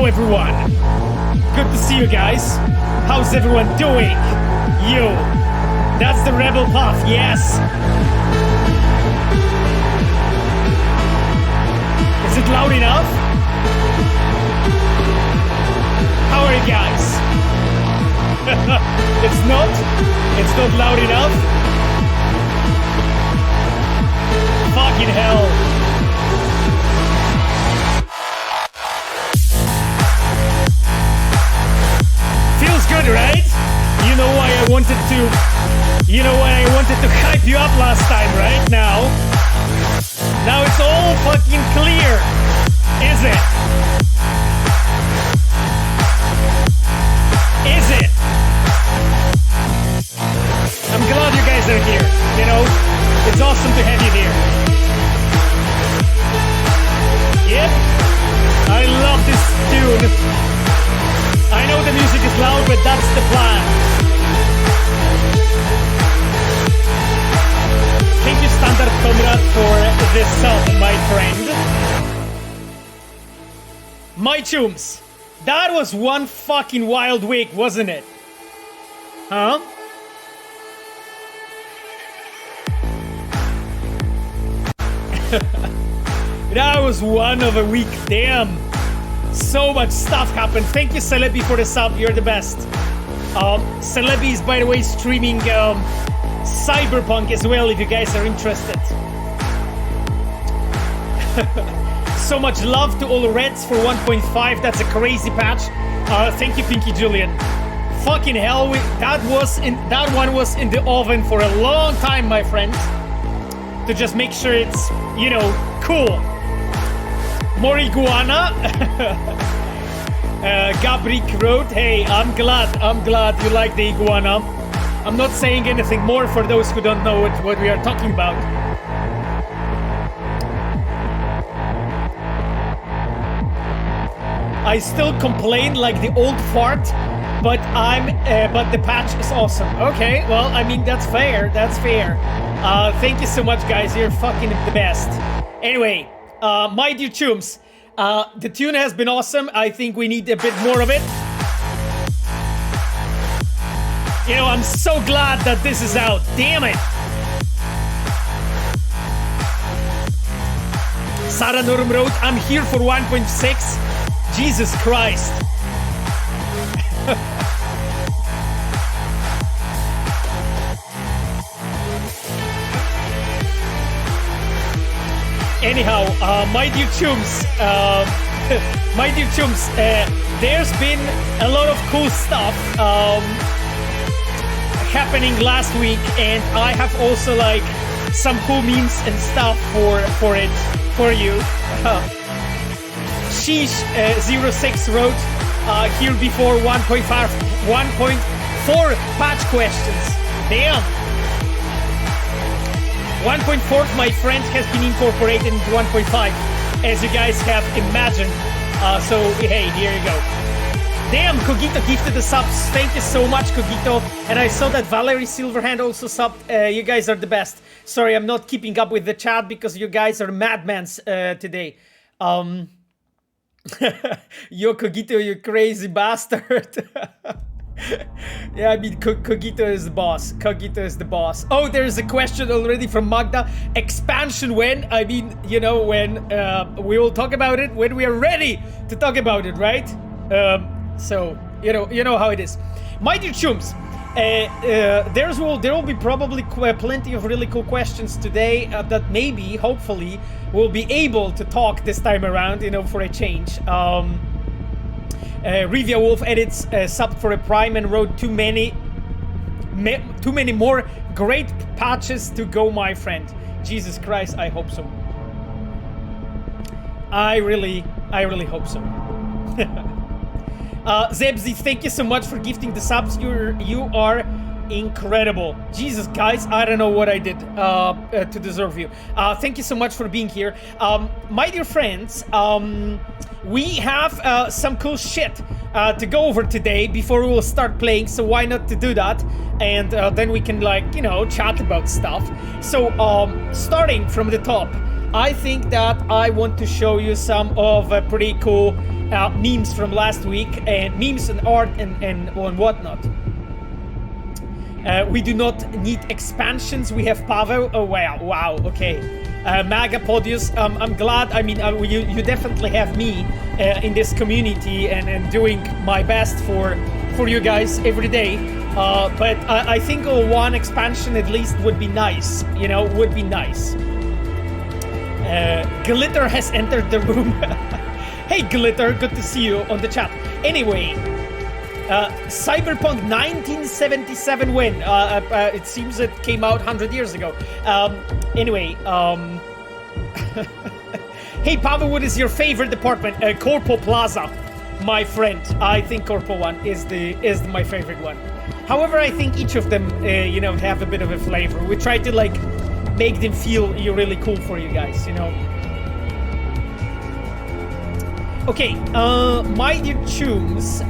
everyone. Good to see you guys. How's everyone doing? You. That's the rebel path, yes. Is it loud enough? How are you guys? It's not? It's not loud enough? Fucking hell. Feels good, right? You know why I wanted to hype you up last time, right? Now it's all fucking clear, is it? Is it? I'm glad you guys are here, you know? It's awesome to have you here. Yep, I love this tune. I know the music is loud, but that's the plan. Thank you, Standard Comrade, for this sub, my friend. My chums, that was one fucking wild week, wasn't it? Huh? That was one of a week, damn. So much stuff happened. Thank you, Celebi, for the sub. You're the best. Celebi is, by the way, streaming Cyberpunk as well, if you guys are interested. So much love to all the Reds for 1.5. That's a crazy patch. Thank you, Pinky Julian. Fucking hell, that one was in the oven for a long time, my friend. To just make sure it's, you know, cool. More iguana. Gabrik wrote, hey, I'm glad you like the iguana. I'm not saying anything more for those who don't know what we are talking about. I still complain like the old fart, but but the patch is awesome. Okay, well, I mean, that's fair. Thank you so much, guys. You're fucking the best. Anyway, my dear chums, the tune has been awesome. I think we need a bit more of it. You know, I'm so glad that this is out. Damn it. Sarah Norm wrote, I'm here for 1.6. Jesus Christ. Anyhow, my dear chums, there's been a lot of cool stuff happening last week, and I have also like some cool memes and stuff for you. Sheesh 06 wrote here before 1.4 patch questions. Damn. 1.4, my friend, has been incorporated into 1.5, as you guys have imagined. So hey, here you go. Damn, Cogito gifted the subs. Thank you so much, Cogito. And I saw that Valerie Silverhand also subbed. You guys are the best. Sorry, I'm not keeping up with the chat because you guys are madmans today. Yo, Cogito, you crazy bastard. Yeah, I mean, Cogito is the boss. Cogito is the boss. Oh, there's a question already from Magda. Expansion when? I mean, you know, when we will talk about it when we are ready to talk about it, right? So, you know how it is. My dear chums, there will be probably plenty of really cool questions today that maybe, hopefully, we'll be able to talk this time around, you know, for a change. Rivia Wolf edits sub for a prime and wrote too many more great patches to go, my friend. Jesus Christ, I hope so. I really hope so. Zebzi, thank you so much for gifting the subs. You are incredible. Jesus, guys, I don't know what I did to deserve you. Thank you so much for being here. My dear friends, we have some cool shit to go over today before we will start playing, so why not to do that? And then we can, like, you know, chat about stuff. So, starting from the top, I think that I want to show you some of pretty cool memes from last week, and memes and art and whatnot. We do not need expansions. We have Pavel. Oh wow, okay. Maga Podius. I'm glad. I mean, you definitely have me in this community and doing my best for you guys every day. But I think one expansion at least would be nice. You know, would be nice. Glitter has entered the room. Hey Glitter, good to see you on the chat. Anyway, Cyberpunk 1977 when? It seems it came out 100 years ago. Anyway, hey Pavel, what is your favorite department? Corpo Plaza, my friend. I think Corpo 1 is my favorite one. However, I think each of them, you know, have a bit of a flavor. We try to like make them feel really cool for you guys, you know. Okay, my dear chooms,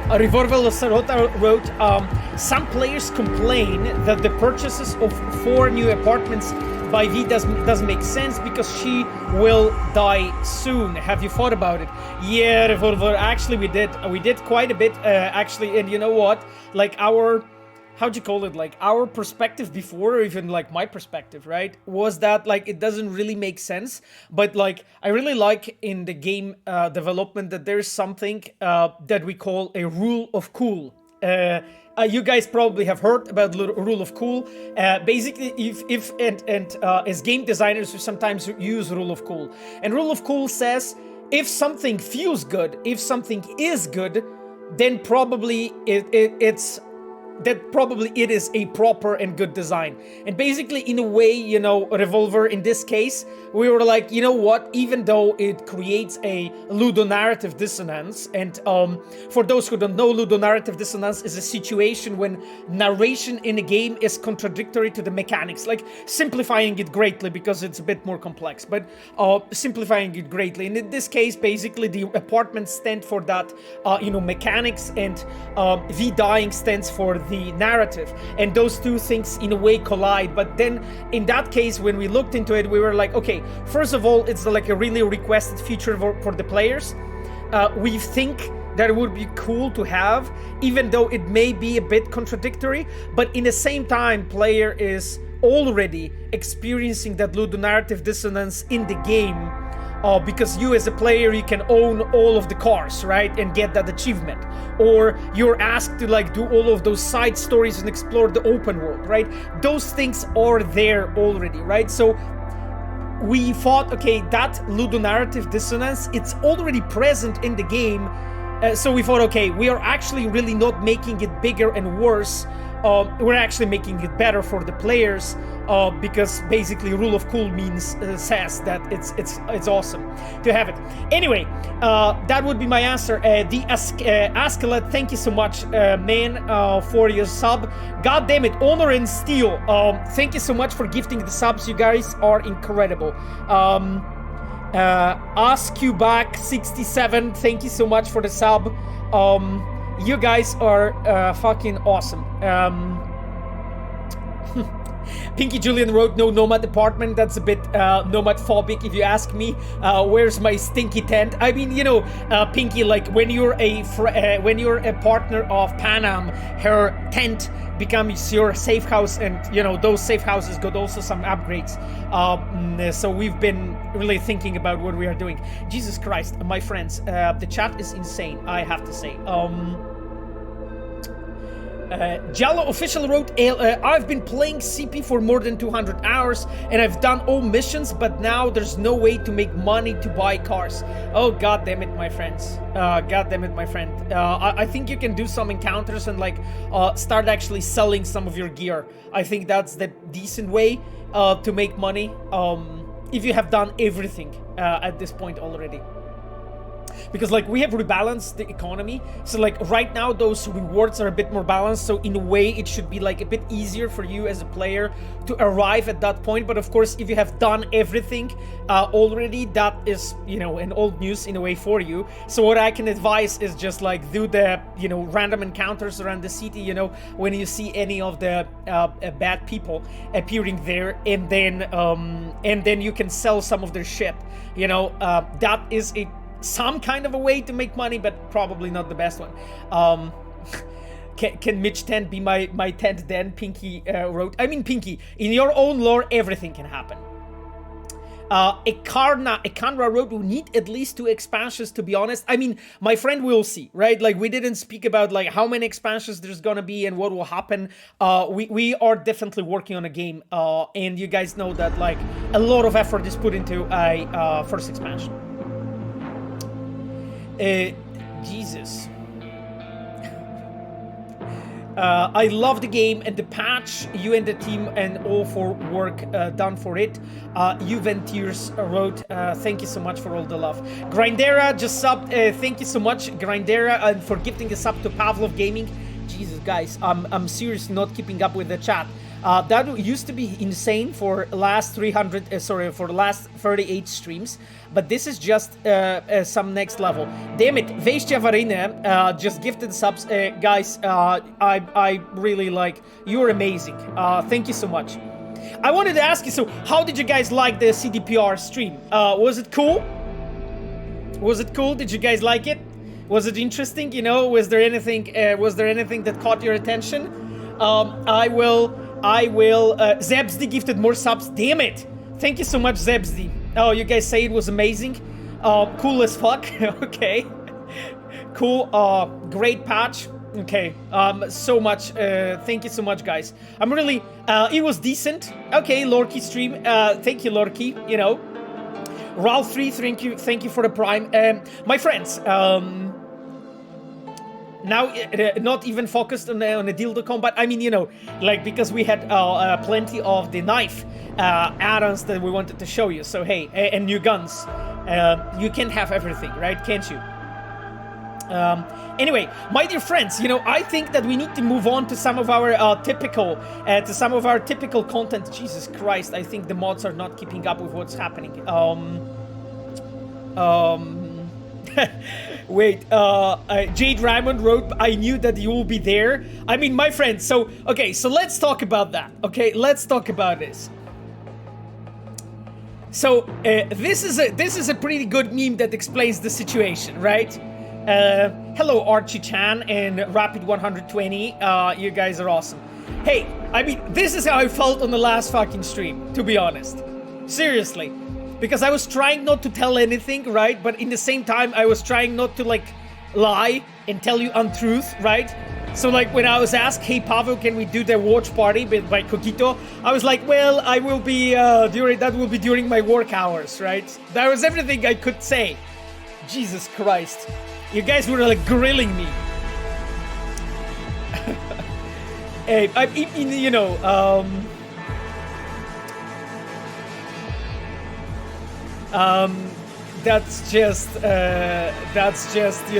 Revolver Losarota wrote, some players complain that the purchases of 4 new apartments by V doesn't make sense because she will die soon. Have you thought about it? Yeah, Revolver, actually we did quite a bit, actually, and you know what? Like our, how'd you call it? Like our perspective before, or even like my perspective, right? Was that like it doesn't really make sense, but like I really like in the game development that there's something that we call a rule of cool. You guys probably have heard about the rule of cool. Basically, if as game designers, we sometimes use rule of cool. And rule of cool says if something feels good, if something is good, then probably it is a proper and good design. And basically, in a way, you know, Revolver, in this case, we were like, you know what, even though it creates a ludonarrative dissonance, and for those who don't know, ludonarrative dissonance is a situation when narration in a game is contradictory to the mechanics, like simplifying it greatly because it's a bit more complex, but simplifying it greatly. And in this case, basically, the apartments stand for that, you know, mechanics, and V dying stands for the narrative, and those two things in a way collide. But then in that case, when we looked into it, we were like, okay, first of all, it's like a really requested feature for the players. We think that it would be cool to have, even though it may be a bit contradictory, but in the same time, player is already experiencing that ludonarrative dissonance in the game. Because you as a player, you can own all of the cars, right? And get that achievement. Or you're asked to like do all of those side stories and explore the open world, right? Those things are there already, right? So we thought, okay, that ludonarrative dissonance, it's already present in the game. So we thought, okay, we are actually really not making it bigger and worse. We're actually making it better for the players, because basically rule of cool means says that it's awesome to have it. Anyway, that would be my answer. The Askelet, thank you so much, man, for your sub. God damn it, Honor and Steel, thank you so much for gifting the subs. You guys are incredible. Ask you back 67, thank you so much for the sub. You guys are fucking awesome. Pinky Julian wrote, no nomad apartment. That's a bit nomad phobic if you ask me. Where's my stinky tent? I mean, you know, Pinky, like when you're a partner of Panam, her tent becomes your safe house, and you know those safe houses got also some upgrades. So we've been really thinking about what we are doing. Jesus Christ, my friends, the chat is insane, I have to say. Jallo official wrote, I've been playing CP for more than 200 hours and I've done all missions, but now there's no way to make money to buy cars. Oh, god damn it, my friends. God damn it, my friend. I think you can do some encounters and like start actually selling some of your gear. I think that's the decent way to make money if you have done everything at this point already. because like we have rebalanced the economy, so like right now those rewards are a bit more balanced, so in a way it should be like a bit easier for you as a player to arrive at that point. But of course, if you have done everything already, that is, you know, an old news in a way for you. So what I can advise is just like do the, you know, random encounters around the city, you know, when you see any of the bad people appearing there, and then you can sell some of their shit, you know. That is some kind of a way to make money, but probably not the best one. Can Mitch 10 be my 10th den? Pinky wrote. I mean, Pinky, in your own lore, everything can happen. Ekanra wrote, we need at least 2 expansions, to be honest. I mean, my friend, will see, right? Like, we didn't speak about like how many expansions there's gonna be and what will happen. We are definitely working on a game, and you guys know that like a lot of effort is put into a first expansion. Jesus. I love the game and the patch, you and the team and all for work done for it. Juventeers wrote, thank you so much for all the love. Grindera just subbed, thank you so much, Grindera, and for gifting a sub to Pavlov Gaming. Jesus, guys, I'm seriously not keeping up with the chat. That used to be insane for last 38 streams, but this is just some next level. Damn it, Veshtia Varine just gifted subs. Guys, I really like, you're amazing. Thank you so much. I wanted to ask you, so how did you guys like the CDPR stream? Was it cool? Was it cool? Did you guys like it? Was it interesting? You know, was there anything that caught your attention? Zebsdy gifted more subs. Damn it! Thank you so much, Zebsdy. Oh, you guys say it was amazing. Cool as fuck. Okay. Cool. Great patch. Okay. So much. Thank you so much, guys. I'm really. It was decent. Okay, Lorky stream. Thank you, Lorky. You know. Ralph 3. Thank you for the prime. My friends. Now, not even focused on the dildo combat. I mean, you know, like, because we had plenty of the knife add-ons that we wanted to show you. So, hey, and new guns. You can have everything, right? Can't you? Anyway, my dear friends, you know, I think that we need to move on to some of our typical content. Jesus Christ, I think the mods are not keeping up with what's happening. Wait, Jade Raymond wrote, I knew that you will be there. I mean, my friend, so, okay, so let's talk about that, okay? Let's talk about this. So, this is a pretty good meme that explains the situation, right? Hello, Archie-chan and Rapid120, you guys are awesome. Hey, I mean, this is how I felt on the last fucking stream, to be honest. Seriously. Because I was trying not to tell anything, right? But in the same time, I was trying not to, like, lie and tell you untruth, right? So, like, when I was asked, hey, Pavel, can we do the watch party by Cogito? I was like, well, I will be, that will be during my work hours, right? That was everything I could say. Jesus Christ. You guys were, like, grilling me. Hey, you know, that's just, you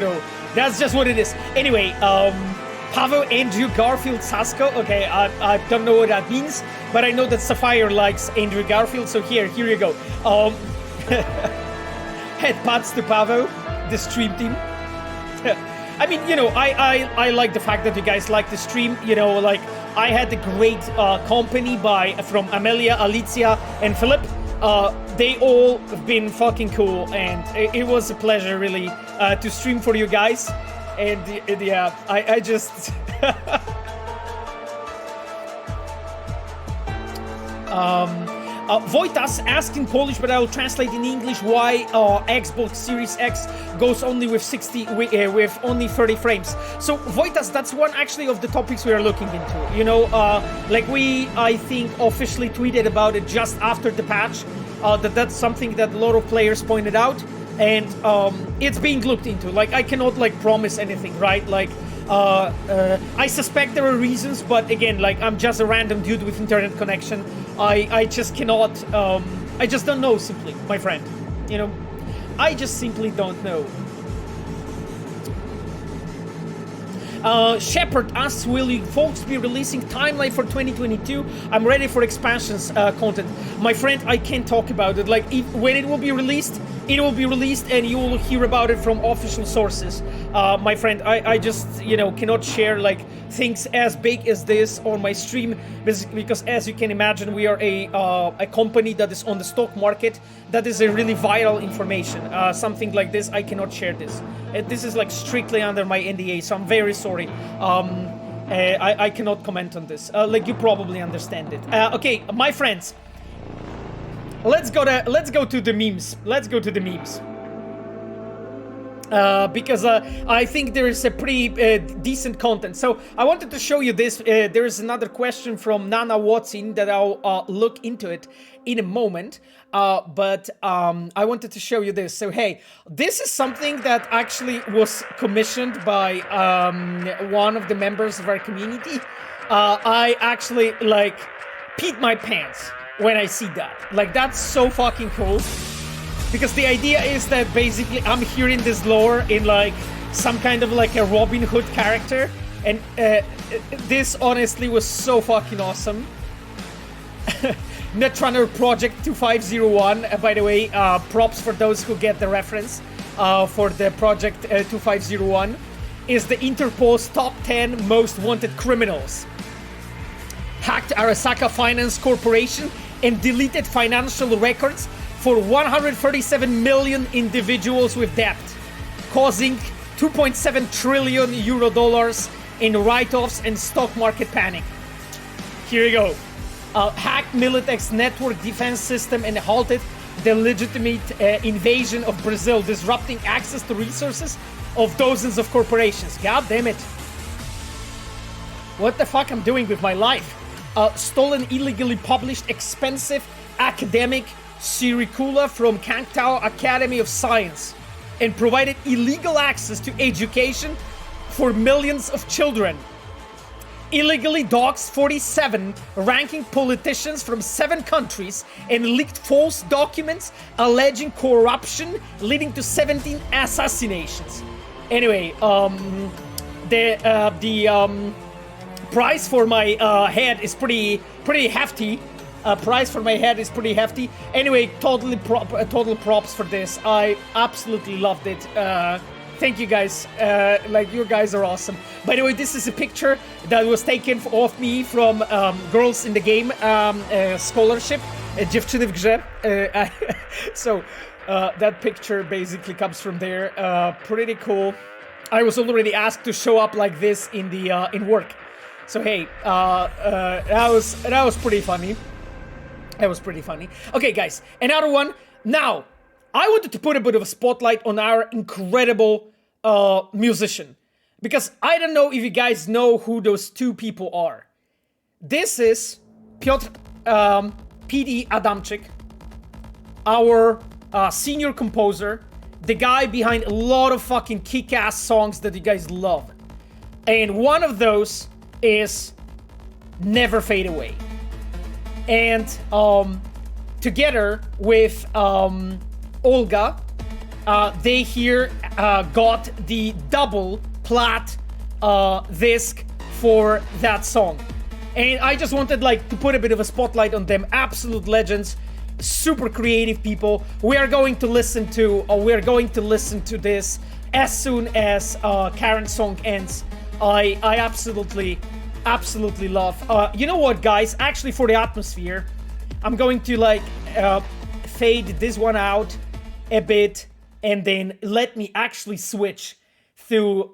know, that's just what it is. Anyway, Pavel, Andrew, Garfield, Sasko. Okay, I don't know what that means, but I know that Sapphire likes Andrew Garfield, so here you go. Head pats to Pavel, the stream team. I mean, you know, I like the fact that you guys like the stream. You know, like, I had a great company from Amelia, Alicia, and Philip. They all have been fucking cool, and it was a pleasure, really, to stream for you guys. And yeah, I just... Wojtas asked in Polish, but I will translate in English, why Xbox Series X goes only with with only 30 frames. So Wojtas, that's one actually of the topics we are looking into. You know, like I think officially tweeted about it just after the patch, that's something that a lot of players pointed out, and it's being looked into. Like, I cannot like promise anything, right? Like, I suspect there are reasons, but again, like, I'm just a random dude with internet connection. I just cannot, I just don't know, simply, my friend. You know, I just simply don't know. Shepard asks, will you folks be releasing timeline for 2022? I'm ready for expansions content. My friend, I can't talk about it. Like, when it will be released, and you will hear about it from official sources. My friend, I just, you know, cannot share like things as big as this on my stream because, as you can imagine, we are a company that is on the stock market. That is a really vital information. Something like this, I cannot share this. This is like strictly under my NDA, so I'm very sorry. I cannot comment on this. Like, you probably understand it. Okay, my friends. Let's go to the memes. Let's go to the memes. Because I think there is a pretty decent content. So I wanted to show you this. There is another question from Nana Watson that I'll look into it in a moment. But I wanted to show you this. So hey, this is something that actually was commissioned by one of the members of our community. I actually like peed my pants when I see that. Like, that's so fucking cool. Because the idea is that basically I'm hearing this lore in like some kind of like a Robin Hood character. And this honestly was so fucking awesome. Netrunner Project 2501, by the way, props for those who get the reference for the Project 2501, is the Interpol's top 10 most wanted criminals. Hacked Arasaka Finance Corporation and deleted financial records for 137 million individuals with debt, causing 2.7 trillion euro dollars in write-offs and stock market panic. Here you go. Hacked Militech's network defense system and halted the legitimate invasion of Brazil, disrupting access to resources of dozens of corporations. God damn it. What the fuck I'm doing with my life? Stolen illegally published expensive academic curricula from Kangtao Academy of Science and provided illegal access to education for millions of children. Illegally doxed 47 ranking politicians from 7 countries and leaked false documents alleging corruption, leading to 17 assassinations. Anyway, the price for my head is pretty hefty. Price for my head is pretty hefty. Anyway, total props for this. I absolutely loved it. Thank you guys. Like, you guys are awesome. By the way, this is a picture that was taken of me from Girls in the Game scholarship. Dziewczyny w grze. So that picture basically comes from there. Pretty cool. I was already asked to show up like this in the in work. So hey, that was pretty funny. That was pretty funny. Okay, guys, another one. Now, I wanted to put a bit of a spotlight on our incredible musician. Because I don't know if you guys know who those two people are. This is Piotr PD Adamczyk, our senior composer, the guy behind a lot of fucking kick-ass songs that you guys love. And one of those is Never Fade Away. And together with Olga, they here got the double plat disc for that song. And I just wanted like to put a bit of a spotlight on them. Absolute legends, super creative people. We are going to listen to this as soon as Karen's song ends. I absolutely love. You know what, guys? Actually, for the atmosphere, I'm going to like fade this one out a bit, and then let me actually switch to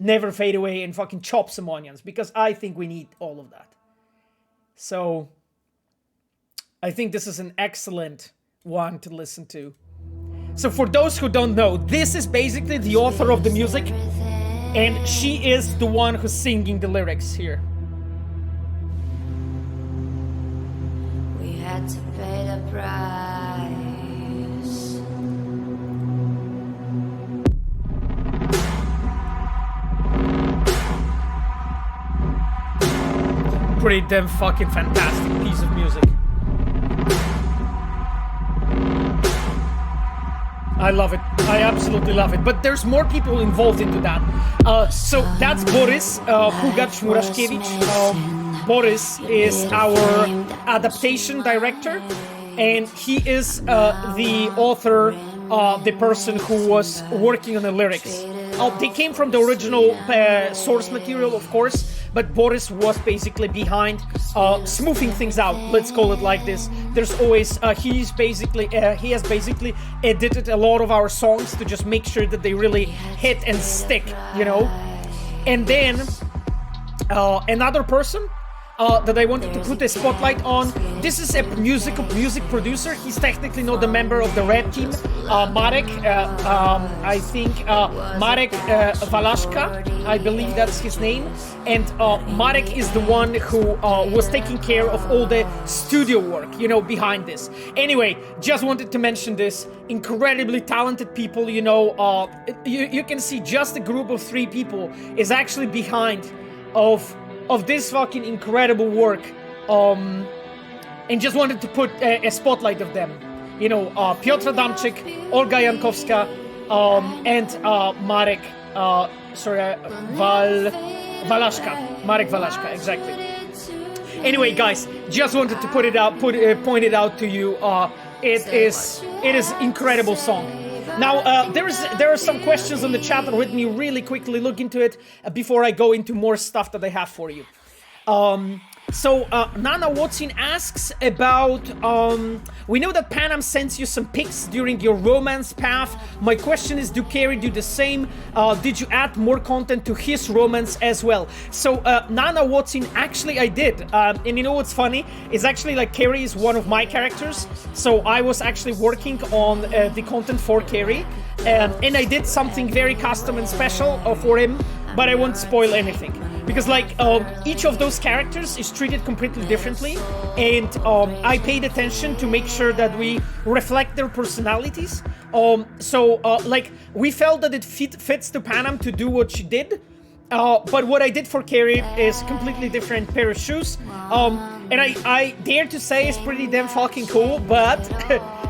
Never Fade Away and fucking chop some onions, because I think we need all of that. So I think this is an excellent one to listen to. So for those who don't know, this is basically the author of the music, and she is the one who's singing the lyrics here. We had to pay the price. Pretty damn fucking fantastic piece of music. I love it. I absolutely love it. But there's more people involved into that. So that's Boris Pugacz Muraszkiewicz. Boris is our adaptation director, and he is the author, the person who was working on the lyrics. They came from the original source material, of course, but Boris was basically behind smoothing things out. Let's call it like this. There's always he has basically edited a lot of our songs to just make sure that they really hit and stick, you know. And then another person that I wanted to put a spotlight on. This is a music producer. He's technically not a member of the Red Team. Marek, I think Marek Walashka, I believe that's his name. And Marek is the one who was taking care of all the studio work, you know, behind this. Anyway, just wanted to mention this. Incredibly talented people, you know. You can see just a group of 3 people is actually behind of this fucking incredible work, and just wanted to put a spotlight of them. You know, Piotr Adamczyk, Olga Jankowska, and Marek, Walashka. Marek Walashka, exactly. Anyway, guys, just wanted to point it out to you. It is incredible song. Now, there are some questions on the chat. Let me really quickly look into it before I go into more stuff that I have for you. Nana Watson asks about, we know that Panam sends you some pics during your romance path. My question is, do Carrie do the same? Did you add more content to his romance as well? So, Nana Watson, actually I did. And you know what's funny? It's actually like Carrie is one of my characters. So I was actually working on the content for Carrie. And I did something very custom and special for him, but I won't spoil anything. Because like each of those characters is treated completely differently, and I paid attention to make sure that we reflect their personalities. Like we felt that it fits to Panam to do what she did, but what I did for Carrie is completely different pair of shoes. And I dare to say it's pretty damn fucking cool, but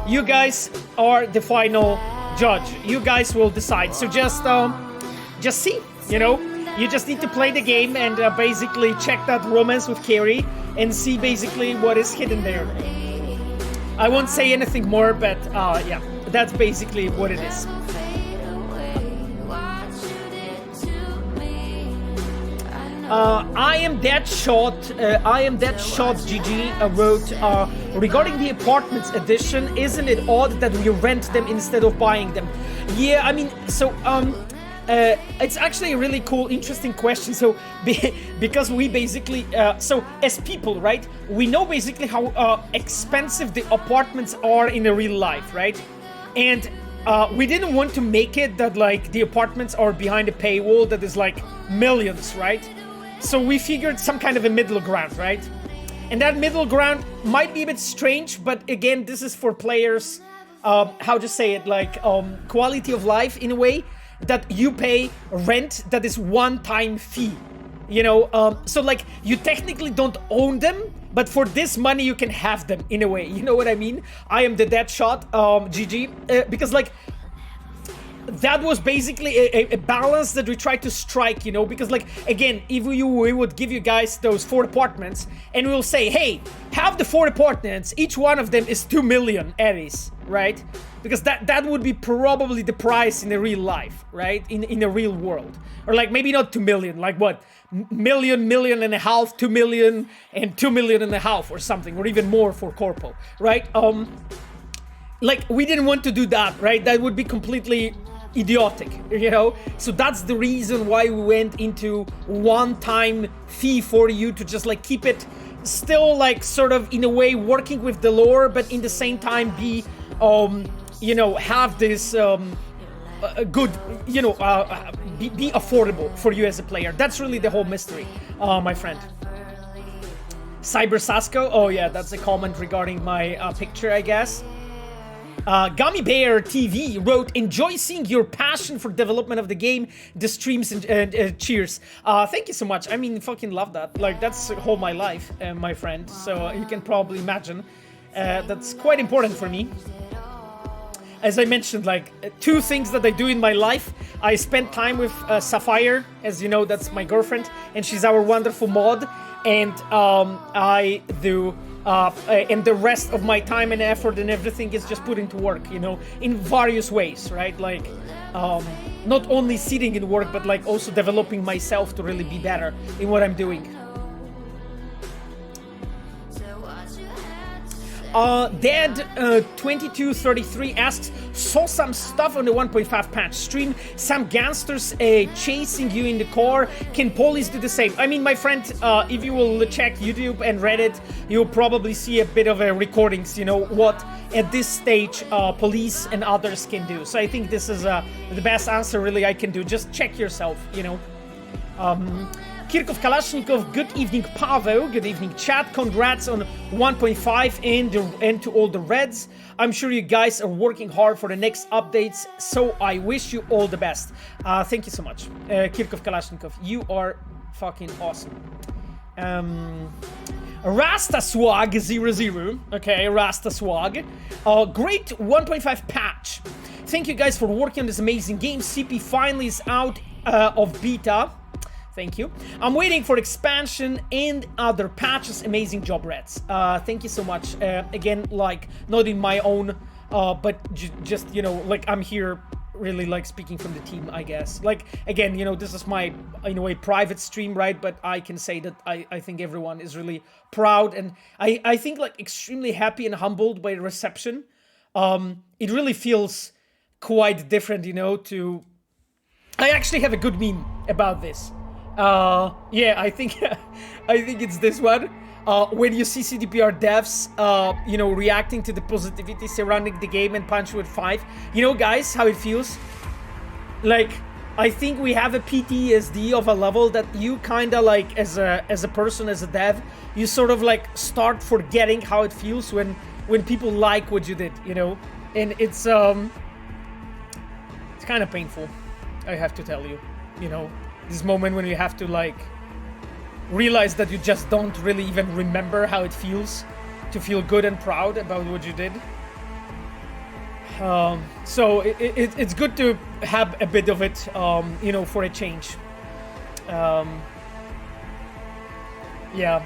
you guys are the final judge. You guys will decide. So just see, you know. You just need to play the game and basically check that romance with Carrie and see basically what is hidden there. I won't say anything more, but yeah, that's basically what it is. I am that shot. GG wrote regarding the apartments edition. Isn't it odd that we rent them instead of buying them? Yeah, I mean, so it's actually a really cool, interesting question. So, because we basically, so as people, right, we know basically how expensive the apartments are in the real life, right? And we didn't want to make it that like the apartments are behind a paywall that is like millions, right? So we figured some kind of a middle ground, right? And that middle ground might be a bit strange, but again, this is for players, how to say it, like quality of life in a way. That you pay rent that is one-time fee, you know, so like you technically don't own them, but for this money you can have them in a way, you know what I mean? I am the dead shot, GG, because like that was basically a balance that we tried to strike, you know, because like again, if we would give you guys those 4 apartments and we'll say, hey, have the 4 apartments, each one of them is 2 million Aries, right? Because that would be probably the price in the real life, right? In the real world. Or like maybe not 2 million, like what? Million and a half, 2 million and 2 million and a half or something, or even more for Corpo, right? Like we didn't want to do that, right? That would be completely idiotic, you know? So that's the reason why we went into one-time fee for you to just like keep it still like sort of in a way working with the lore, but in the same time be you know, have this good, you know, be affordable for you as a player. That's really the whole mystery, my friend. Cyber Sasko, oh yeah, that's a comment regarding my picture, I guess. Gummy Bear TV wrote, enjoy seeing your passion for development of the game, the streams, and cheers. Thank you so much. I mean, fucking love that. Like, that's all my life, my friend. So you can probably imagine that's quite important for me. as I mentioned, like 2 things that I do in my life. I spend time with Sapphire, as you know, that's my girlfriend, and she's our wonderful mod. And I do, and the rest of my time and effort and everything is just put into work, you know, in various ways, right? Like, not only sitting in work, but like also developing myself to really be better in what I'm doing. Dad2233 asks, saw some stuff on the 1.5 patch stream, some gangsters chasing you in the car. Can police do the same? I mean, my friend, if you will check YouTube and Reddit, you'll probably see a bit of recordings, you know, what at this stage police and others can do. So I think this is the best answer really I can do. Just check yourself, you know. Kirkov Kalashnikov, good evening Pavel, good evening chat, congrats on 1.5 and to all the Reds. I'm sure you guys are working hard for the next updates, so I wish you all the best. Thank you so much, Kirkov Kalashnikov, you are fucking awesome. Rasta Swag 00, okay, Rasta Swag, great 1.5 patch. Thank you guys for working on this amazing game. CP finally is out of beta. Thank you. I'm waiting for expansion and other patches. Amazing job, Reds. Thank you so much. Again, like, not in my own, but just, you know, like, I'm here really, like, speaking from the team, I guess. Like, again, you know, this is my, in a way, private stream, right? But I can say that I think everyone is really proud. And I think, like, extremely happy and humbled by the reception. It really feels quite different, you know, to... I actually have a good meme about this. Yeah, I think it's this one. When you see CDPR devs, you know, reacting to the positivity surrounding the game and punch with 5. You know, guys, how it feels? Like, I think we have a PTSD of a level that you kinda like, as a person, as a dev, you sort of like start forgetting how it feels when people like what you did, you know? And it's kind of painful, I have to tell you, you know? This moment when you have to like realize that you just don't really even remember how it feels to feel good and proud about what you did. So it's good to have a bit of it, you know, for a change. Yeah.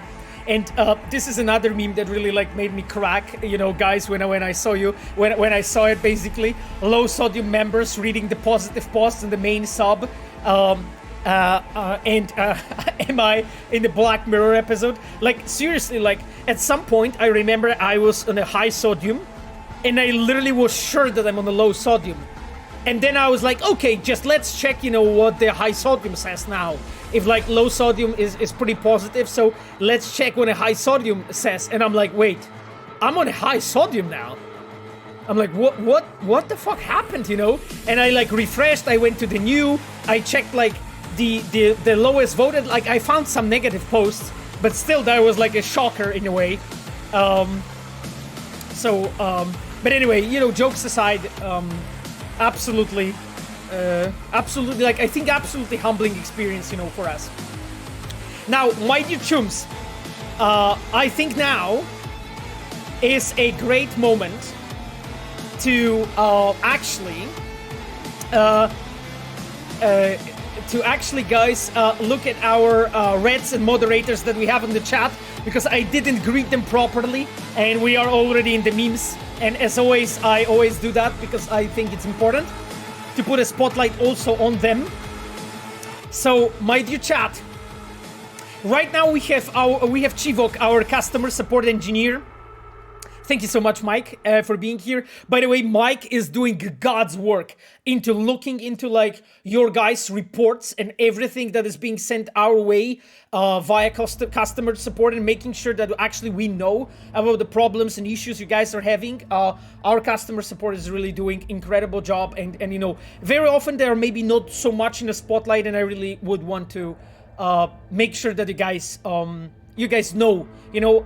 And this is another meme that really like made me crack, you know, guys, when I saw you, when I saw it, basically low sodium members reading the positive posts in the main sub. Am I in the Black Mirror episode? Like, seriously, like, at some point, I remember I was on a high sodium, and I literally was sure that I'm on the low sodium. And then I was like, okay, just let's check, you know, what the high sodium says now. If, like, low sodium is pretty positive, so let's check what a high sodium says. And I'm like, wait, I'm on a high sodium now. I'm like, what the fuck happened, you know? And I, like, refreshed, I went to the new, I checked, like, the lowest voted, like, I found some negative posts, but still that was like a shocker in a way. But anyway, you know, jokes aside, absolutely, like, I think absolutely humbling experience, you know, for us. Now, my dear chums, I think now is a great moment to actually, guys, look at our Reds and moderators that we have in the chat, because I didn't greet them properly, and we are already in the memes. And as always, I always do that because I think it's important to put a spotlight also on them. So, my dear chat, right now we have Chivok, our customer support engineer. Thank you so much, Mike, for being here. By the way, Mike is doing God's work into looking into, like, your guys' reports and everything that is being sent our way via customer support, and making sure that actually we know about the problems and issues you guys are having. Our customer support is really doing incredible job, and you know, very often they are maybe not so much in the spotlight, and I really would want to make sure that you guys you guys know,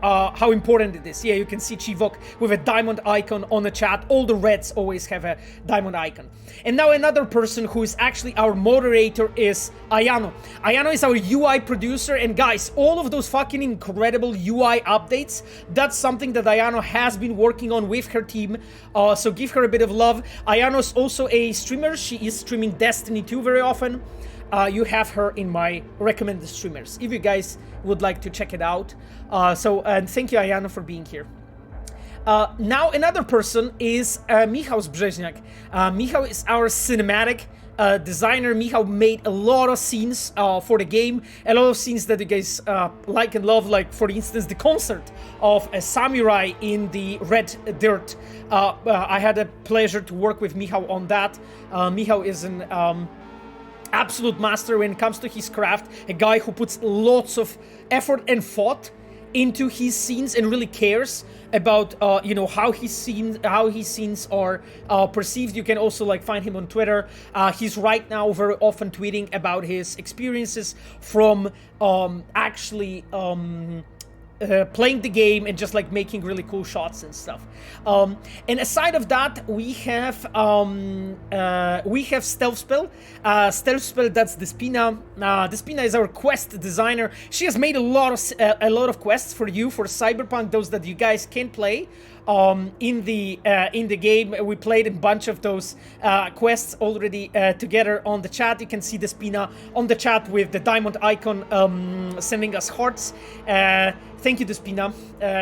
how important it is. Yeah, you can see Chivok with a diamond icon on the chat. All the reds always have a diamond icon. And now another person who is actually our moderator is Ayano. Ayano is our UI producer, and guys, all of those fucking incredible UI updates, that's something that Ayano has been working on with her team, so give her a bit of love. Ayano is also a streamer. She is streaming Destiny 2 very often. You have her in my recommended streamers if you guys would like to check it out. And thank you, Ayano, for being here. Now another person is Michał Brzeźniak. Michał is our cinematic designer. Michał made a lot of scenes for the game, a lot of scenes that you guys like and love, like for instance the concert of a samurai in the red dirt. I had a pleasure to work with Michał on that. Michał is an absolute master when it comes to his craft, a guy who puts lots of effort and thought into his scenes and really cares about how his scenes are perceived. You can also find him on Twitter. He's right now very often tweeting about his experiences from playing the game and just making really cool shots and stuff. And aside of that, we have Stealth Spell. Stealth Spell, that's Despina. Despina is our quest designer. She has made a lot of quests for you for Cyberpunk, those that you guys can play. In the game, we played a bunch of those quests already together on the chat. You can see Despina on the chat with the diamond icon sending us hearts. Thank you, Despina,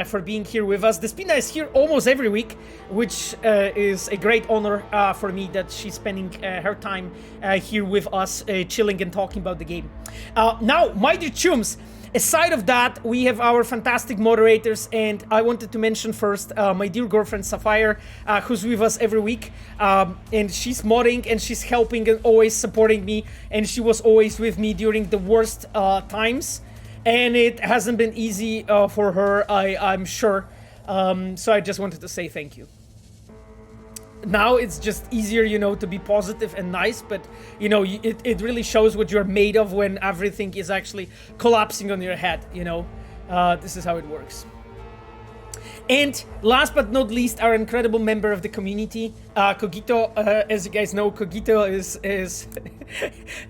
for being here with us. Despina is here almost every week, which is a great honor for me that she's spending her time here with us, chilling and talking about the game. Now, my dear chums, aside of that, we have our fantastic moderators, and I wanted to mention first my dear girlfriend Sapphire, who's with us every week, and she's modding and she's helping and always supporting me, and she was always with me during the worst times, and it hasn't been easy for her, I'm sure, so I just wanted to say thank you. Now it's just easier, to be positive and nice, but, it really shows what you're made of when everything is actually collapsing on your head, This is how it works. And last but not least, our incredible member of the community, Cogito. As you guys know, Cogito is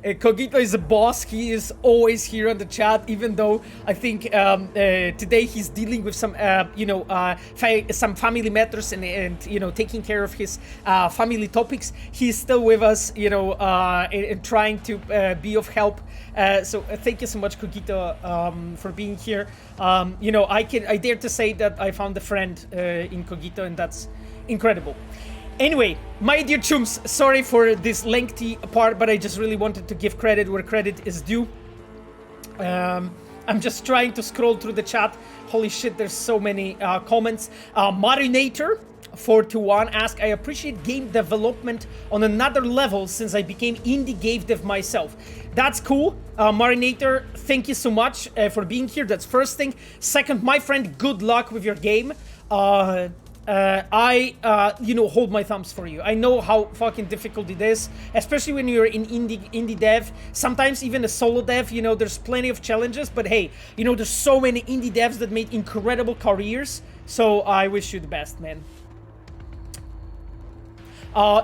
Cogito is a boss. He is always here on the chat, even though I think today he's dealing with some some family matters and taking care of his family topics. He's still with us, and trying to be of help. So thank you so much, Cogito, for being here. I dare to say that I found a friend in Cogito, and that's incredible. Anyway, my dear chums, sorry for this lengthy part, but I just really wanted to give credit where credit is due. I'm just trying to scroll through the chat. Holy shit, there's so many comments. Marinator 421 asked, I appreciate game development on another level since I became indie game dev myself. That's cool. Marinator, thank you so much for being here. That's first thing. Second, my friend, good luck with your game. I hold my thumbs for you. I know how fucking difficult it is, especially when you're in indie dev. Sometimes even a solo dev, there's plenty of challenges, but hey, there's so many indie devs that made incredible careers. So I wish you the best, man.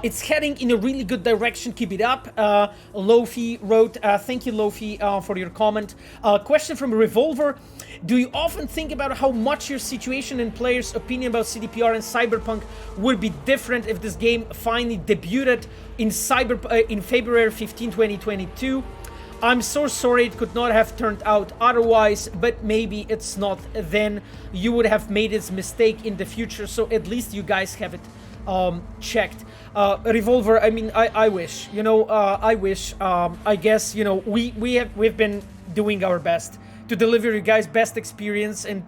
It's heading in a really good direction. Keep it up. Lofi wrote, thank you, Lofi, for your comment. Question from Revolver. Do you often think about how much your situation and players' opinion about CDPR and Cyberpunk would be different if this game finally debuted in February 15, 2022? I'm so sorry it could not have turned out otherwise, but maybe it's not. Then you would have made this mistake in the future, so at least you guys have it checked. Revolver, I mean, I wish, I wish, I guess, we've been doing our best to deliver you guys best experience, and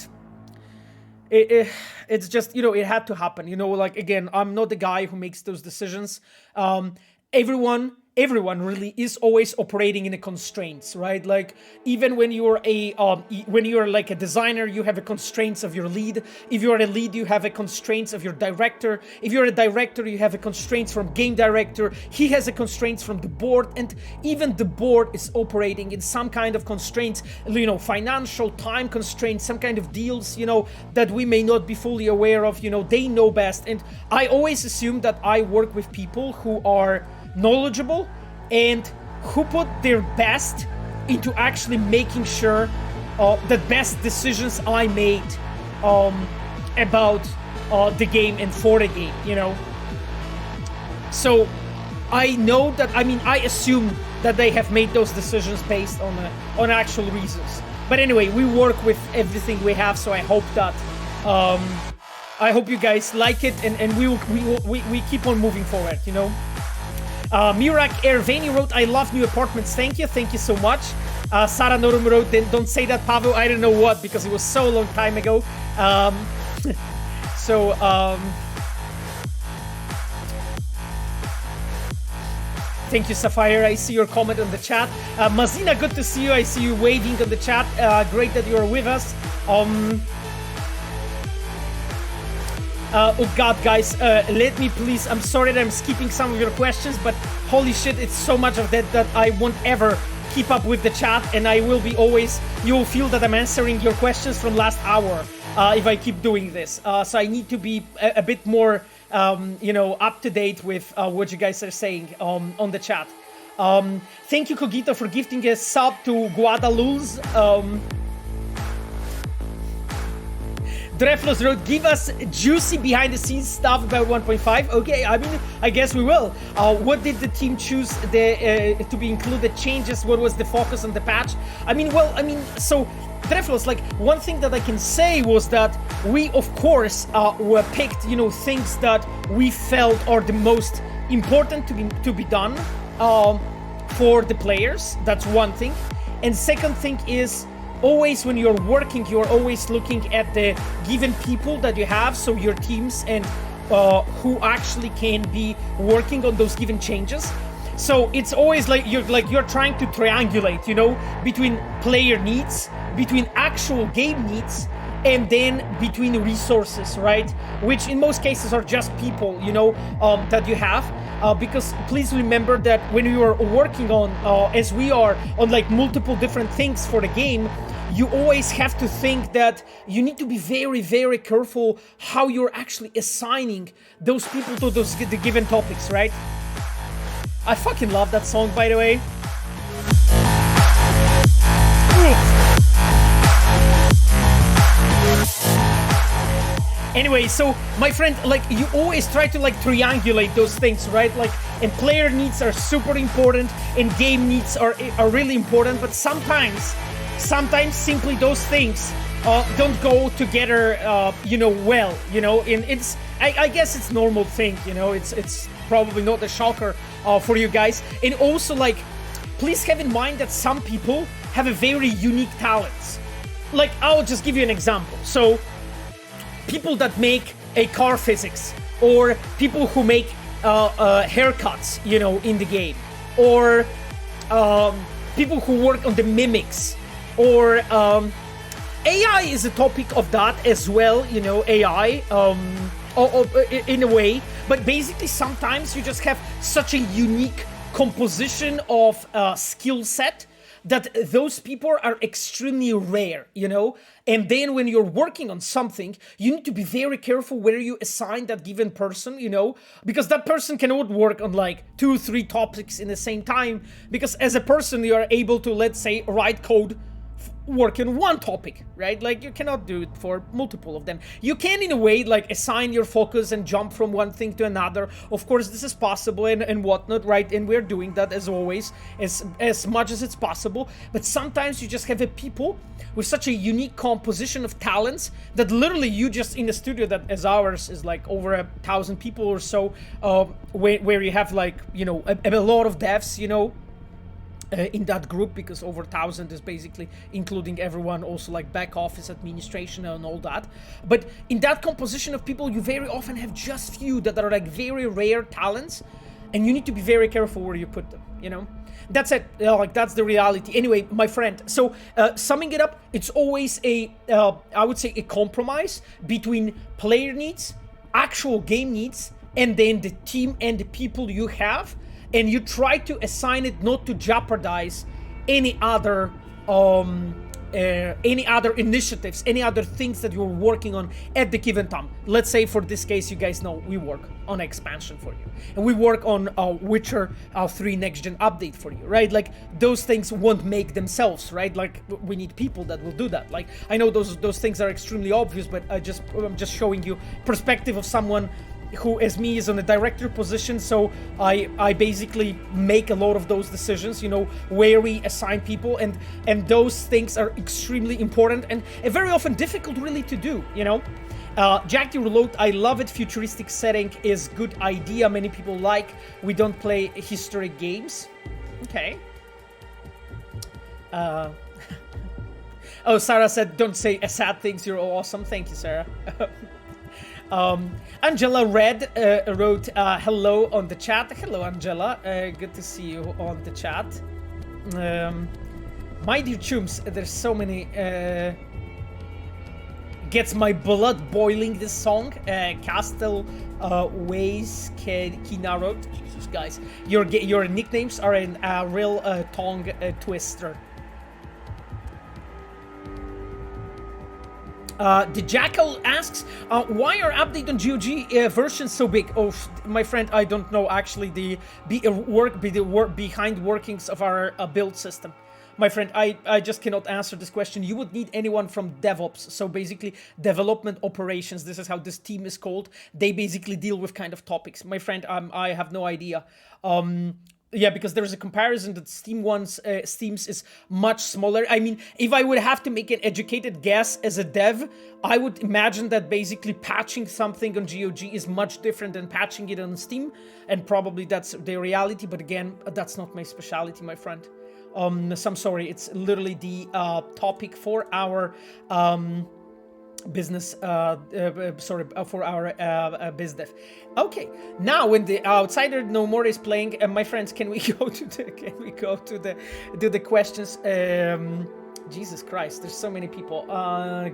it's just, it had to happen, again, I'm not the guy who makes those decisions. Everyone everyone really is always operating in the constraints, right? Like even when you're like a designer, you have a constraints of your lead. If you're a lead, you have a constraints of your director. If you're a director, you have a constraints from game director. He has a constraints from the board, and even the board is operating in some kind of constraints, you know, financial, time constraints, some kind of deals, you know, that we may not be fully aware of. You know, they know best. And I always assume that I work with people who are knowledgeable and who put their best into actually making sure the best decisions I made about the game and for the game, you know. So I know that, I mean, I assume that they have made those decisions based on actual reasons. But anyway, we work with everything we have, so I hope that I hope you guys like it, and we keep on moving forward, you know. Mirak Ervani wrote, I love new apartments. Thank you so much. Sarah Norum wrote, then don't say that, Pavel. I don't know what, because it was so long time ago. Thank you, Sapphire. I see your comment on the chat. Mazina, good to see you. I see you waving on the chat. Great that you are with us. Oh god, guys, let me please, I'm sorry that I'm skipping some of your questions, but holy shit, it's so much of that I won't ever keep up with the chat, and I will be always, you'll feel that I'm answering your questions from last hour if I keep doing this. So I need to be a bit more, you know, up to date with what you guys are saying on the chat. Thank you, Cogito, for gifting a sub to Guadalupe. Dreflos wrote, give us juicy behind-the-scenes stuff about 1.5. Okay, I mean, I guess we will. What did the team choose to be included? Changes? What was the focus on the patch? I mean, well, I mean, so Dreflos, like, one thing that I can say was that we, of course, were picked, you know, things that we felt are the most important to be done for the players. That's one thing. And second thing is, always when you're working, you're always looking at the given people that you have, so your teams, and who actually can be working on those given changes. So it's always like you're trying to triangulate, you know, between player needs, between actual game needs, and then between resources, right? Which in most cases are just people, you know, that you have. Because please remember that when you are working on, as we are, on like multiple different things for the game, you always have to think that you need to be very, very careful how you're actually assigning those people to the given topics, right? I fucking love that song, by the way. Anyway, so my friend, like, you always try to like triangulate those things, right? Like, and player needs are super important, and game needs are really important, but sometimes simply those things don't go together, you know, well, you know, and it's, I guess it's normal thing, you know, it's probably not a shocker for you guys. And also, like, please have in mind that some people have a very unique talents. Like, I'll just give you an example. So, people that make a car physics, or people who make haircuts, you know, in the game, or people who work on the mimics, or AI is a topic of that as well, you know, AI in a way. But basically, sometimes you just have such a unique composition of skill set that those people are extremely rare, you know? And then when you're working on something, you need to be very careful where you assign that given person, you know? Because that person cannot work on like 2-3 topics in the same time, because as a person, you are able to, let's say, write code, work in one topic, right? Like, you cannot do it for multiple of them. You can, in a way, like, assign your focus and jump from one thing to another. Of course, this is possible and whatnot, right? And we're doing that, as always, as much as it's possible. But sometimes you just have a people with such a unique composition of talents that literally you just, in a studio that, as ours, is like over 1,000 people or so, where you have, like, you know, a lot of devs, you know, in that group, because over 1,000 is basically including everyone, also like back office administration and all that. But in that composition of people, you very often have just few that are like very rare talents, and you need to be very careful where you put them, you know? That's it, like that's the reality. Anyway, my friend, so summing it up, it's always a, I would say a compromise between player needs, actual game needs, and then the team and the people you have, and you try to assign it not to jeopardize any other initiatives, any other things that you're working on at the given time. Let's say for this case, you guys know we work on expansion for you, and we work on Witcher 3 next gen update for you, right? Like those things won't make themselves, right? Like we need people that will do that. Like I know those things are extremely obvious, but I'm just showing you perspective of someone who, as me, is on a director position, so I basically make a lot of those decisions, you know, where we assign people, and those things are extremely important and very often difficult really to do, you know. Jack the Reload, I love it. Futuristic setting is good idea. Many people like. We don't play historic games. Okay. Oh, Sarah said, don't say sad things. You're awesome. Thank you, Sarah. Angela Red wrote hello on the chat. Hello, Angela. Good to see you on the chat. My dear chums, there's so many. Gets my blood boiling. This song. Castle Ways Kina wrote. Jesus, guys, your nicknames are a real tongue twister. The Jackal asks, why are update on GOG versions so big? Oh, my friend, I don't know actually the behind workings of our build system. My friend, I just cannot answer this question. You would need anyone from DevOps, so basically development operations. This is how this team is called. They basically deal with kind of topics. My friend, I have no idea. Yeah, because there's a comparison that Steam's is much smaller. I mean, if I would have to make an educated guess as a dev, I would imagine that basically patching something on GOG is much different than patching it on Steam, and probably that's the reality, but again, that's not my specialty, my friend. So I'm sorry, it's literally the topic for our business, for our biz dev. Okay, now when the outsider no more is playing, my friends, can we go to the questions? Jesus Christ, there's so many people.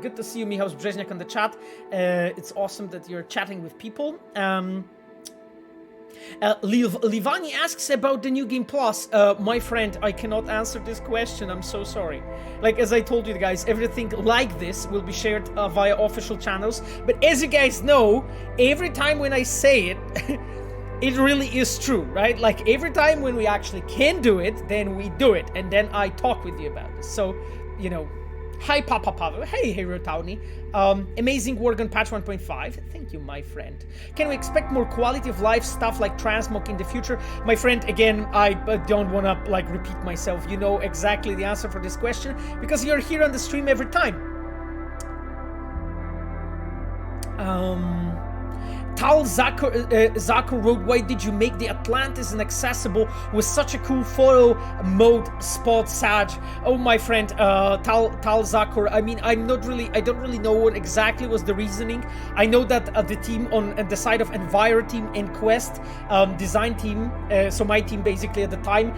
Good to see you, Michał Brzeźniak, on the chat. It's awesome that you're chatting with people. Livani asks about the new game plus. My friend, I cannot answer this question. I'm so sorry. Like, as I told you guys, everything like this will be shared via official channels. But as you guys know, every time when I say it, it really is true, right? Like, every time when we actually can do it, then we do it. And then I talk with you about this. So, you know, hi, Papa Pavel. Hey, Hero Townie. Amazing work on patch 1.5. Thank you, my friend. Can we expect more quality of life stuff like transmog in the future? My friend, again, I don't want to like repeat myself. You know exactly the answer for this question because you're here on the stream every time. Tal Zakur wrote, why did you make the Atlantis inaccessible with such a cool photo mode spot, Sag? Oh, my friend, Tal Zakur, I mean, I don't really know what exactly was the reasoning. I know that the team on the side of Enviro team and Quest design team, so my team basically at the time,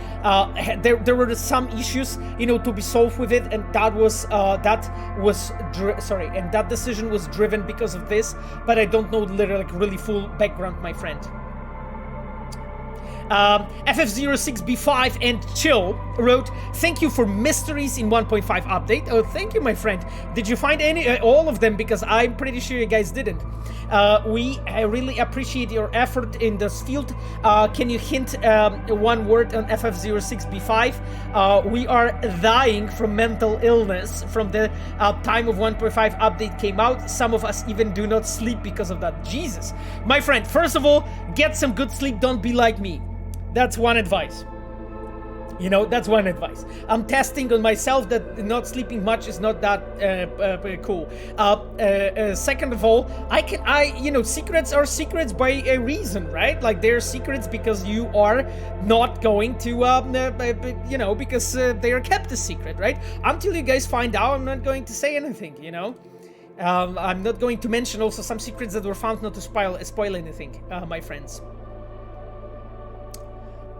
there were some issues, you know, to be solved with it, and that decision was driven because of this, but I don't know literally like really full background, my friend. FF06B5 and Chill wrote, thank you for mysteries in 1.5 update. Oh, thank you, my friend. Did you find all of them? Because I'm pretty sure you guys didn't. We really appreciate your effort in this field. Can you hint one word on FF06B5? We are dying from mental illness from the time of 1.5 update came out. Some of us even do not sleep because of that. Jesus. My friend, first of all, get some good sleep. Don't be like me. That's one advice. You know, that's one advice. I'm testing on myself that not sleeping much is not that cool. Second of all, you know, secrets are secrets by a reason, right? Like they're secrets because you are not going to, you know, because they are kept a secret, right? Until you guys find out, I'm not going to say anything, you know? I'm not going to mention also some secrets that were found not to spoil anything, my friends.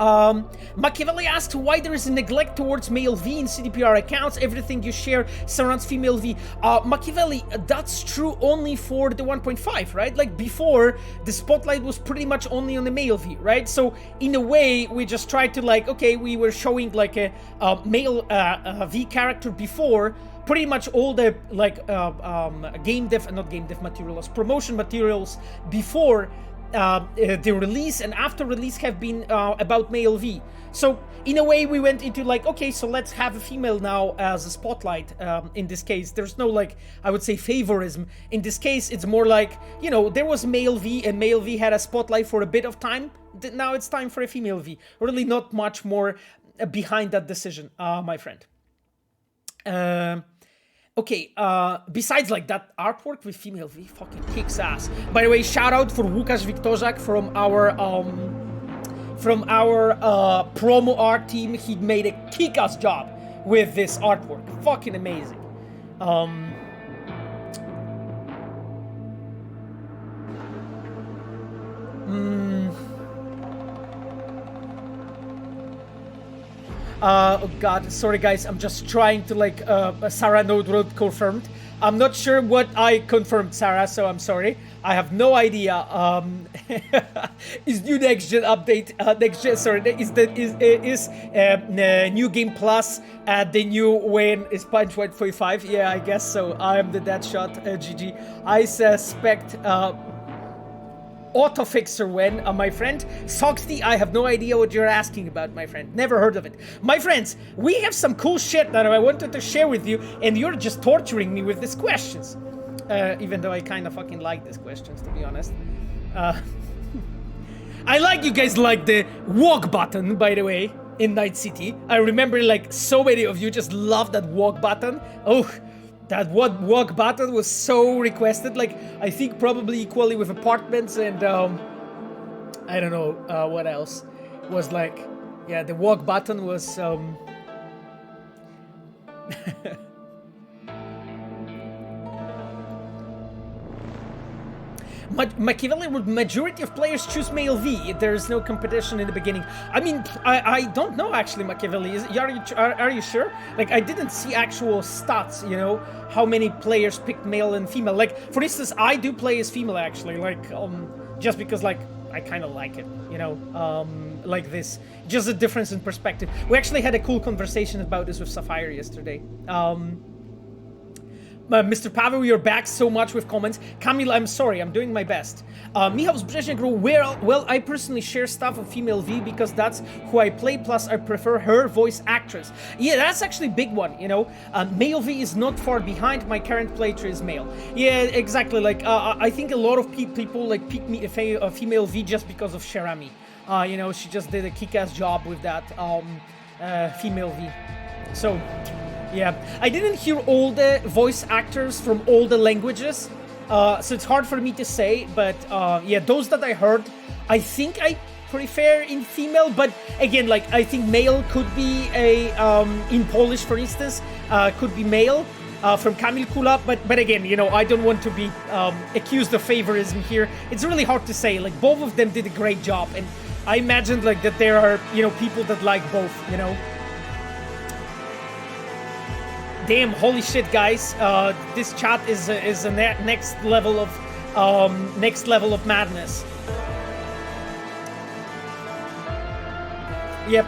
Machiavelli asked why there is a neglect towards male V in CDPR accounts. Everything you share surrounds female V. Machiavelli, that's true only for the 1.5, right? Like before, the spotlight was pretty much only on the male V, right? So in a way, we just tried to like, okay, we were showing like a male V character before. Pretty much all the like game dev, not game dev materials, promotion materials before the release and after release have been about male V. So in a way we went into like, okay, so let's have a female now as a spotlight. In this case, there's no like, I would say favorism. In this case, it's more like, you know, there was male V and male V had a spotlight for a bit of time. Now it's time for a female V. Really not much more behind that decision, my friend. Okay, besides like that artwork with female V fucking kicks ass. By the way, shout out for Łukasz Wiktorzak from our promo art team. He made a kick-ass job with this artwork. Fucking amazing. Oh god, sorry guys, I'm just trying to like, Sarah Node wrote confirmed. I'm not sure what I confirmed, Sarah, so I'm sorry. I have no idea. Is new next gen update, next gen, sorry, is New Game Plus the new when is Punch 1.5? Yeah, I guess so. I am the dead shot, GG. I suspect, Autofixer when, my friend. Soxty, I have no idea what you're asking about, my friend. Never heard of it. My friends, we have some cool shit that I wanted to share with you, and you're just torturing me with these questions. Even though I kind of fucking like these questions, to be honest. I like you guys like the walk button, by the way, in Night City. I remember like so many of you just love that walk button. Oh, that walk button was so requested, like, I think probably equally with apartments and, I don't know, what else was like, yeah, the walk button was, Machiavelli, would majority of players choose male V? There's no competition in the beginning. I mean, I don't know actually, Machiavelli. Are you sure? Like, I didn't see actual stats, you know, how many players picked male and female. Like, for instance, I do play as female actually, like, just because, like, I kind of like it, you know, like this. Just a difference in perspective. We actually had a cool conversation about this with Sapphire yesterday. Mr. Pavel, you're back so much with comments. Kamil, I'm sorry, I'm doing my best. Michał Zbrzezniak, well, I personally share stuff of female V because that's who I play, plus I prefer her voice actress. Yeah, that's actually a big one, you know. Male V is not far behind, my current playthrough is male. Yeah, exactly, like, I think a lot of people, like, pick me a female V just because of Sharami. You know, she just did a kick-ass job with that, female V. So... yeah, I didn't hear all the voice actors from all the languages, so it's hard for me to say, but yeah, those that I heard, I think I prefer in female, but again, like, I think male could be a, in Polish, for instance, could be male, from Kamil Kula, but again, you know, I don't want to be accused of favorism here. It's really hard to say, like, both of them did a great job, and I imagined, like, that there are, you know, people that like both, you know. Damn, holy shit, guys! This chat is a next level of madness. Yep,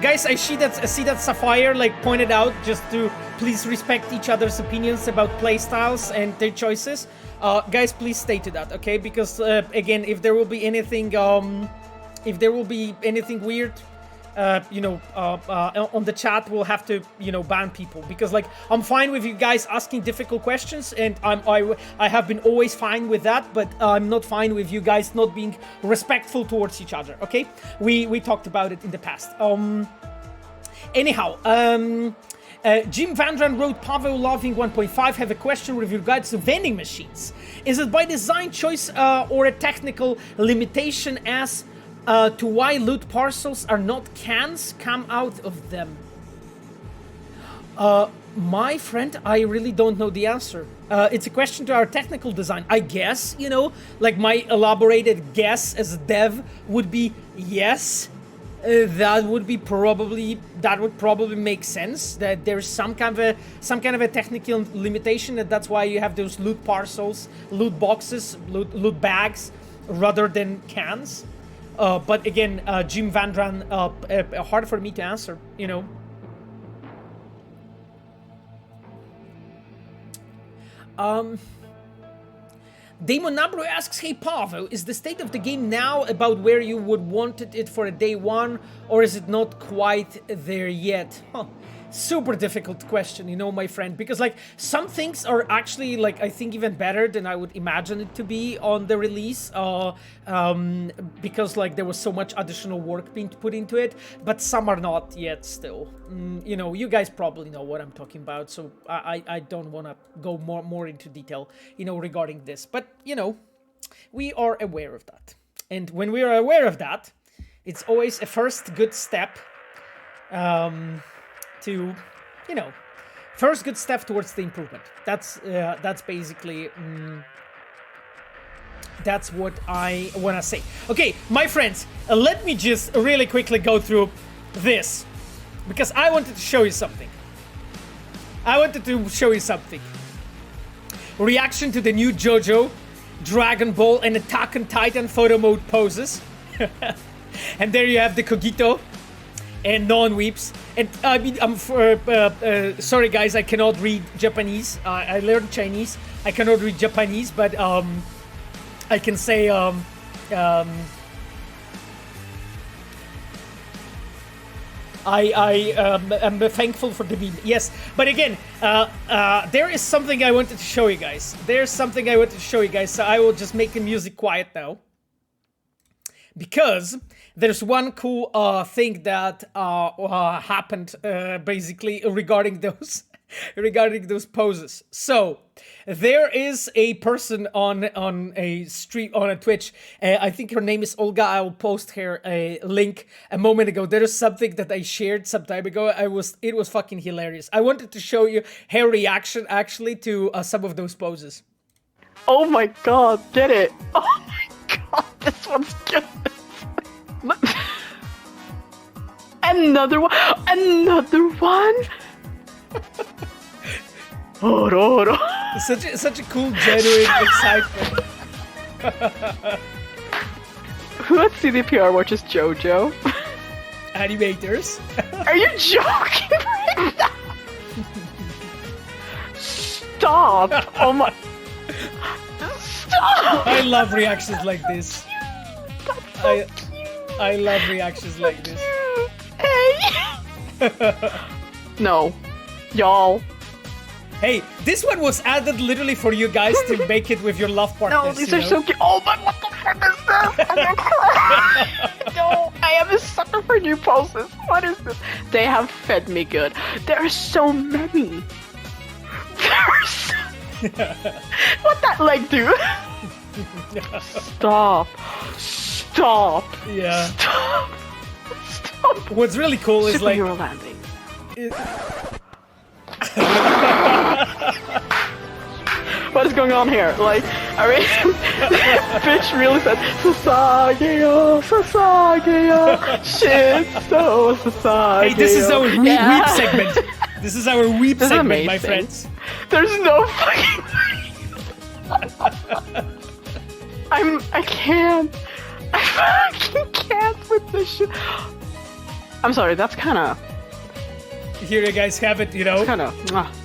guys, I see that Sapphire like pointed out just to please respect each other's opinions about playstyles and their choices. Guys, please stay to that, okay? Because again, if there will be anything weird. You know, on the chat, we'll have to, you know, ban people, because, like, I'm fine with you guys asking difficult questions, and I have been always fine with that, but I'm not fine with you guys not being respectful towards each other, okay? We talked about it in the past. Anyhow, Jim Vandran wrote, Pavel Loving 1.5 have a question with regards to vending machines. Is it by design choice or a technical limitation as to why loot parcels are not cans come out of them? My friend, I really don't know the answer. It's a question to our technical design. I guess, you know, like my elaborated guess as a dev would be yes. That would probably make sense. That there's some kind of a technical limitation, and that's why you have those loot parcels, loot boxes, loot bags, rather than cans. But again, Jim Vandran, hard for me to answer. You know. Damon Nabro asks, hey Pavel, is the state of the game now about where you would wanted it for a day one, or is it not quite there yet? Huh. Super difficult question, you know, my friend, because like some things are actually like I think even better than I would imagine it to be on the release, because like there was so much additional work being put into it, but some are not yet still. You know, you guys probably know what I'm talking about, so I don't want to go more into detail, you know, regarding this, but you know, we are aware of that, and when we are aware of that, it's always a first good step. To, you know, first good step towards the improvement. That's basically that's what I want to say. Okay, my friends, let me just really quickly go through this because I wanted to show you something. Reaction to the new JoJo, Dragon Ball, and Attack on Titan photo mode poses. And there you have the Cogito and non-weeps. And I mean, sorry guys, I cannot read Japanese. I learned Chinese. I cannot read Japanese, but I can say I'm thankful for the meme. Yes, but again, there is something I wanted to show you guys. So I will just make the music quiet now. Because there's one cool thing that happened basically regarding those poses. So there is a person on a stream on a Twitch. I think her name is Olga. I will post her a link a moment ago. There is something that I shared some time ago. It was fucking hilarious. I wanted to show you her reaction actually to some of those poses. Oh my god, get it! Oh my god, this one's good. Another one! Such a cool, genuine excitement. Who at CDPR watches JoJo? Animators. Are you joking right now? Stop! Oh my... Stop! I love reactions like this. That's so cute. I love reactions like this. Hey! No. Y'all. Hey, this one was added literally for you guys to make it with your love partners. No, these are so cute. Oh my, what the fuck is this? I'm gonna cry. No, I am a sucker for new poses. What is this? They have fed me good. There are so many. What that leg do? Stop. Yeah. Stop. What's really cool is like... Superhero landing. What is going on here? Like, I mean, bitch really said, Sasageo, shit, so Sasageo. Hey, this is our weep segment. This is our weep segment, my friends. There's no fucking I can't. I fucking can't with this shit. I'm sorry, that's kinda... Here you guys have it, you know. Kinda...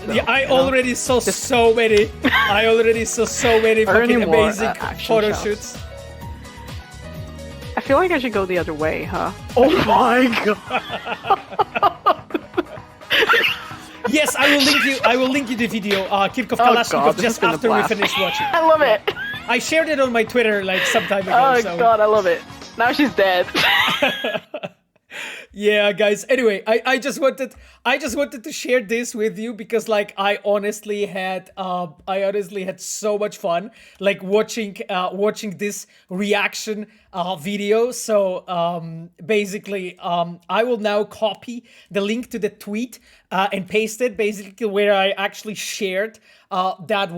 yeah, I already saw so many. Fucking amazing photo shoots. I feel like I should go the other way, huh? Oh my god. Yes, I will link you the video, Kirkov Kalashnikov, just after we finish watching. I love it. I shared it on my Twitter like some time ago. Oh god, I love it. Now she's dead. Yeah, guys. Anyway, I just wanted to share this with you because like I honestly had so much fun like watching this reaction video. So basically I will now copy the link to the tweet and paste it basically where I actually shared that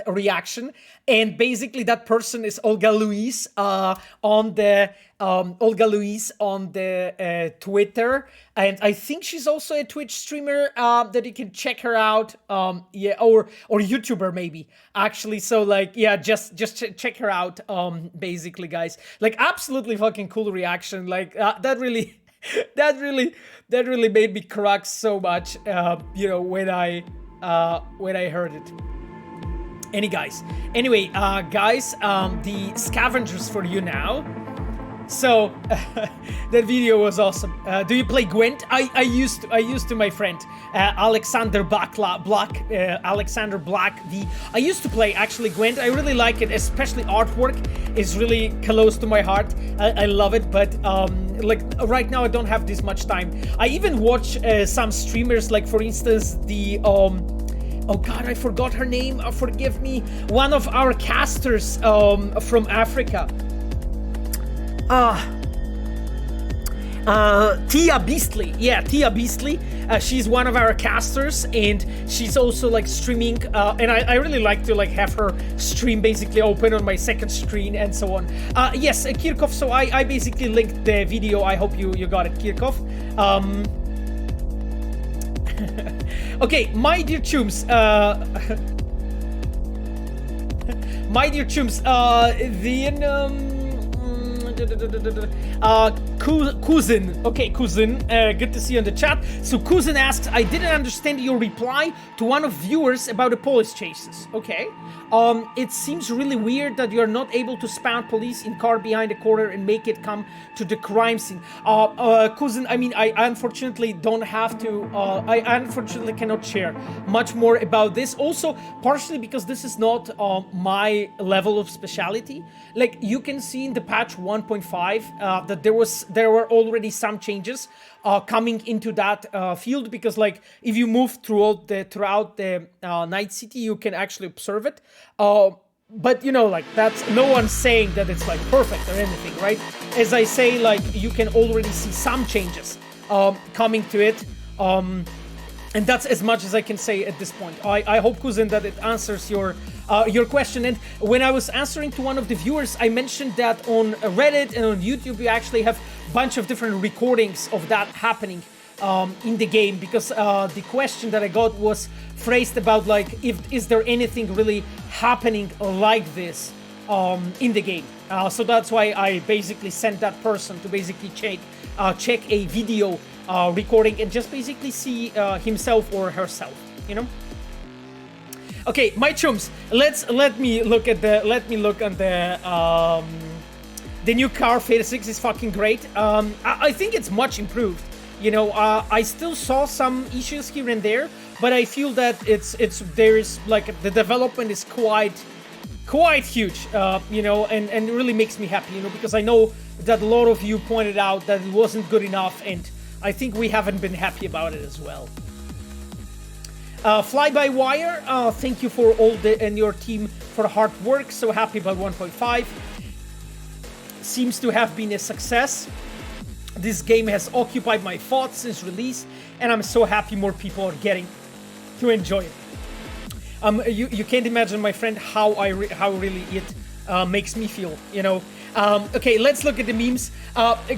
reaction, and basically that person is Olga Luise on the Twitter, and I think she's also a Twitch streamer that you can check her out, yeah, or YouTuber maybe actually. So like yeah, just check her out, basically guys, like absolutely fucking cool reaction, like that really that really made me crack so much, you know, when I heard it. Anyway, guys, the scavengers for you now. So that video was awesome. Do you play Gwent? I used to, my friend Alexander Black. Alexander Black. I used to play actually Gwent. I really like it, especially artwork is really close to my heart. I love it, but like right now I don't have this much time. I even watch some streamers, like for instance the oh god, I forgot her name. Forgive me. One of our casters from Africa. Tia Beastly. Yeah, Tia Beastly. She's one of our casters, and she's also like streaming. And I really like to like have her stream basically open on my second screen and so on. Yes, Kirkov. So I basically linked the video. I hope you got it, Kirkov. Okay, my dear chums. My dear chums. Cousin. Okay, Cousin. Good to see you in the chat. So Cousin asks, I didn't understand your reply to one of viewers about the police chases. Okay. It seems really weird that you're not able to spawn police in car behind the corner and make it come to the crime scene. Cousin, I mean, I unfortunately don't have to, I unfortunately cannot share much more about this. Also, partially because this is not my level of specialty. Like, you can see in the patch 1.5 that there were already some changes coming into that field, because like if you move throughout the night city, you can actually observe it. But you know, like that's no one's saying that it's like perfect or anything, right? As I say, like you can already see some changes coming to it. And that's as much as I can say at this point. I hope, Cousin, that it answers your question. And when I was answering to one of the viewers, I mentioned that on Reddit and on YouTube, you actually have a bunch of different recordings of that happening in the game, because the question that I got was phrased about like, is there anything really happening like this in the game? So that's why I basically sent that person to basically check a video recording and just basically see himself or herself, you know. Okay, my chums, let me look on the new car. Phase 6 is fucking great. I think it's much improved. You know, I still saw some issues here and there, but I feel that there is like the development is quite huge, you know, and it really makes me happy, you know, because I know that a lot of you pointed out that it wasn't good enough, and I think we haven't been happy about it as well. Fly-by-wire, thank you for all and your team for hard work. So happy about 1.5. Seems to have been a success. This game has occupied my thoughts since release, and I'm so happy more people are getting to enjoy it. You can't imagine, my friend, how really it makes me feel, you know. Okay, let's look at the memes.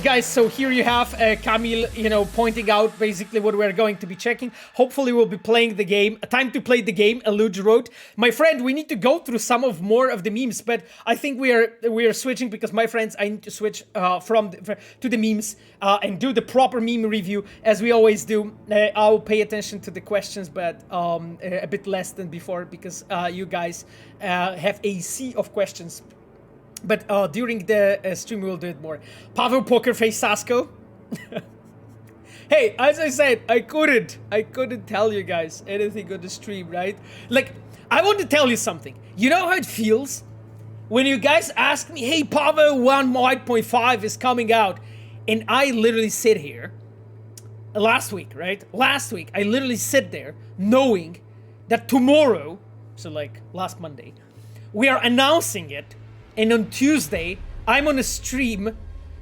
Guys, so here you have Camille, you know, pointing out basically what we're going to be checking. Hopefully we'll be playing the game. Time to play the game, Eluge wrote. My friend, we need to go through some more of the memes, but I think we are switching, because my friends, I need to switch to the memes and do the proper meme review as we always do. I'll pay attention to the questions, but a bit less than before, because you guys have a sea of questions. But during the stream, we'll do it more. Pavel Pokerface Sasko. Hey, as I said, I couldn't tell you guys anything on the stream, right? Like, I want to tell you something. You know how it feels when you guys ask me, hey, Pavel 1.5 is coming out, And I literally sit here last week, right? Last week, I literally sit there knowing that tomorrow, so like last Monday, we are announcing it. And on Tuesday, I'm on a stream.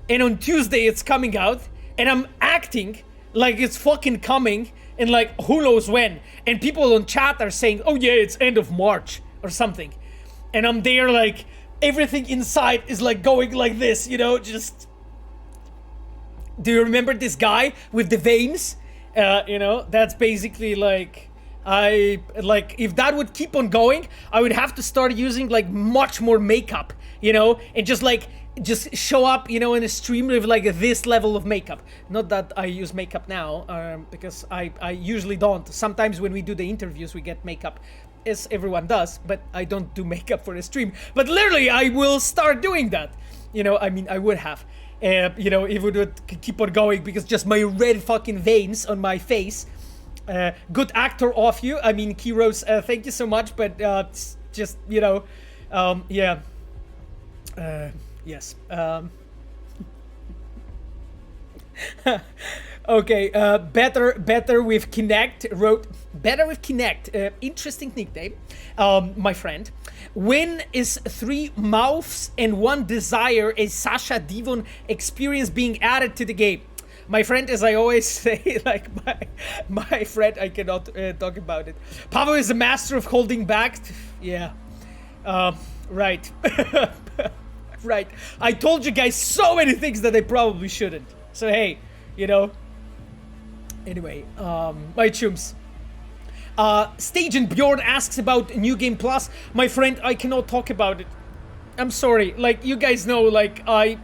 And on Tuesday, it's coming out. And I'm acting like it's fucking coming. And like, who knows when. And people on chat are saying, oh yeah, it's end of March or something. And I'm there like, everything inside is like going like this, you know, just... Do you remember this guy with the veins? You know, that's basically like... if that would keep on going, I would have to start using like much more makeup, you know, and just show up, you know, in a stream with like this level of makeup. Not that I use makeup now, because I usually don't. Sometimes when we do the interviews, we get makeup, as everyone does, but I don't do makeup for a stream. But literally, I will start doing that. You know, I mean, I would have. You know, if it would keep on going, because just my red fucking veins on my face. Good actor off you. I mean, Kiros, thank you so much, but it's just, you know, yeah. Yes. Okay, better with Kinect wrote, better with Kinect, interesting nickname, my friend. When is 3 mouths and 1 desire a Sasha Devon experience being added to the game? My friend, as I always say, like my friend, I cannot talk about it. Pavel is a master of holding back. Yeah, right. Right. I told you guys so many things that I probably shouldn't. So hey, you know. Anyway, my chums. Stage and Bjorn asks about New Game Plus. My friend, I cannot talk about it. I'm sorry. Like, you guys know, like, I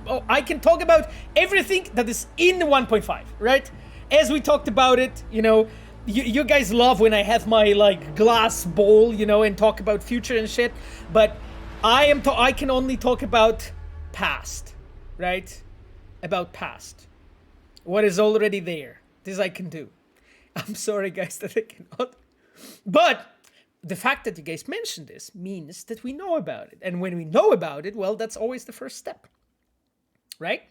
can talk about everything that is in 1.5, right? As we talked about it, you know, you guys love when I have my, like, glass bowl, you know, and talk about future and shit. But I can only talk about past, right? About past. What is already there. This I can do. I'm sorry, guys, that I cannot. But the fact that you guys mentioned this means that we know about it. And when we know about it, well, that's always the first step. Right?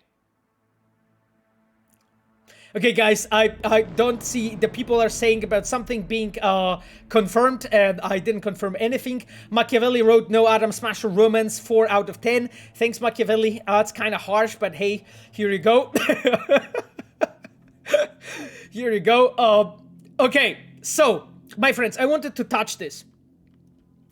Okay, guys, I don't see the people are saying about something being confirmed, and I didn't confirm anything. Machiavelli wrote no Adam Smasher romance, 4 out of 10. Thanks, Machiavelli. It's kind of harsh, but hey, here you go. Here you go. Okay, so, my friends, I wanted to touch this.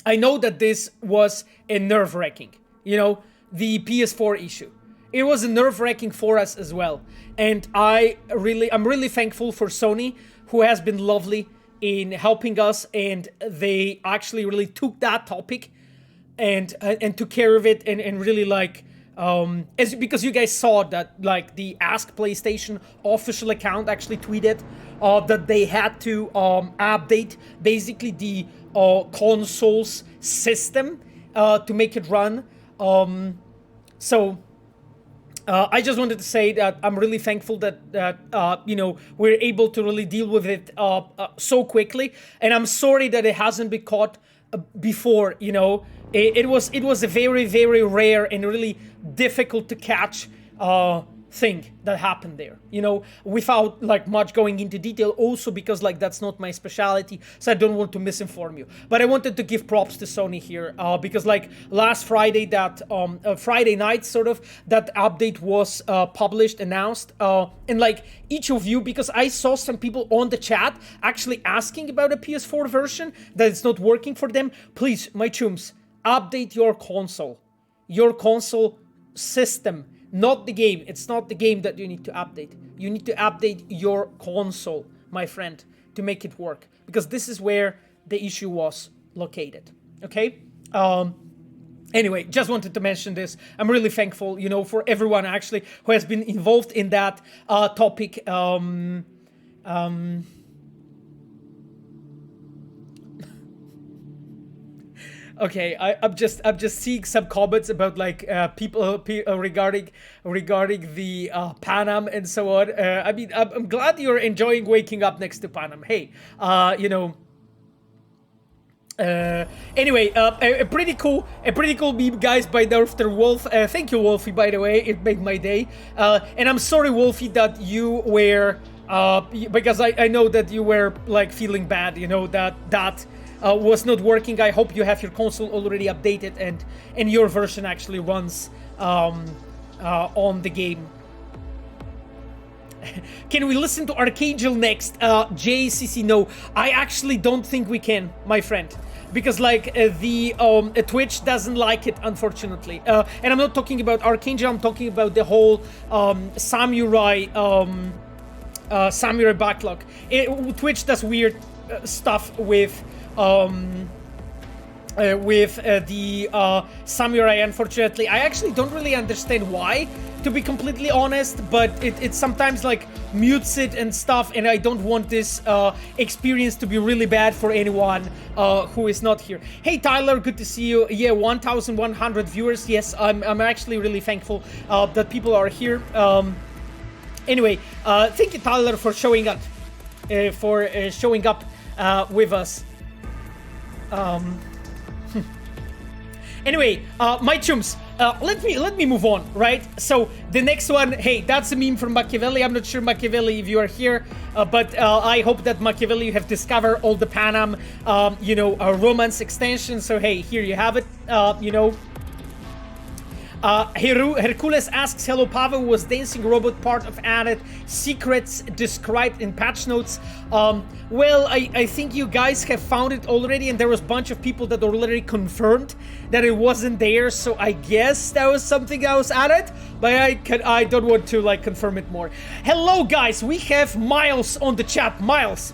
I know that this was a nerve-wracking, you know, the PS4 issue. It was a nerve-wracking for us as well. And I'm really thankful for Sony, who has been lovely in helping us, and they actually really took that topic and took care of it and really like because you guys saw that like the Ask PlayStation official account actually tweeted that they had to update basically the console's system to make it run. So I just wanted to say that I'm really thankful that you know, we're able to really deal with it so quickly, and I'm sorry that it hasn't been caught before. You know, it was a very, very rare and really difficult to catch thing that happened there, you know, without like much going into detail, also because like that's not my specialty, so I don't want to misinform you. But I wanted to give props to Sony here, because like last Friday, that Friday night sort of, that update was published, announced, and like each of you, because I saw some people on the chat actually asking about a PS4 version, that it's not working for them. Please, my chums, update your console system. Not the game. It's not the game that you need to update. You need to update your console, my friend, to make it work. Because this is where the issue was located. Okay? Anyway, just wanted to mention this. I'm really thankful, you know, for everyone actually who has been involved in that topic. Okay, I'm just seeing some comments about like people regarding the Panam and so on. I mean, I'm glad you're enjoying waking up next to Panam. Hey, you know, Anyway, a pretty cool meme, guys, by Dr. Wolf. Thank you, Wolfie, by the way. It made my day. And I'm sorry, Wolfie, that you were, because I know that you were like feeling bad, you know, that was not working. I hope you have your console already updated and your version actually runs on the game. Can we listen to Archangel next? JCC, no. I actually don't think we can, my friend. Because, like, the Twitch doesn't like it, unfortunately. And I'm not talking about Archangel, I'm talking about the whole Samurai backlog. Twitch does weird stuff with the Samurai, unfortunately. I actually don't really understand why, to be completely honest, but it sometimes like mutes it and stuff, and I don't want this experience to be really bad for anyone who is not here. Hey Tyler, good to see you. Yeah, 1,100 viewers. Yes, I'm actually really thankful that people are here. Anyway, thank you Tyler for showing up with us. Anyway, my chums, let me move on, right? So the next one, hey, that's a meme from Machiavelli. I'm not sure, Machiavelli, if you are here, but I hope that Machiavelli, you have discovered all the Panam, you know, romance extensions. So hey, here you have it, you know. Hercules asks, hello Pavel, was dancing robot part of added secrets described in patch notes? Well, I think you guys have found it already, and there was a bunch of people that already confirmed that it wasn't there, so I guess that was something that was added, but I don't want to like confirm it more. Hello guys, we have Miles on the chat. Miles,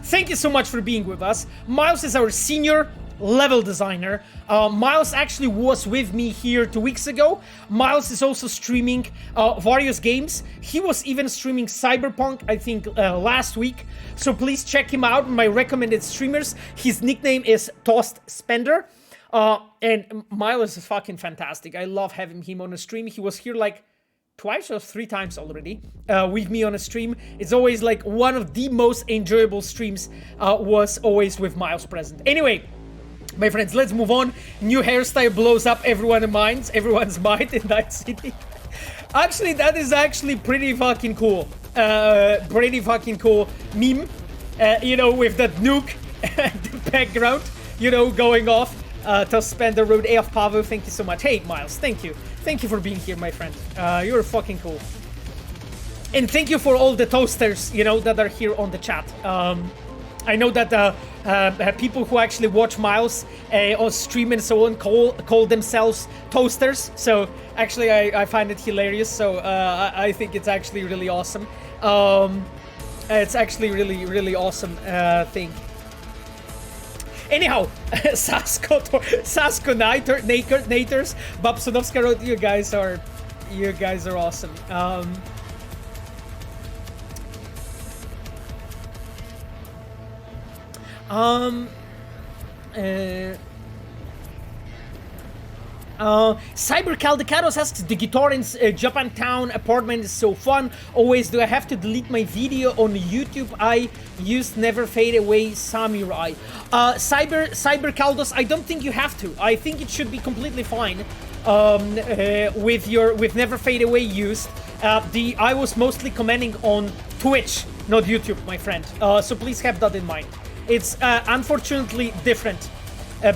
thank you so much for being with us. Miles is our senior level designer. Miles actually was with me here 2 weeks ago. Miles is also streaming various games. He was even streaming Cyberpunk, I think, last week. So please check him out, my recommended streamers. His nickname is Toast Spender. And Miles is fucking fantastic. I love having him on a stream. He was here like twice or 3 times already with me on a stream. It's always like one of the most enjoyable streams was always with Miles present. Anyway, my friends, let's move on. New hairstyle blows up everyone's mind in Night City. Actually, that is actually pretty fucking cool. Pretty fucking cool meme. You know, with that nuke and the background, you know, going off to spend the road. AF Pavel, thank you so much. Hey, Miles, thank you. Thank you for being here, my friend. You're fucking cool. And thank you for all the toasters, you know, that are here on the chat. I know that people who actually watch Miles on stream and so on call themselves toasters. So actually, I find it hilarious. So I think it's actually really awesome. It's actually really awesome thing. Anyhow, Sasko Naters, Babsonovska wrote, you guys are awesome. Cyber Caldecados asks, the guitar in Japantown apartment is so fun. Always do I have to delete my video on YouTube? I used Never Fade Away Samurai. Cyber Caldos, I don't think you have to. I think it should be completely fine with Never Fade Away used. I was mostly commenting on Twitch, not YouTube, my friend. So please have that in mind. It's unfortunately different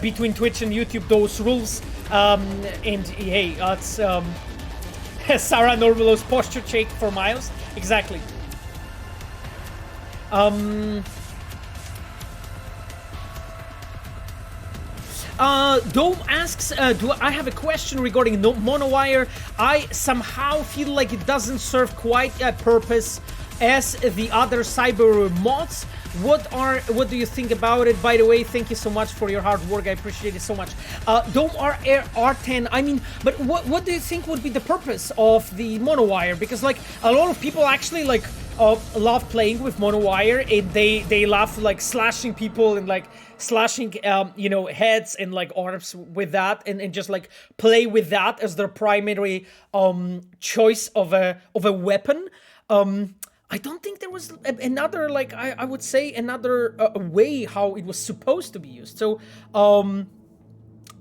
between Twitch and YouTube, those rules. And hey, it's Sarah Norvelo's posture check for Miles. Exactly. Dome asks, do I have a question regarding monowire? I somehow feel like it doesn't serve quite a purpose as the other cyber mods. What do you think about it? By the way, thank you so much for your hard work. I appreciate it so much. Dome R10. I mean, but what do you think would be the purpose of the monowire? Because like a lot of people actually like love playing with monowire, and they love like slashing people and like slashing you know, heads and like arms with that, and just like play with that as their primary choice of a weapon. I don't think there was another, like, I would say another way how it was supposed to be used. So,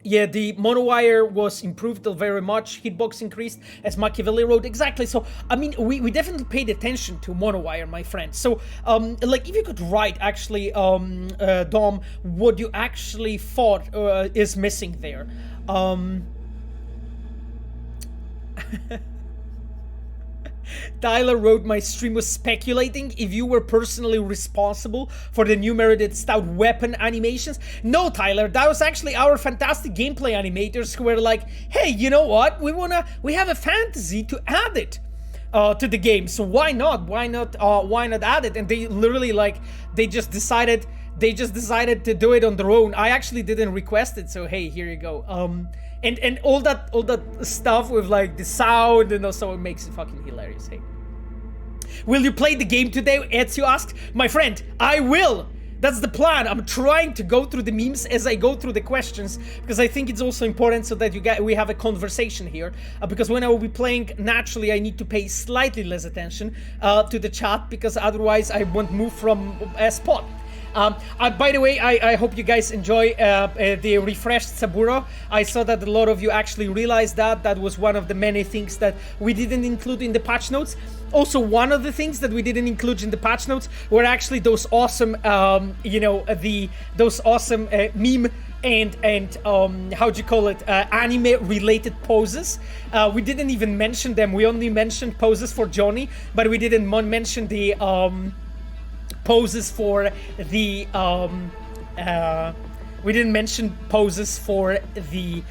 yeah, the monowire was improved very much, hitbox increased, as Machiavelli wrote. Exactly. So, I mean, we definitely paid attention to monowire, my friend. So, like, if you could write, actually, Dom, what you actually thought is missing there. Tyler wrote, my stream was speculating if you were personally responsible for the numerated stout weapon animations. No, Tyler, that was actually our fantastic gameplay animators who were like, hey, you know what? We have a fantasy to add it to the game. So why not add it? And they literally, like, they just decided to do it on their own. I actually didn't request it, so hey, here you go. And all that stuff with, like, the sound and also it makes it fucking hilarious. Hey, will you play the game today? Ezio asked. My friend, I will. That's the plan. I'm trying to go through the memes as I go through the questions, because I think it's also important so that we have a conversation here. Because when I will be playing, naturally I need to pay slightly less attention to the chat, because otherwise I won't move from a spot. By the way, I hope you guys enjoy the refreshed Saburo. I saw that a lot of you actually realized that was one of the many things that we didn't include in the patch notes. Also, one of the things that we didn't include in the patch notes were actually those awesome, those awesome meme and how do you call it, anime related poses. We didn't even mention them. We only mentioned poses for Johnny, but we didn't mention the poses for the we didn't mention poses for the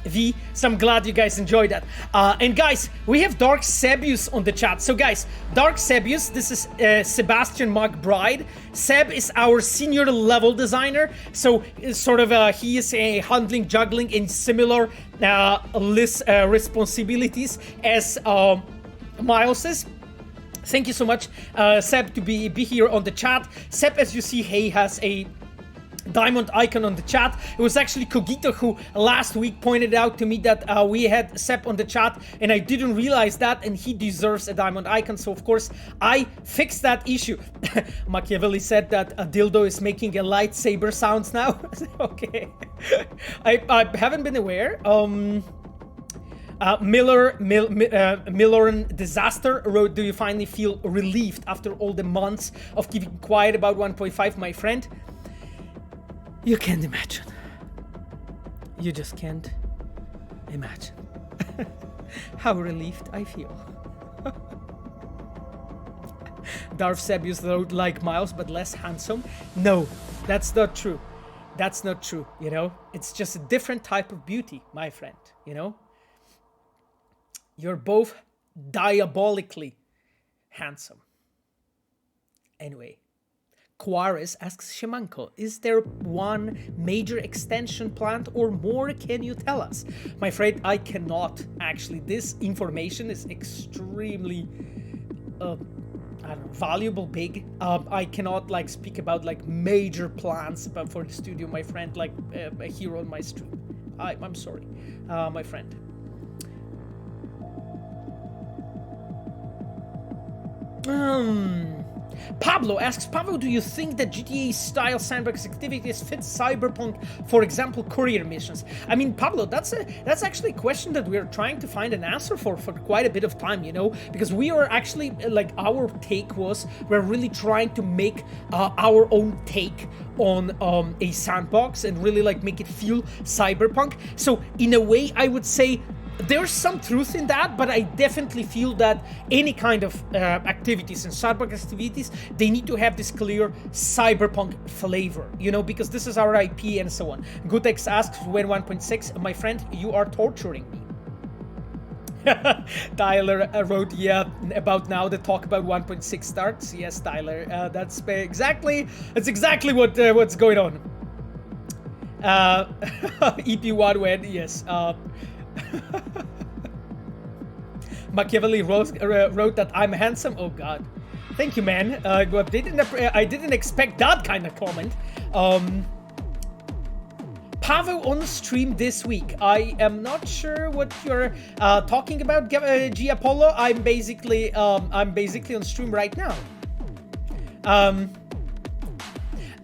V, so I'm glad you guys enjoyed that. And guys, we have Dark Sebius on the chat. So guys, Dark Sebius, this is Sebastian McBride. Seb is our senior level designer, so sort of he is handling juggling in similar responsibilities as Miles is. Thank you so much, Seb, to be here on the chat. Seb, as you see, he has a diamond icon on the chat. It was actually Cogito who last week pointed out to me that we had Seb on the chat, and I didn't realize that, and he deserves a diamond icon, so of course I fixed that issue. Machiavelli said that a dildo is making a lightsaber sounds now. Okay. I haven't been aware. Milleran Disaster wrote, do you finally feel relieved after all the months of keeping quiet about 1.5, my friend? You can't imagine. You just can't imagine how relieved I feel. Darth Sebius wrote, like Miles, but less handsome. No, that's not true. That's not true, you know? It's just a different type of beauty, my friend, you know? You're both diabolically handsome. Anyway, Quares asks Shemanko, is there one major extension planned or more? Can you tell us? I'm afraid I cannot, actually. This information is extremely I don't know, valuable, big. I cannot like speak about like major plans for the studio, my friend, like here on my stream. I'm sorry, my friend. Pablo asks, Pablo, do you think that GTA-style sandbox activities fit Cyberpunk, for example, courier missions? I mean, Pablo, that's actually a question that we're trying to find an answer for quite a bit of time, you know, because we are actually, like, our take was, we're really trying to make our own take on a sandbox and really, like, make it feel cyberpunk. So, in a way, I would say there's some truth in that, but I definitely feel that any kind of activities and cyberpunk activities, they need to have this clear cyberpunk flavor, you know, because this is our IP and so on. Goodex asks, when 1.6? My friend, you are torturing me. Tyler wrote, yeah, about now the talk about 1.6 starts. Yes, Tyler, that's exactly what's going on. EP1 when, yes. Machiavelli wrote that I'm handsome. Oh god, thank you, man. I didn't expect that kind of comment. Pavo on the stream this week. I am not sure what you're talking about, G Apollo. I'm basically on stream right now.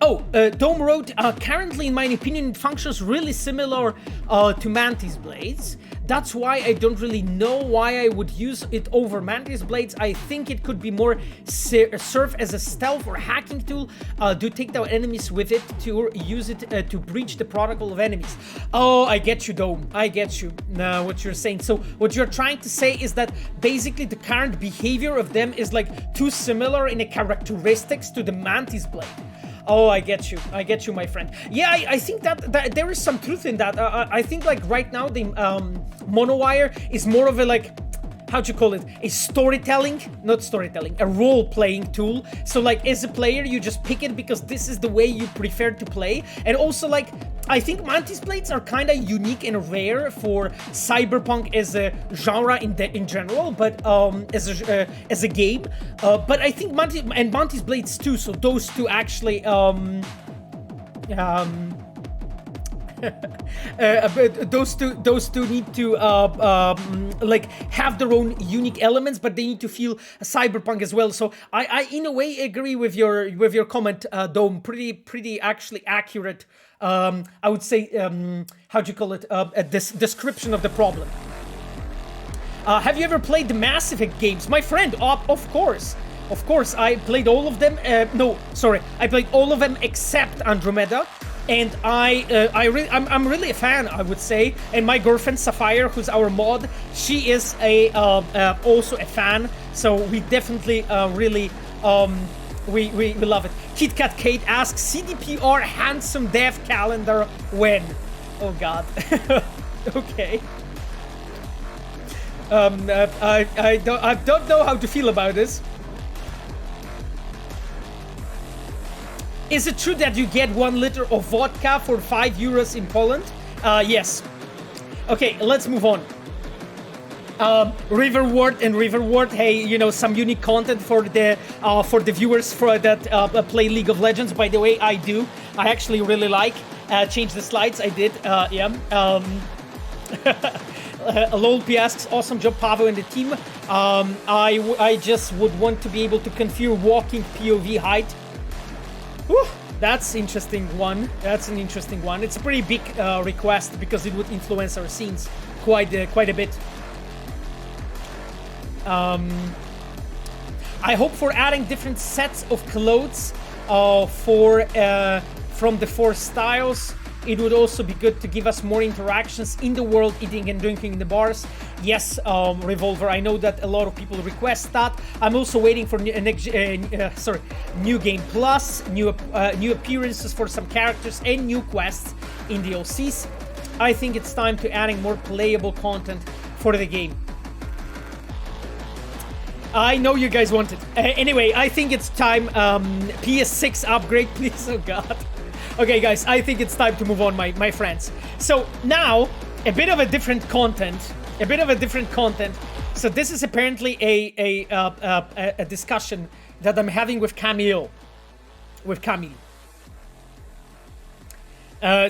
Dome wrote, currently in my opinion it functions really similar to Mantis Blades. That's why I don't really know why I would use it over Mantis Blades. I think it could be more serve as a stealth or hacking tool. Do take down enemies with it, to use it to breach the protocol of enemies. Oh, I get you, Dome. I get you. What you're saying. So what you're trying to say is that basically the current behavior of them is like too similar in the characteristics to the Mantis Blade. Oh, I get you, my friend. Yeah, I think that there is some truth in that. I think like right now the monowire is more of a like, how'd you call it? A role-playing tool. So like as a player, you just pick it because this is the way you prefer to play. And also like, I think Mantis Blades are kind of unique and rare for Cyberpunk as a genre in general, but as a game. But I think Mantis Blades too. So those two actually those two need to like have their own unique elements, but they need to feel cyberpunk as well. So I in a way agree with your comment, Dome. Pretty actually accurate. I would say how'd you call it? This description of the problem. Have you ever played the Mass Effect games, my friend? Of course. Of course, I played all of them. No, sorry, I played all of them except Andromeda. And I'm really a fan, I would say. And my girlfriend Sapphire, who's our mod, she is also a fan. So we definitely really we love it. KitKat Kate asks, CDPR handsome dev calendar when? Oh God. Okay. I don't know how to feel about this. Is it true that you get 1 liter of vodka for €5 in Poland? Yes. Okay, let's move on. Riverward, hey, you know, some unique content for the viewers for that play League of Legends. By the way, I do. I actually really like. Change the slides. I did. Yeah. LOLP asks, awesome job, Pavo and the team. I just would want to be able to configure walking POV height. Whew, that's interesting one. That's an interesting one. It's a pretty big request because it would influence our scenes quite a bit. I hope for adding different sets of clothes from the 4 styles. It would also be good to give us more interactions in the world, eating and drinking in the bars. Yes, Revolver, I know that a lot of people request that. I'm also waiting for New Game Plus, new appearances for some characters and new quests in the DLCs. I think it's time to adding more playable content for the game. I know you guys want it. Anyway, I think it's time. PS6 upgrade, please. Oh God. Okay, guys, I think it's time to move on, my friends. So now, a bit of a different content. So this is apparently a discussion that I'm having with Camille.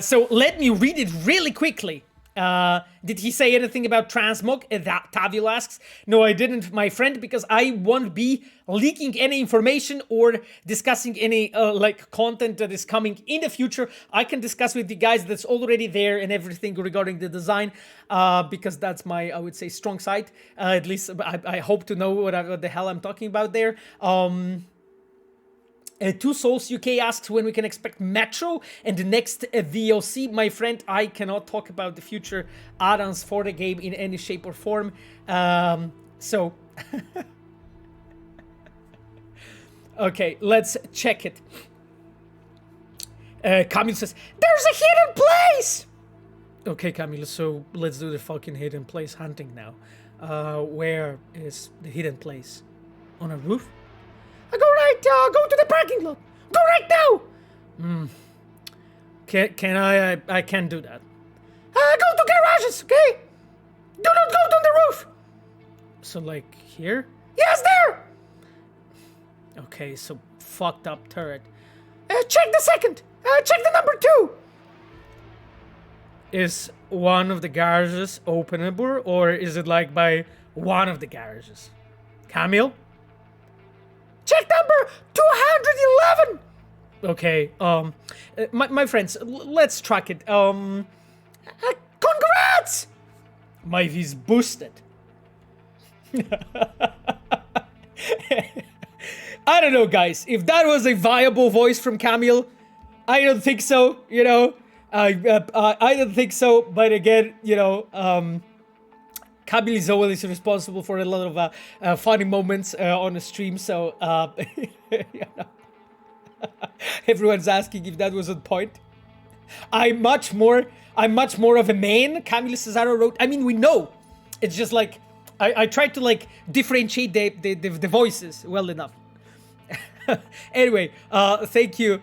So let me read it really quickly. Did he say anything about transmog? That Tavil asks. No, I didn't, my friend, because I won't be leaking any information or discussing any like content that is coming in the future. I can discuss with you guys that's already there and everything regarding the design, because that's my, I would say, strong side. At least I hope to know what the hell I'm talking about there. Two Souls UK asks when we can expect Metro and the next VOC. My friend, I cannot talk about the future add-ons for the game in any shape or form. So, okay, let's check it. Camille says, there's a hidden place! Okay, Camille, so let's do the fucking hidden place hunting now. Where is the hidden place? On a roof? Go to the parking lot. Go right now. Can I can't do that. Go to garages, okay? Do not go on the roof. So like here? Yes, there. Okay, so fucked up turret. Check the second. Check the number 2. is one of the garages openable, or is it like by one of the garages? Camille? Check number 211! Okay, my friends, let's track it. Congrats! My V's boosted. I don't know, guys. If that was a viable voice from Camille, I don't think so, you know. I don't think so, but again, you know, Camille is always responsible for a lot of funny moments on the stream, so, you know. Everyone's asking if that was on point. I'm much more of a main, Camille Cesaro wrote. I mean, we know. It's just like, I tried to like differentiate the voices well enough. Anyway, thank you,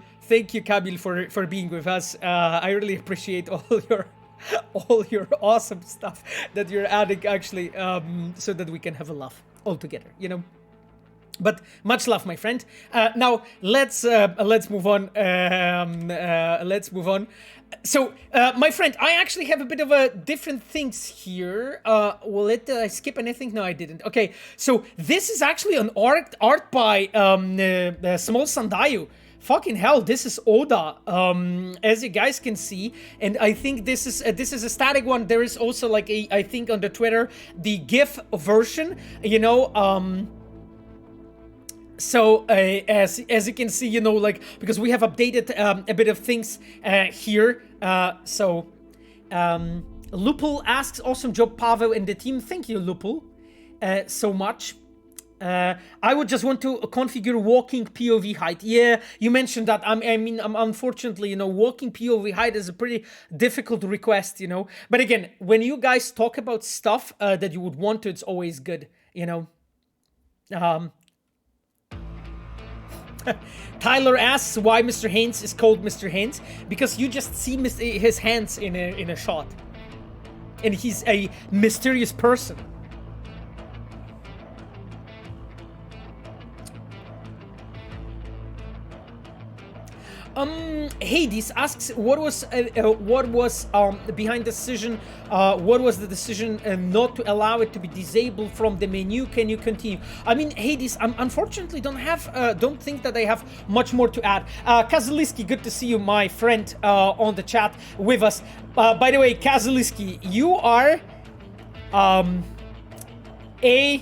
Camille, for being with us. I really appreciate all your awesome stuff that you're adding, actually, so that we can have a laugh all together, you know. But much love, my friend. Now let's move on. Let's move on. So, my friend, I actually have a bit of a different things here. Did I skip anything? No, I didn't. Okay, so this is actually an art by Small Sandayu. Fucking hell, this is Oda, as you guys can see, and I think this is a static one. There is also like I think on the Twitter, the GIF version, you know, so, as you can see, you know, like, because we have updated a bit of things here. So, Lupul asks, awesome job, Pavel and the team. Thank you, Lupul, so much. I would just want to configure walking POV height. Yeah, you mentioned that. I mean, unfortunately, you know, walking POV height is a pretty difficult request, you know. But again, when you guys talk about stuff that you would want to, it's always good, you know. Tyler asks why Mr. Haynes is called Mr. Haynes, because you just see his hands in a shot, and he's a mysterious person. Hades asks what was behind the decision. What was the decision not to allow it to be disabled from the menu? Can you continue? I mean, Hades, unfortunately don't think that I have much more to add. Kazaliski, good to see you, my friend, on the chat with us. By the way, Kazaliski, you are a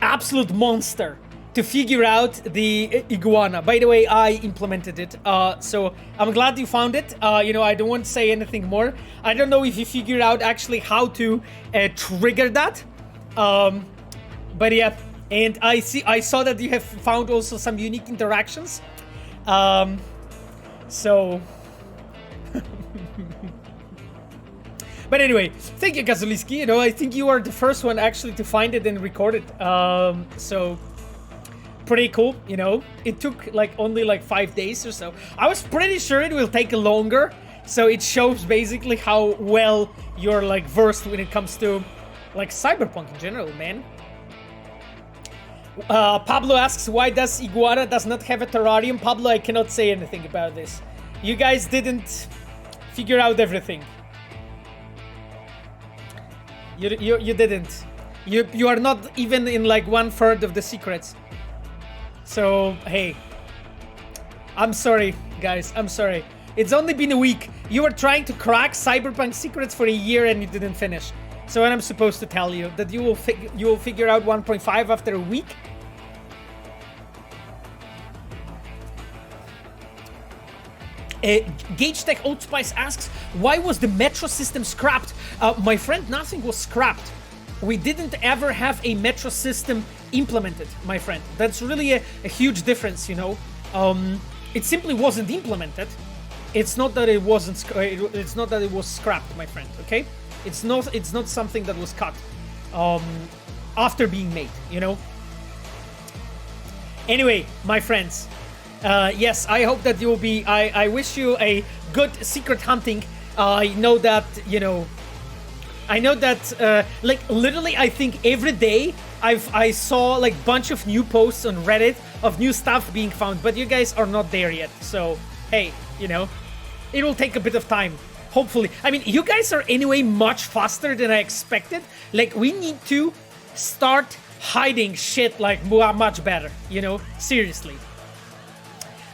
absolute monster to figure out the iguana. By the way, I implemented it, so I'm glad you found it. You know, I don't want to say anything more. I don't know if you figured out actually how to trigger that, but yeah. And I saw that you have found also some unique interactions. So. But anyway, thank you, Kazuliski. You know, I think you are the first one actually to find it and record it. So. Pretty cool, you know. It took like only like 5 days or so. I was pretty sure it will take longer, so it shows basically how well you're like versed when it comes to like Cyberpunk in general, man. Pablo asks why does Iguana does not have a terrarium. Pablo, I cannot say anything about this. You guys didn't figure out everything. You didn't. You are not even in like 1/3 of the secrets. So, hey, I'm sorry, guys, I'm sorry. It's only been a week. You were trying to crack Cyberpunk secrets for a year and you didn't finish. So what I'm supposed to tell you? That you will figure out 1.5 after a week? Gage Tech Old Spice asks, why was the metro system scrapped? My friend, nothing was scrapped. We didn't ever have a metro system implemented, my friend. That's really a huge difference, you know. It simply wasn't implemented. It's not that it wasn't. It's not that it was scrapped, my friend. Okay, it's not something that was cut after being made, you know. Anyway, my friends, yes, I hope that you'll be. I wish you a good secret hunting. I know that, you know. I know that, like, literally, I think every day I saw, like, bunch of new posts on Reddit of new stuff being found, but you guys are not there yet, so, hey, you know, it will take a bit of time. Hopefully. I mean, you guys are anyway much faster than I expected. Like, we need to start hiding shit like much better, you know? Seriously.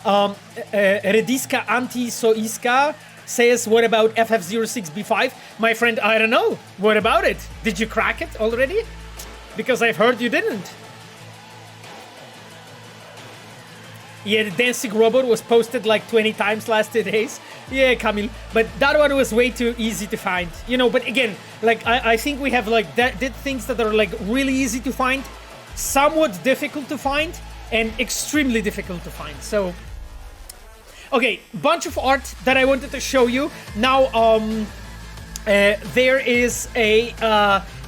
Rediska Anti-Soiska says, what about FF06B5? My friend, I don't know. What about it? Did you crack it already? Because I've heard you didn't. Yeah, the dancing robot was posted like 20 times last 2 days. Yeah, Camille. But that one was way too easy to find. You know, but again, like, I think we have like did things that are like really easy to find, somewhat difficult to find, and extremely difficult to find. So, okay, bunch of art that I wanted to show you. Now, there is a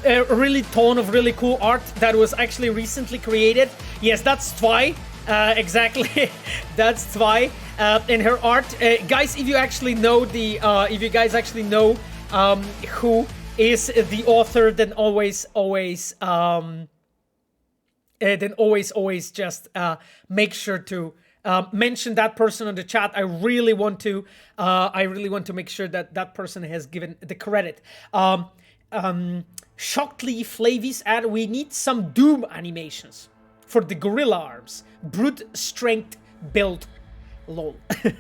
really ton of really cool art that was actually recently created. Yes, that's Twy. Exactly, that's Twy. In her art, guys, if you actually know the, if you guys actually know who is the author, then always just make sure to mention that person on the chat. I really want to make sure that that person has given the credit. Shockley Flavis ad. We need some Doom animations for the gorilla arms. Brute strength build. Lol. I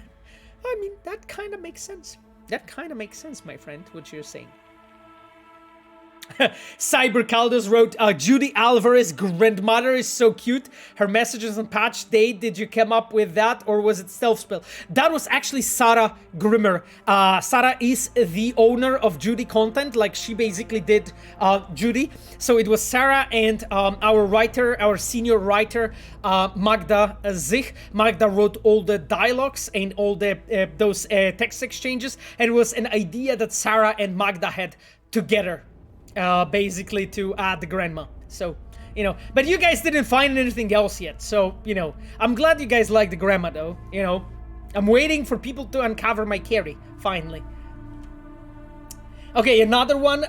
mean, that kind of makes sense. That kind of makes sense, my friend, what you're saying. Cyber Caldos wrote, Judy Alvarez grandmother is so cute. Her messages on patch day. Did you come up with that, or was it self-spell? That was actually Sarah Grimmer. Sarah is the owner of Judy content. Like, she basically did Judy. So it was Sarah and our writer, our senior writer, Magda Zich. Magda wrote all the dialogues and all the those text exchanges. And it was an idea that Sarah and Magda had together. Basically to add the grandma. So, you know, but you guys didn't find anything else yet. So, you know, I'm glad you guys like the grandma though. You know, I'm waiting for people to uncover my carry, finally. Okay, another one.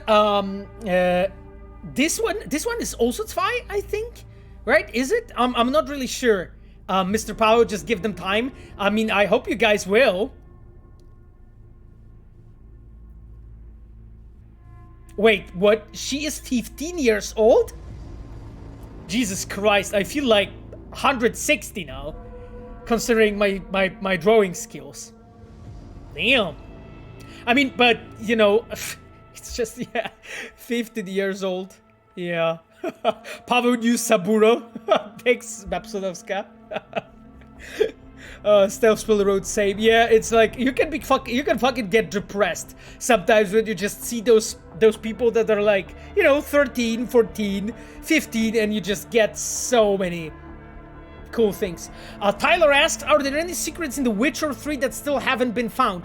This one is also Twy, I think. Right? Is it? I'm not really sure. Mr. Powell, just give them time. I mean, I hope you guys will. Wait, what? She is 15 years old? Jesus Christ, I feel like 160 now, considering my drawing skills. Damn. I mean, but, you know, it's just, yeah, 15 years old. Yeah. Paweł knew Saburo. Thanks, Babsodowska. Stealth Spill Road save. Yeah, it's like you can fucking get depressed sometimes when you just see those people that are like, you know, 13, 14, 15, and you just get so many cool things. Tyler asked, are there any secrets in The Witcher 3 that still haven't been found?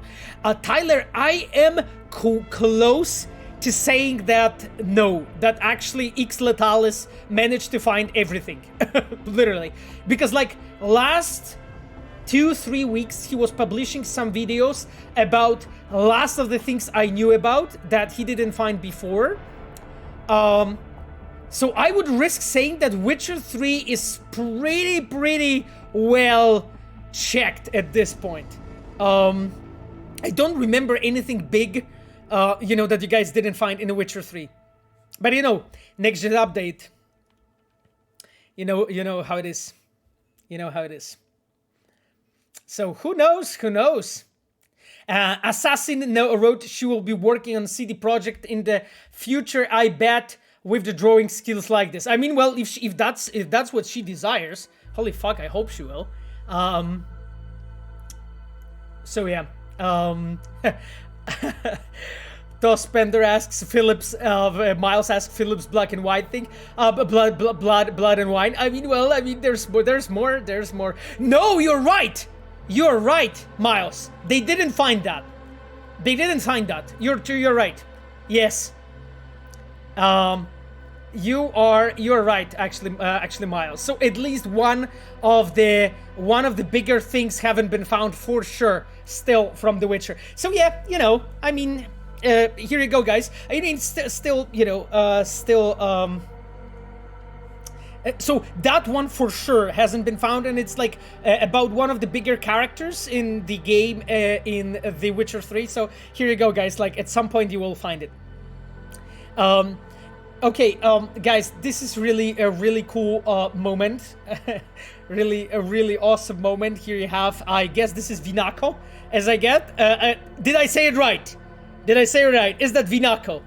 Tyler, I am close to saying that no, that actually X Letalis managed to find everything. Literally. Because like last 2-3 weeks he was publishing some videos about last of the things I knew about that he didn't find before. So I would risk saying that Witcher 3 is pretty well checked at this point. I don't remember anything big, you know, that you guys didn't find in The Witcher 3. But you know, next gen update. You know how it is. You know how it is. So who knows? Who knows? Assassin wrote she will be working on CD Projekt in the future, I bet, with the drawing skills like this. I mean, well, if that's what she desires, holy fuck, I hope she will. So yeah. Tospender asks Phillips, Miles asks Phillips black and white thing. Blood and wine. I mean, well, I mean, there's more. No, you're right. You're right, Miles. They didn't find that. They didn't find that. You're right. Yes. You're right, actually, Miles. So at least one of the bigger things haven't been found for sure still from The Witcher. So yeah, you know, I mean, here you go, guys. I mean, still, you know, So that one for sure hasn't been found, and it's like about one of the bigger characters in the game in The Witcher 3. So here you go, guys. Like at some point you will find it. Okay, guys, this is really a really cool moment. Really a really awesome moment. Here you have, I guess this is Vinako, as I get. Did I say it right? Did I say it right? Is that Vinako?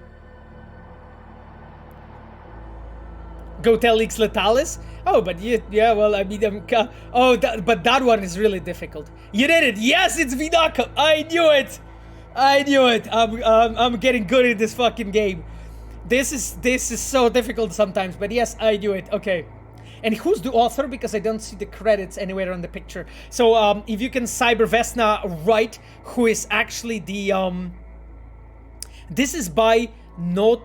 Go tell X Letalis? Oh, but yeah, well, I mean, but that one is really difficult. You did it! Yes, it's Vinako! I knew it! I knew it! I'm getting good at this fucking game. This is so difficult sometimes, but yes, I knew it. Okay. And who's the author? Because I don't see the credits anywhere on the picture. So, if you can Cybervesna write who is actually the, this is by No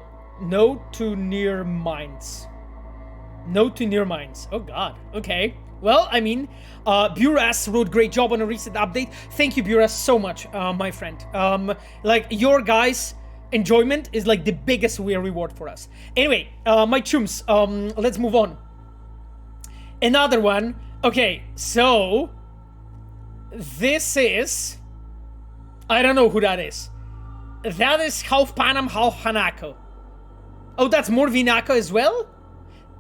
to Near Minds. No to Near Minds. Oh god. Okay. Well, I mean, Buras wrote great job on a recent update. Thank you, Buras, so much, my friend. Like, your guys' enjoyment is like the biggest reward for us. Anyway, my chums, let's move on. Another one. Okay, so this is, I don't know who that is. That is half Panam, half Hanako. Oh, that's more Vinako as well?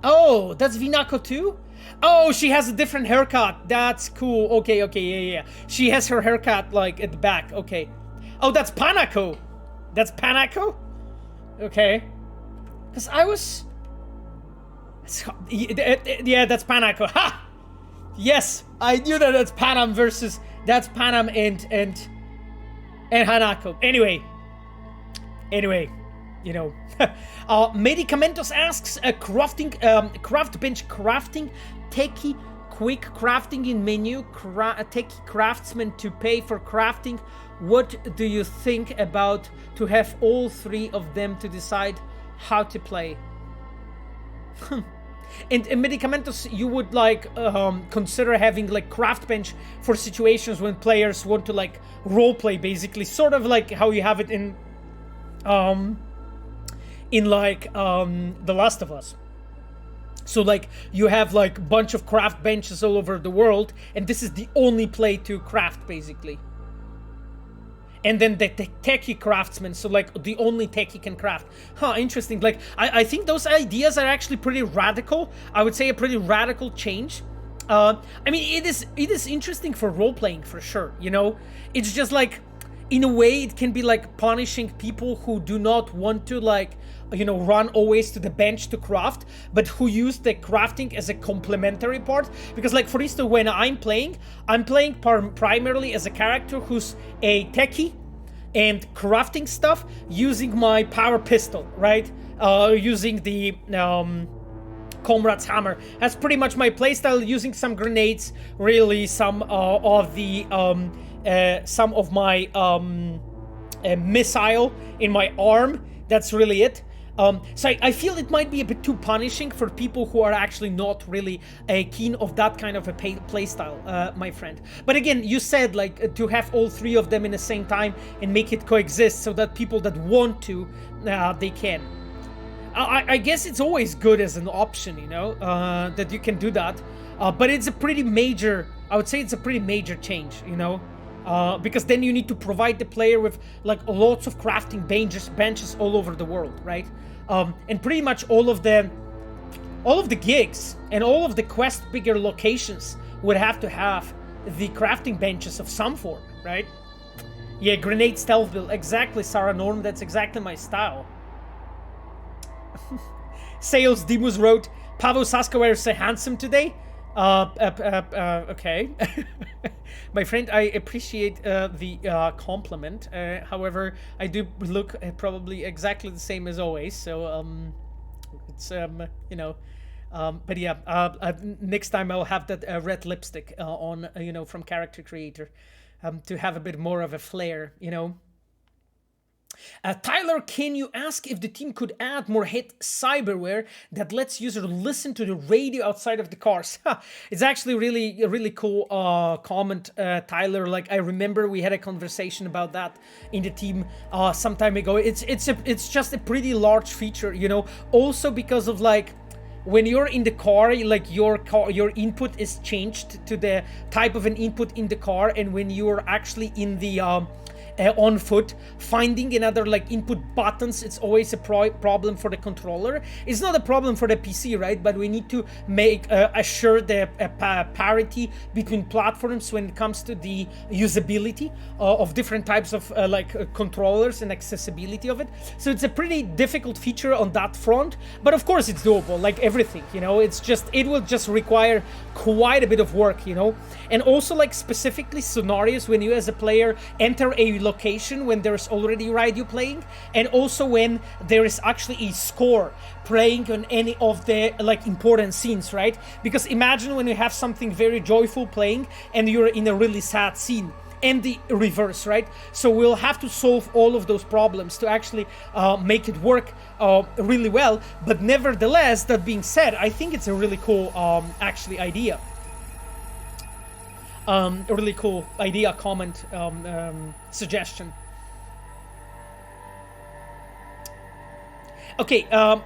Oh, that's Vinako too? Oh, she has a different haircut. That's cool. Okay, yeah. She has her haircut like at the back. Okay. Oh, that's Panako. That's Panako? Okay. Because I was... Yeah, that's Panako. Ha! Yes, I knew that that's Panam versus... That's Panam and Hanako. Anyway, you know. Medicamentos asks, craft bench crafting, techie quick crafting in menu, techie craftsman to pay for crafting. What do you think about to have all three of them to decide how to play? And in Medicamentos, you would like consider having like craft bench for situations when players want to like roleplay, basically, sort of like how you have it in like The Last of Us. So like you have like a bunch of craft benches all over the world, and this is the only play to craft, basically. And then the techie craftsman, so like the only techie can craft. Huh, interesting. Like I think those ideas are actually pretty radical. I would say a pretty radical change. I mean, it is interesting for role playing for sure. You know, it's just like, in a way, it can be like punishing people who do not want to like, you know, run always to the bench to craft, but who use the crafting as a complementary part. Because like, for instance, when I'm playing primarily as a character who's a techie and crafting stuff using my power pistol, right? Using the Comrade's hammer. That's pretty much my playstyle, using some grenades, really some of my missile in my arm. That's really it. So I feel it might be a bit too punishing for people who are actually not really keen of that kind of a playstyle, my friend. But again, you said like to have all three of them in the same time and make it coexist so that people that want to, they can. I guess it's always good as an option, you know, that you can do that. But it's a pretty major, I would say it's a pretty major change, you know. Because then you need to provide the player with like lots of crafting benches all over the world, right? And pretty much all of the gigs and all of the quest bigger locations would have to have the crafting benches of some form, right? Yeah, grenade stealth build, exactly, Sarah Norm. That's exactly my style. Sales Demus wrote, Pavo Saskaware is so handsome today. Okay. My friend, I appreciate the compliment. However, I do look probably exactly the same as always. So, it's, you know, but yeah, next time I'll have that red lipstick on, you know, from Character Creator, to have a bit more of a flair, you know. Tyler, can you ask if the team could add more hit cyberware that lets users listen to the radio outside of the cars? It's actually really cool comment, Tyler. Like, I remember we had a conversation about that in the team some time ago. It's just a pretty large feature, you know, also because of like when you're in the car, like your input is changed to the type of an input in the car, and when you're actually in the on foot, finding another like input buttons, it's always a problem for the controller. It's not a problem for the PC, right? But we need to make assure the parity between platforms when it comes to the usability of different types of controllers and accessibility of it. So it's a pretty difficult feature on that front, but of course it's doable, like everything, you know. It will just require quite a bit of work, you know. And also like specifically scenarios when you as a player enter a location when there's already radio playing, and also when there is actually a score playing on any of the like important scenes, right? Because imagine when you have something very joyful playing and you're in a really sad scene, and the reverse, right? So we'll have to solve all of those problems to actually make it work really well. But nevertheless, that being said, I think it's a really cool actually idea. A really cool idea, comment, suggestion. Okay,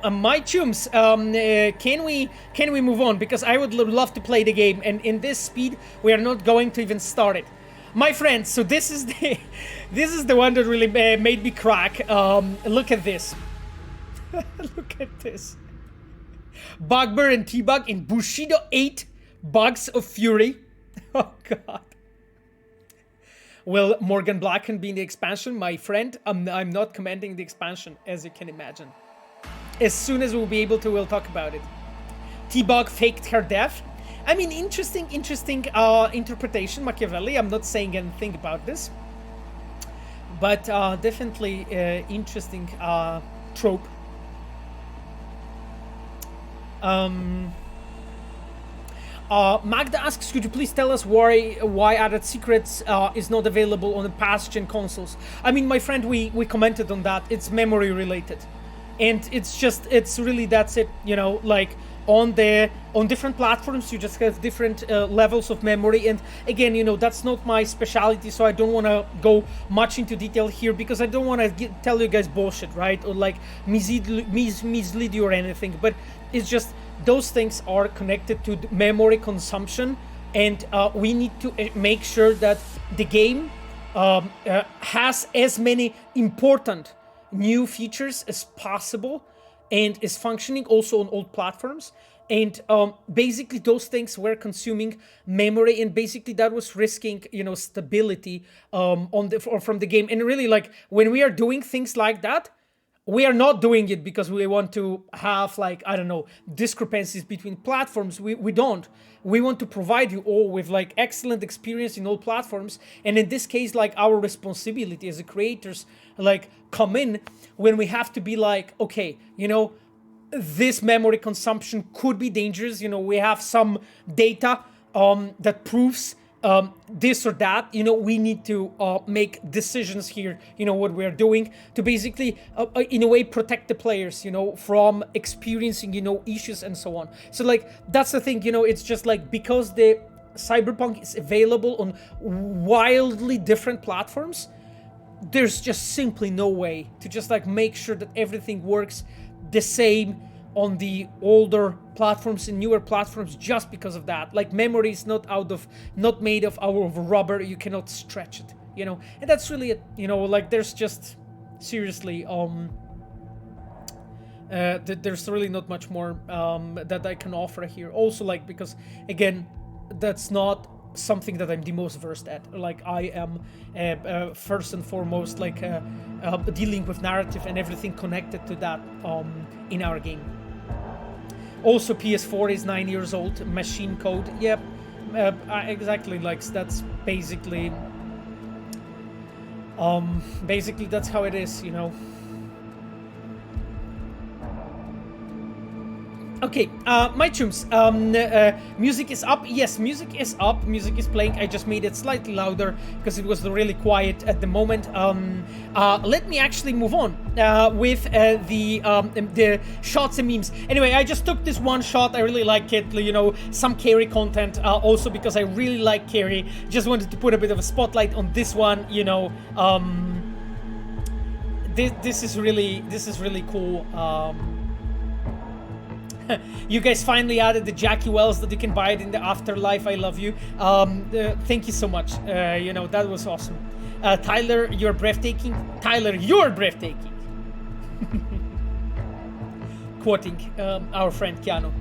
my chums, can we move on? Because I would love to play the game, and in this speed, we are not going to even start it. My friends, so this is the one that really made me crack. Look at this. Look at this. Bugbear and T-Bug in Bushido 8 Bugs of Fury. Oh god. Will Morgan Blacken be in the expansion? My friend, I'm not commenting the expansion, as you can imagine. As soon as we'll be able to, we'll talk about it. T-Bug faked her death. I mean, interesting interpretation, Machiavelli. I'm not saying anything about this, but definitely interesting trope. Magda asks, could you please tell us why Added Secrets is not available on the past-gen consoles? I mean, my friend, we commented on that. It's memory related. And it's really, that's it, you know, like on different platforms, you just have different levels of memory. And again, you know, that's not my specialty, so I don't want to go much into detail here, because I don't want to tell you guys bullshit, right? Or like mislead you or anything. But it's just, those things are connected to memory consumption, and we need to make sure that the game has as many important new features as possible and is functioning also on old platforms. And basically those things were consuming memory, and basically that was risking, you know, stability from the game. And really, like, when we are doing things like that, we are not doing it because we want to have, like, I don't know, discrepancies between platforms. We don't. We want to provide you all with like excellent experience in all platforms. And in this case, like, our responsibility as the creators, like, come in when we have to be like, okay, you know, this memory consumption could be dangerous. You know, we have some data that proves this or that. You know, we need to make decisions here, you know, what we're doing to basically in a way protect the players, you know, from experiencing, you know, issues and so on. So like, that's the thing, you know, it's just like, because the Cyberpunk is available on wildly different platforms, there's just simply no way to just like make sure that everything works the same on the older platforms and newer platforms, just because of that. Like, memory is not made of rubber. You cannot stretch it, you know. And that's really it, you know. Like, there's just seriously there's really not much more that I can offer here. Also, like, because again, that's not something that I'm the most versed at. Like, I am first and foremost like dealing with narrative and everything connected to that in our game. Also, PS4 is 9 years old. Machine code. Yep, exactly. Like, that's basically that's how it is, you know. Okay, my chums, music is up. Yes, music is up. Music is playing. I just made it slightly louder because it was really quiet at the moment. Let me actually move on with the shots and memes. Anyway, I just took this one shot. I really like it. You know, some Carrie content. Also because I really like Carrie. Just wanted to put a bit of a spotlight on this one. You know, this is really cool. You guys finally added the Jackie Wells that you can buy it in the afterlife. I love you. Thank you so much. You know, that was awesome. Tyler, you're breathtaking. Tyler, you're breathtaking. Quoting our friend Keanu.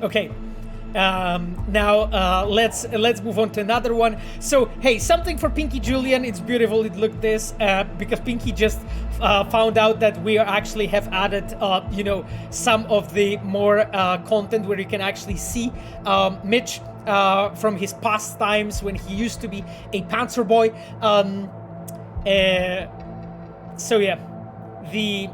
Okay. Now let's move on to another one. So hey, something for Pinky Julian. It's beautiful. It looked this because Pinky just found out that we actually have added you know, some of the more content where you can actually see Mitch from his past times when he used to be a Panzer boy. So yeah, the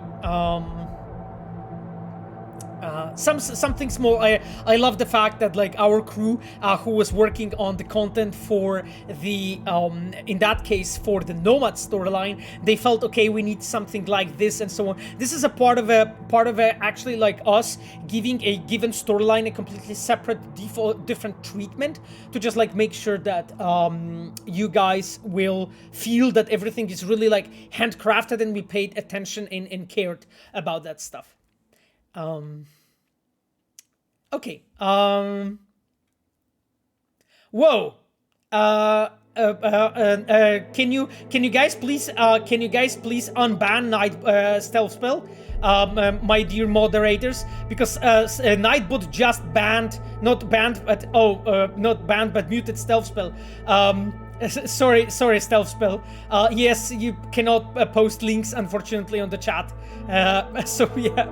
something small. I love the fact that like our crew who was working on the content for the in that case for the Nomad storyline, they felt okay, we need something like this and so on. This is a part of a actually like us giving a given storyline a completely separate different treatment to just like make sure that you guys will feel that everything is really like handcrafted and we paid attention and cared about that stuff. Okay. Whoa. Can you guys please unban Night stealth spell, my dear moderators, because Nightbot just not banned but muted stealth spell. Sorry, stealth spell. Yes, you cannot post links, unfortunately, on the chat. So yeah,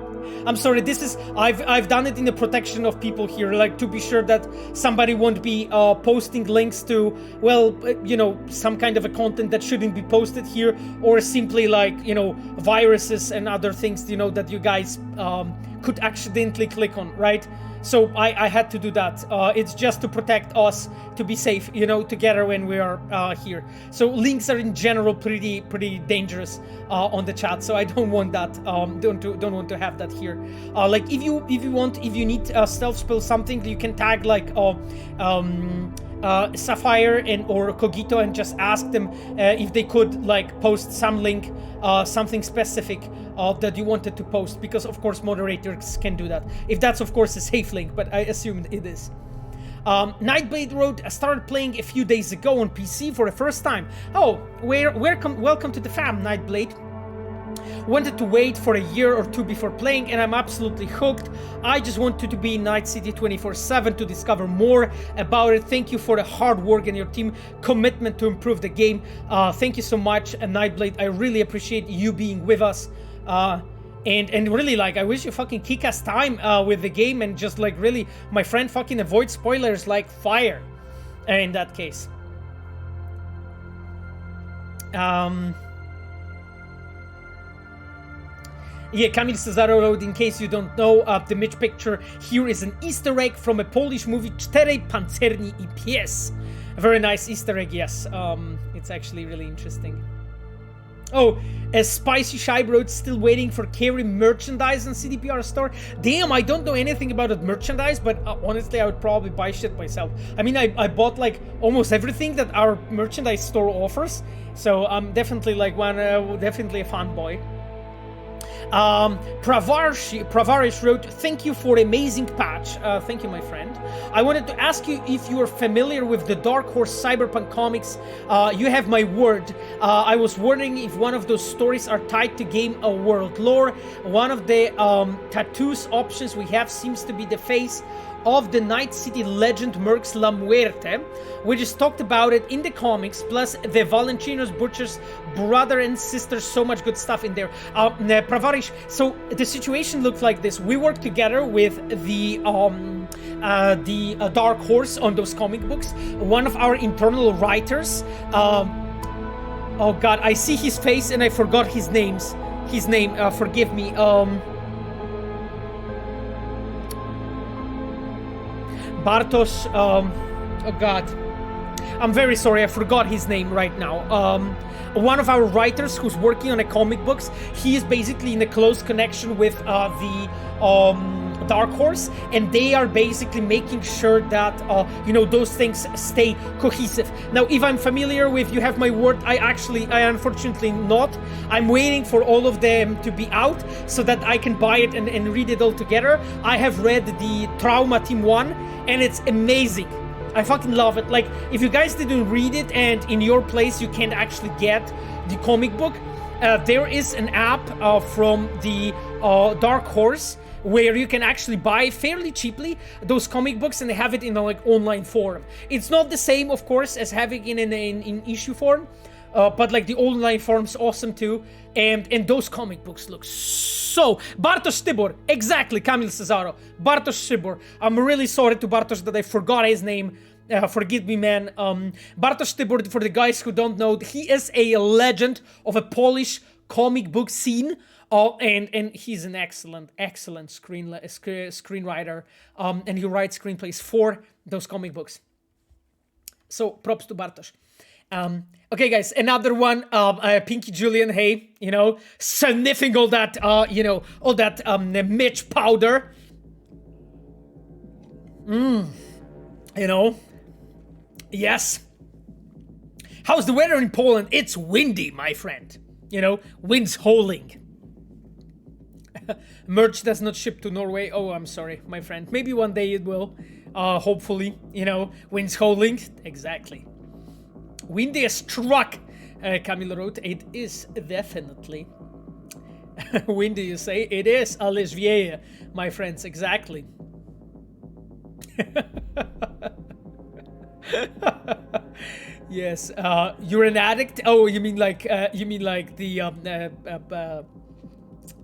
I'm sorry. This is I've done it in the protection of people here, like to be sure that somebody won't be posting links to, well, you know, some kind of a content that shouldn't be posted here, or simply like, you know, viruses and other things, you know, that you guys could accidentally click on, right? So I had to do that. It's just to protect us, to be safe, you know, together when we are here. So links are in general pretty dangerous on the chat. So I don't want that. Don't want to have that here. Like if you need stealth spell something, you can tag like Sapphire and or Cogito and just ask them if they could like post some link, something specific that you wanted to post, because of course moderators can do that if that's of course a safe link, but I assume it is. Nightblade wrote, I started playing a few days ago on PC for the first time. Oh, welcome to the fam, Nightblade. Wanted to wait for a year or two before playing, and I'm absolutely hooked. I just wanted to be in Night City 24/7 to discover more about it. Thank you for the hard work and your team commitment to improve the game. Thank you so much, Nightblade. I really appreciate you being with us. And really, like, I wish you fucking kick-ass time with the game, and just like really, my friend fucking avoid spoilers like fire. In that case. Yeah, Kamil Cesaro wrote, in case you don't know, the Mitch picture here is an Easter egg from a Polish movie, Czterej Pancerni I Pies. A very nice Easter egg, yes. It's actually really interesting. Oh, a Spicy Shibe wrote, still waiting for Carry merchandise on CDPR store. Damn, I don't know anything about that merchandise, but honestly, I would probably buy shit myself. I mean, I bought like almost everything that our merchandise store offers, so I'm definitely like definitely a fanboy. Pravarish wrote, thank you for amazing patch. Thank you, my friend. I wanted to ask you if you are familiar with the Dark Horse Cyberpunk comics. You have my word. I was wondering if one of those stories are tied to game world lore. One of the tattoos options we have seems to be the face of the Night City legend Mercs La Muerte. We just talked about it in the comics, plus the Valentino's Butcher's brother and sister, so much good stuff in there. Pravarish, so the situation looked like this. We worked together with the Dark Horse on those comic books. One of our internal writers, oh god, I see his face and I forgot his name, forgive me. Bartosz, oh god, I'm very sorry, I forgot his name right now. One of our writers who's working on the comic books, he is basically in a close connection with the Dark Horse, and they are basically making sure that those things stay cohesive. Now, if I'm familiar with You Have My Word, I unfortunately not. I'm waiting for all of them to be out so that I can buy it and read it all together. I have read the Trauma Team 1, and it's amazing. I fucking love it. Like, if you guys didn't read it and in your place you can't actually get the comic book, there is an app from the Dark Horse where you can actually buy fairly cheaply those comic books, and they have it in a online form. It's not the same, of course, as having it in issue form, but like the online form's awesome too. And those comic books look so... Bartosz Tibor, exactly, Kamil Cesaro. Bartosz Tibor. I'm really sorry to Bartosz that I forgot his name. Forgive me, man. Bartosz Tibor, for the guys who don't know, he is a legend of a Polish comic book scene. And he's an excellent screenwriter. And he writes screenplays for those comic books. So props to Bartosz. Okay, guys, another one. Pinky Julian, hey, sniffing all that, Mitch powder. Yes. How's the weather in Poland? It's windy, my friend. Wind's howling. Merch does not ship to Norway. Oh, I'm sorry, my friend. Maybe one day it will. Hopefully, wind's howling. Exactly. Windy as truck, Camille wrote. It is definitely. Windy, you say? It is, Alice, my friends, exactly. Yes, you're an addict? Oh, you mean like the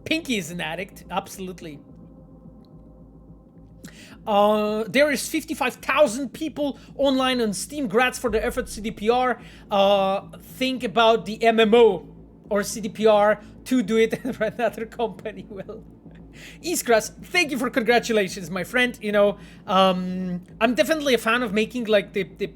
Pinky is an addict, absolutely. There is 55,000 people online on Steam. Grats for the effort, CDPR. Think about the MMO or CDPR to do it for another company. Well, Eastgrass, thank you for congratulations, my friend. I'm definitely a fan of making like the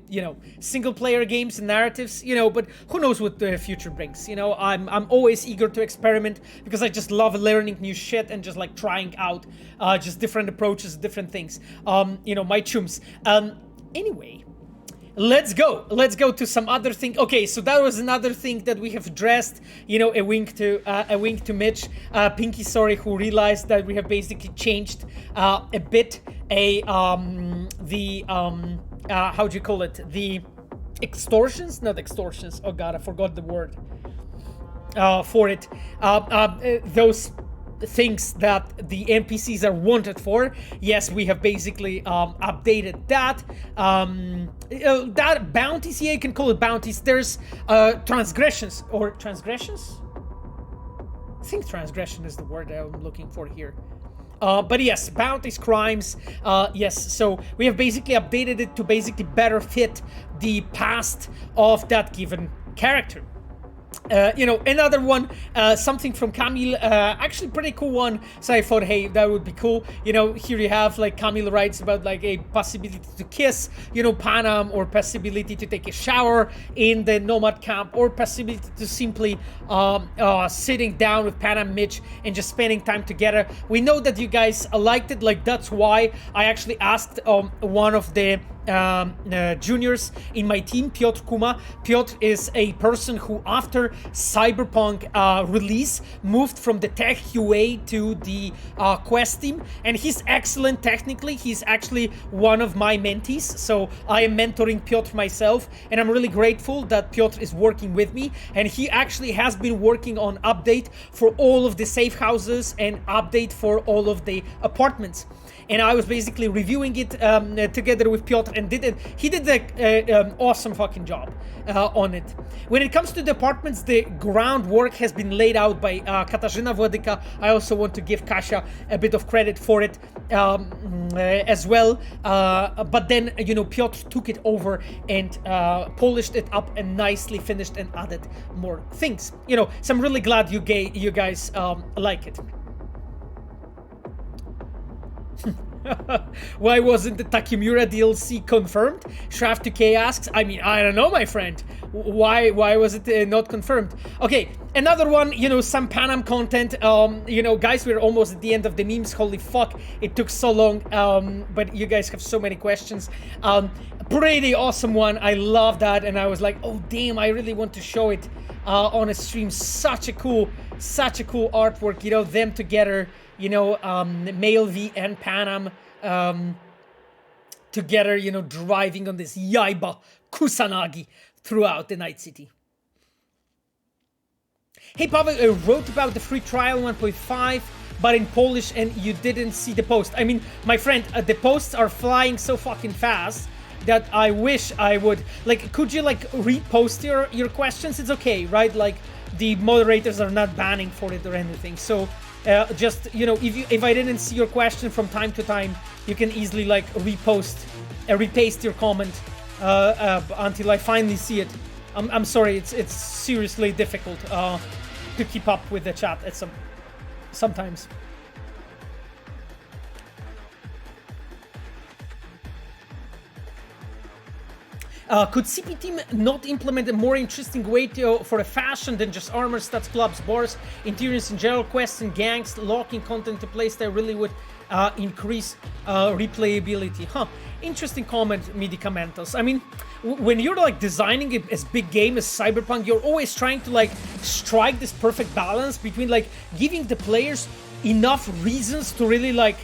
single player games and narratives, but who knows what the future brings. I'm always eager to experiment because I just love learning new shit and just like trying out just different approaches, different things. My chums. Anyway, let's go to some other thing. Okay, so that was another thing that we have addressed. A wink to Mitch, Pinky, sorry, who realized that we have basically changed a bit how do you call it, the extortions, not extortions, oh god, I forgot the word for it, those things that the NPCs are wanted for. Yes, we have basically updated that. That bounties, yeah, you can call it bounties. There's transgressions. I think transgression is the word that I'm looking for here. But yes, bounties, crimes, yes, so we have basically updated it to basically better fit the past of that given character. Another one, something from Camille, actually pretty cool one, so I thought, hey, that would be cool. Here you have, like, Camille writes about, like, a possibility to kiss, Panam, or possibility to take a shower in the nomad camp, or possibility to simply sitting down with Panam, Mitch, and just spending time together. We know that you guys liked it, like, that's why I actually asked one of the juniors in my team, Piotr Kuma. Piotr is a person who, after Cyberpunk release, moved from the tech QA to the quest team, and he's excellent technically. He's actually one of my mentees, so I am mentoring Piotr myself, and I'm really grateful that Piotr is working with me, and he actually has been working on update for all of the safe houses and update for all of the apartments. And I was basically reviewing it together with Piotr, and he did an awesome fucking job on it. When it comes to the apartments, the groundwork has been laid out by Katarzyna Władyka. I also want to give Kasia a bit of credit for it as well. But then, Piotr took it over and polished it up and nicely finished and added more things. So I'm really glad you guys like it. Why wasn't the Takemura DLC confirmed? Shraft2K asks. I mean, I don't know, my friend. Why was it not confirmed? Okay, another one, you know, some Panam content. You know, guys, we're almost at the end of the memes. Holy fuck, it took so long. But you guys have so many questions. Pretty awesome one. I love that, and I was like, oh damn, I really want to show it on a stream. Such a cool artwork. You know, them together. You know, Male V and Panam together. You know, driving on this Yaiba Kusanagi throughout the Night City. Hey Pavel, I wrote about the free trial 1.5, but in Polish, and you didn't see the post. I mean, my friend, the posts are flying so fucking fast that I wish I would. Like, could you like repost your questions? It's okay, right? Like, the moderators are not banning for it or anything. So just, you know, if I didn't see your question from time to time, you can easily like repaste your comment until I finally see it. I'm sorry, it's seriously difficult to keep up with the chat at sometimes. Could CP team not implement a more interesting way for a fashion than just armor, stats, clubs, bars, interiors in general, quests and gangs, locking content to playstyle really would increase replayability? Huh. Interesting comment, Medicamentos. I mean, when you're like designing a big game as Cyberpunk, you're always trying to like strike this perfect balance between like giving the players enough reasons to really like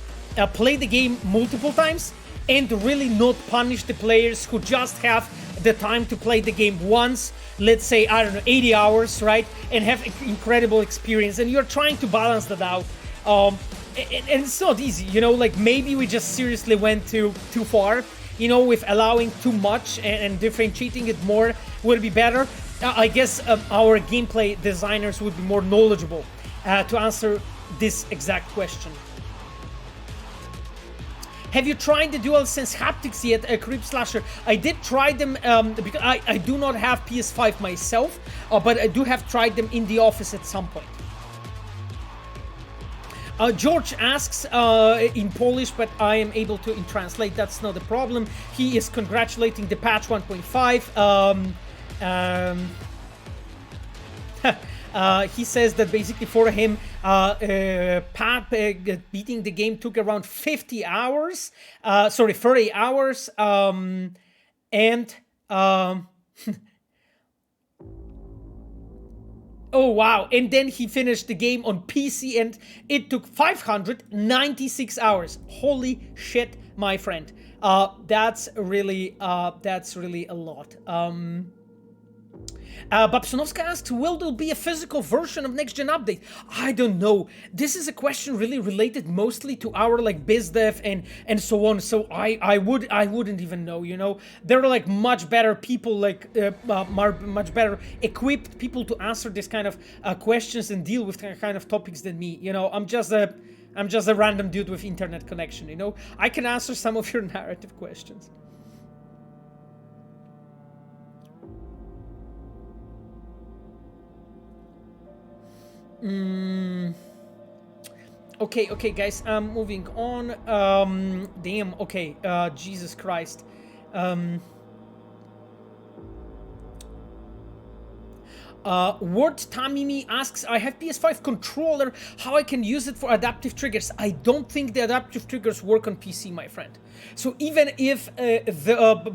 play the game multiple times and really not punish the players who just have the time to play the game once, let's say, I don't know, 80 hours, right? And have incredible experience. And you're trying to balance that out. And it's not easy, you know, like maybe we just seriously went too far, you know, with allowing too much and differentiating it more would be better. I guess our gameplay designers would be more knowledgeable to answer this exact question. Have you tried the DualSense haptics yet, Creep Slasher? I did try them because I do not have PS5 myself, but I do have tried them in the office at some point. George asks in Polish, but I am able to translate. That's not a problem. He is congratulating the patch 1.5. He says that basically for him, beating the game took around 50 hours. 30 hours. Oh wow, and then he finished the game on PC and it took 596 hours. Holy shit, my friend. That's really a lot. Babsonovska asks, will there be a physical version of next gen update? I don't know. This is a question really related mostly to our like biz dev and so on. So I wouldn't even know, you know. There are like much better people, like much better equipped people to answer this kind of questions and deal with kind of topics than me. You know, I'm just a random dude with internet connection, you know. I can answer some of your narrative questions. Okay, guys, moving on. Damn, okay, Jesus Christ. Word Tamimi asks, I have PS5 controller, how I can use it for adaptive triggers? I don't think the adaptive triggers work on PC, my friend. So even if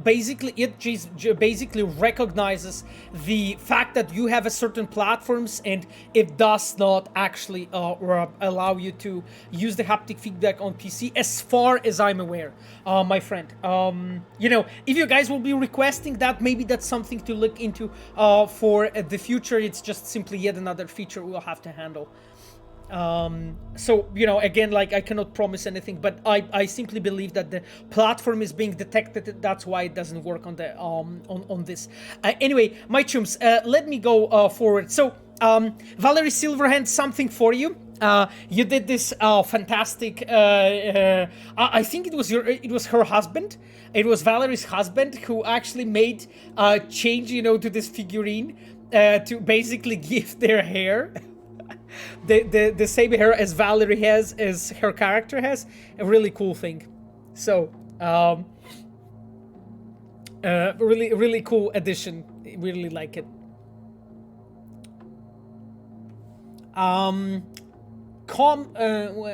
basically it basically recognizes the fact that you have a certain platforms and it does not actually allow you to use the haptic feedback on PC, as far as I'm aware, my friend. You know, if you guys will be requesting that, maybe that's something to look into for the future. It's just simply yet another feature we'll have to handle. So, you know, again, like I cannot promise anything, but I simply believe that the platform is being detected. That's why it doesn't work on the on this. Anyway, my chums, let me go forward. So, Valerie Silverhand, something for you. You did this fantastic. I think it was her husband. It was Valerie's husband who actually made a change, you know, to this figurine to basically give their hair. The same hair as Valerie has, as her character has. A really cool thing. So, really cool addition. We really like it.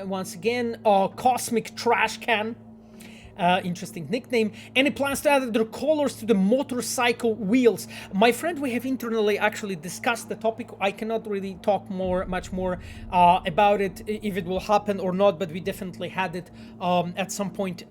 Once again, Cosmic Trash Can. Interesting nickname. Any plans to add their colors to the motorcycle wheels? My friend, we have internally actually discussed the topic. I cannot really talk much more about it, if it will happen or not, but we definitely had it at some point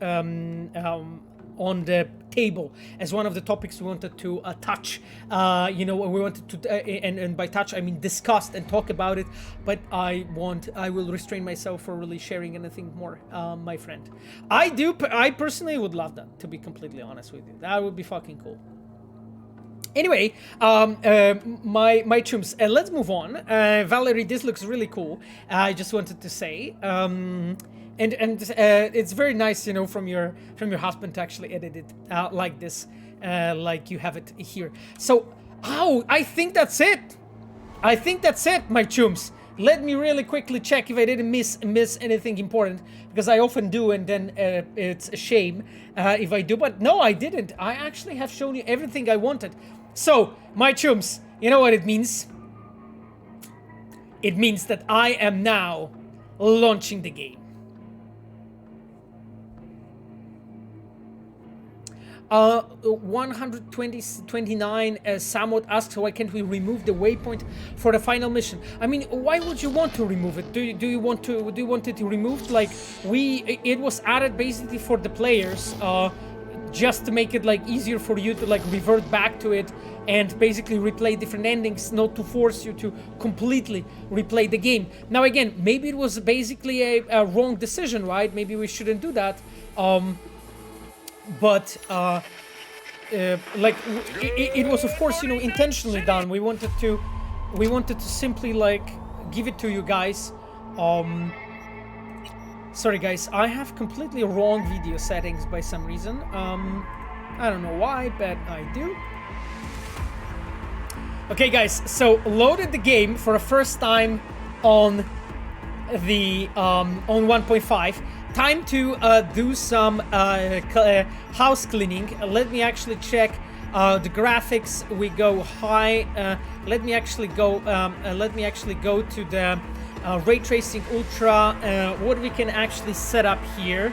on the table as one of the topics we wanted to touch. We wanted to, and by touch I mean discuss and talk about it. But I will restrain myself for really sharing anything more, my friend. I personally would love that, to be completely honest with you. That would be fucking cool. Anyway, my chums, let's move on. Valerie, this looks really cool. I just wanted to say. And it's very nice, from your husband to actually edit it like this, like you have it here. So, I think that's it. My chums. Let me really quickly check if I didn't miss anything important, because I often do, and then it's a shame if I do. But no, I didn't. I actually have shown you everything I wanted. So, my chums, you know what it means? It means that I am now launching the game. 129 Samot asks, why can't we remove the waypoint for the final mission? I mean, why would you want to remove it? Do you want it removed? Like, it was added basically for the players, just to make it like easier for you to like revert back to it and basically replay different endings, not to force you to completely replay the game. Now again, maybe it was basically a wrong decision, right? Maybe we shouldn't do that. But it was of course intentionally done. We wanted to simply like give it to you guys. Sorry guys, I have completely wrong video settings by some reason. I don't know why, but I do. Okay guys, so loaded the game for the first time on the on 1.5. Time to do some house cleaning. Let me actually check the graphics. We go high. Let me actually go to the ray tracing ultra. What we can actually set up here,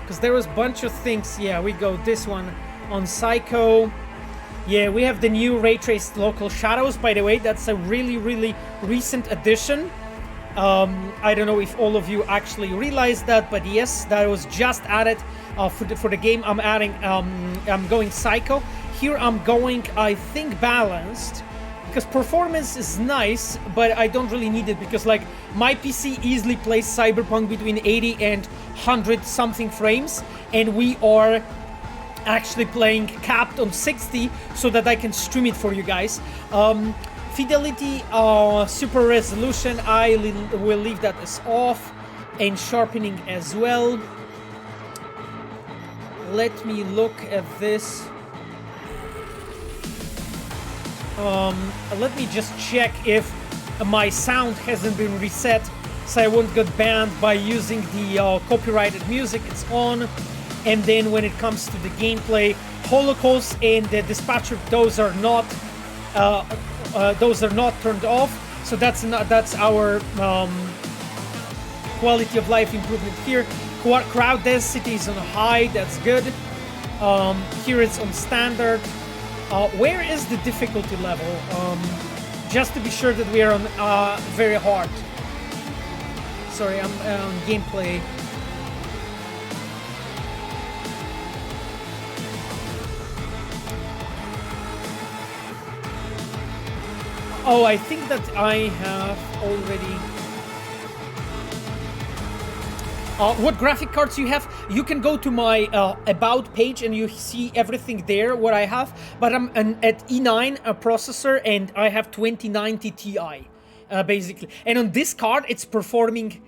because there was a bunch of things. Yeah, we go this one on Psycho. Yeah, we have the new ray traced local shadows. By the way, that's a really recent addition. I don't know if all of you actually realized that, but yes, that was just added for the game. I'm going Psycho. Here I'm going, I think, balanced, because performance is nice, but I don't really need it, because like my PC easily plays Cyberpunk between 80 and 100 something frames, and we are actually playing capped on 60 so that I can stream it for you guys. Fidelity, super resolution, I will leave that as off, and sharpening as well. Let me look at this. Let me just check if my sound hasn't been reset, so I won't get banned by using the copyrighted music. It's on. And then when it comes to the gameplay, Holocaust and the Dispatcher, those are not turned off, so that's our quality of life improvement here. Crowd density is on high, that's good. Here it's on standard. Where is the difficulty level? Just to be sure that we are on very hard. Sorry, I'm on gameplay. Oh, I think that I have already... what graphic cards you have? You can go to my about page and you see everything there, what I have. But I'm at E9 processor, and I have 2090 Ti, basically. And on this card, it's performing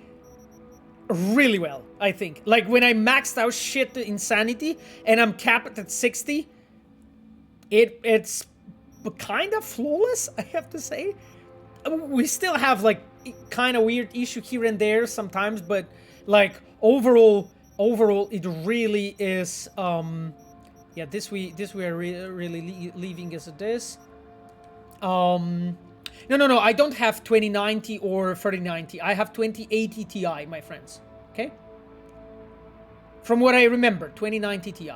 really well, I think. Like, when I maxed out shit to insanity and I'm capped at 60, it's kind of flawless, I have to say. We still have like kind of weird issue here and there sometimes, but like overall overall, it really is. Yeah, this we are really leaving as it is. No, I don't have 2090 or 3090. I have 2080 Ti, my friends. Okay. From what I remember, 2090 Ti.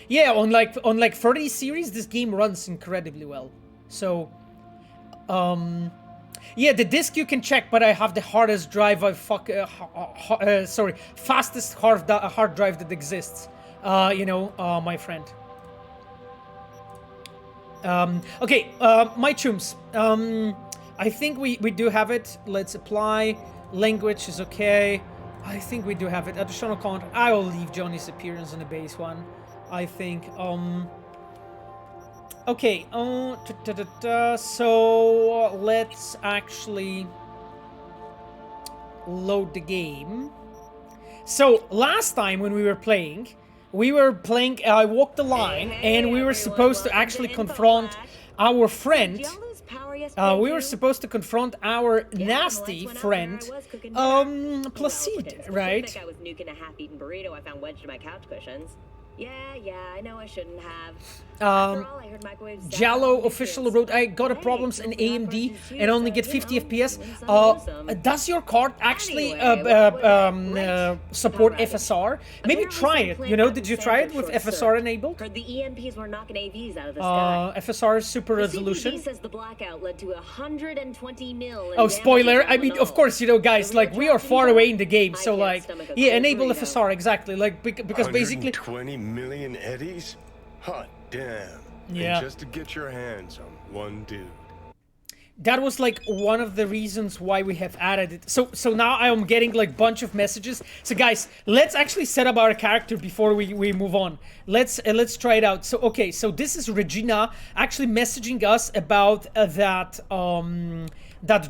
Yeah, on like 30 series, this game runs incredibly well. So, yeah, the disk you can check, but I have the hardest drive fastest hard drive that exists. My friend. Okay, my chums. I think we do have it. Let's apply. Language is okay. I think we do have it. Additional content. I will leave Johnny's appearance on the base one. I think. Okay. So let's actually load the game. So last time when we were playing, I walked the line, and we were supposed to actually confront our friend. We were supposed to confront our nasty friend, Placide, right? I was nuking a half-eaten burrito I found wedged in my couch cushions. Yeah, I know I shouldn't have. After all, I heard microwaves. Jallo official wrote, I got a problems in AMD and only get 50 FPS. Does your card actually support FSR? Maybe try it. Did you try it with FSR enabled? Heard the EMPs were knocking AVs out of the sky. FSR super resolution. says the blackout led to 120 mil. Oh, spoiler! I mean, of course, guys, like we are far away in the game, so like, yeah, enable FSR exactly, like because basically. 20 million eddies? Hot damn. Yeah. And just to get your hands on one dude. That was like one of the reasons why we have added it. So now I am getting like bunch of messages. So guys, let's actually set up our character before we move on. Let's try it out. So okay, so this is Regina actually messaging us about that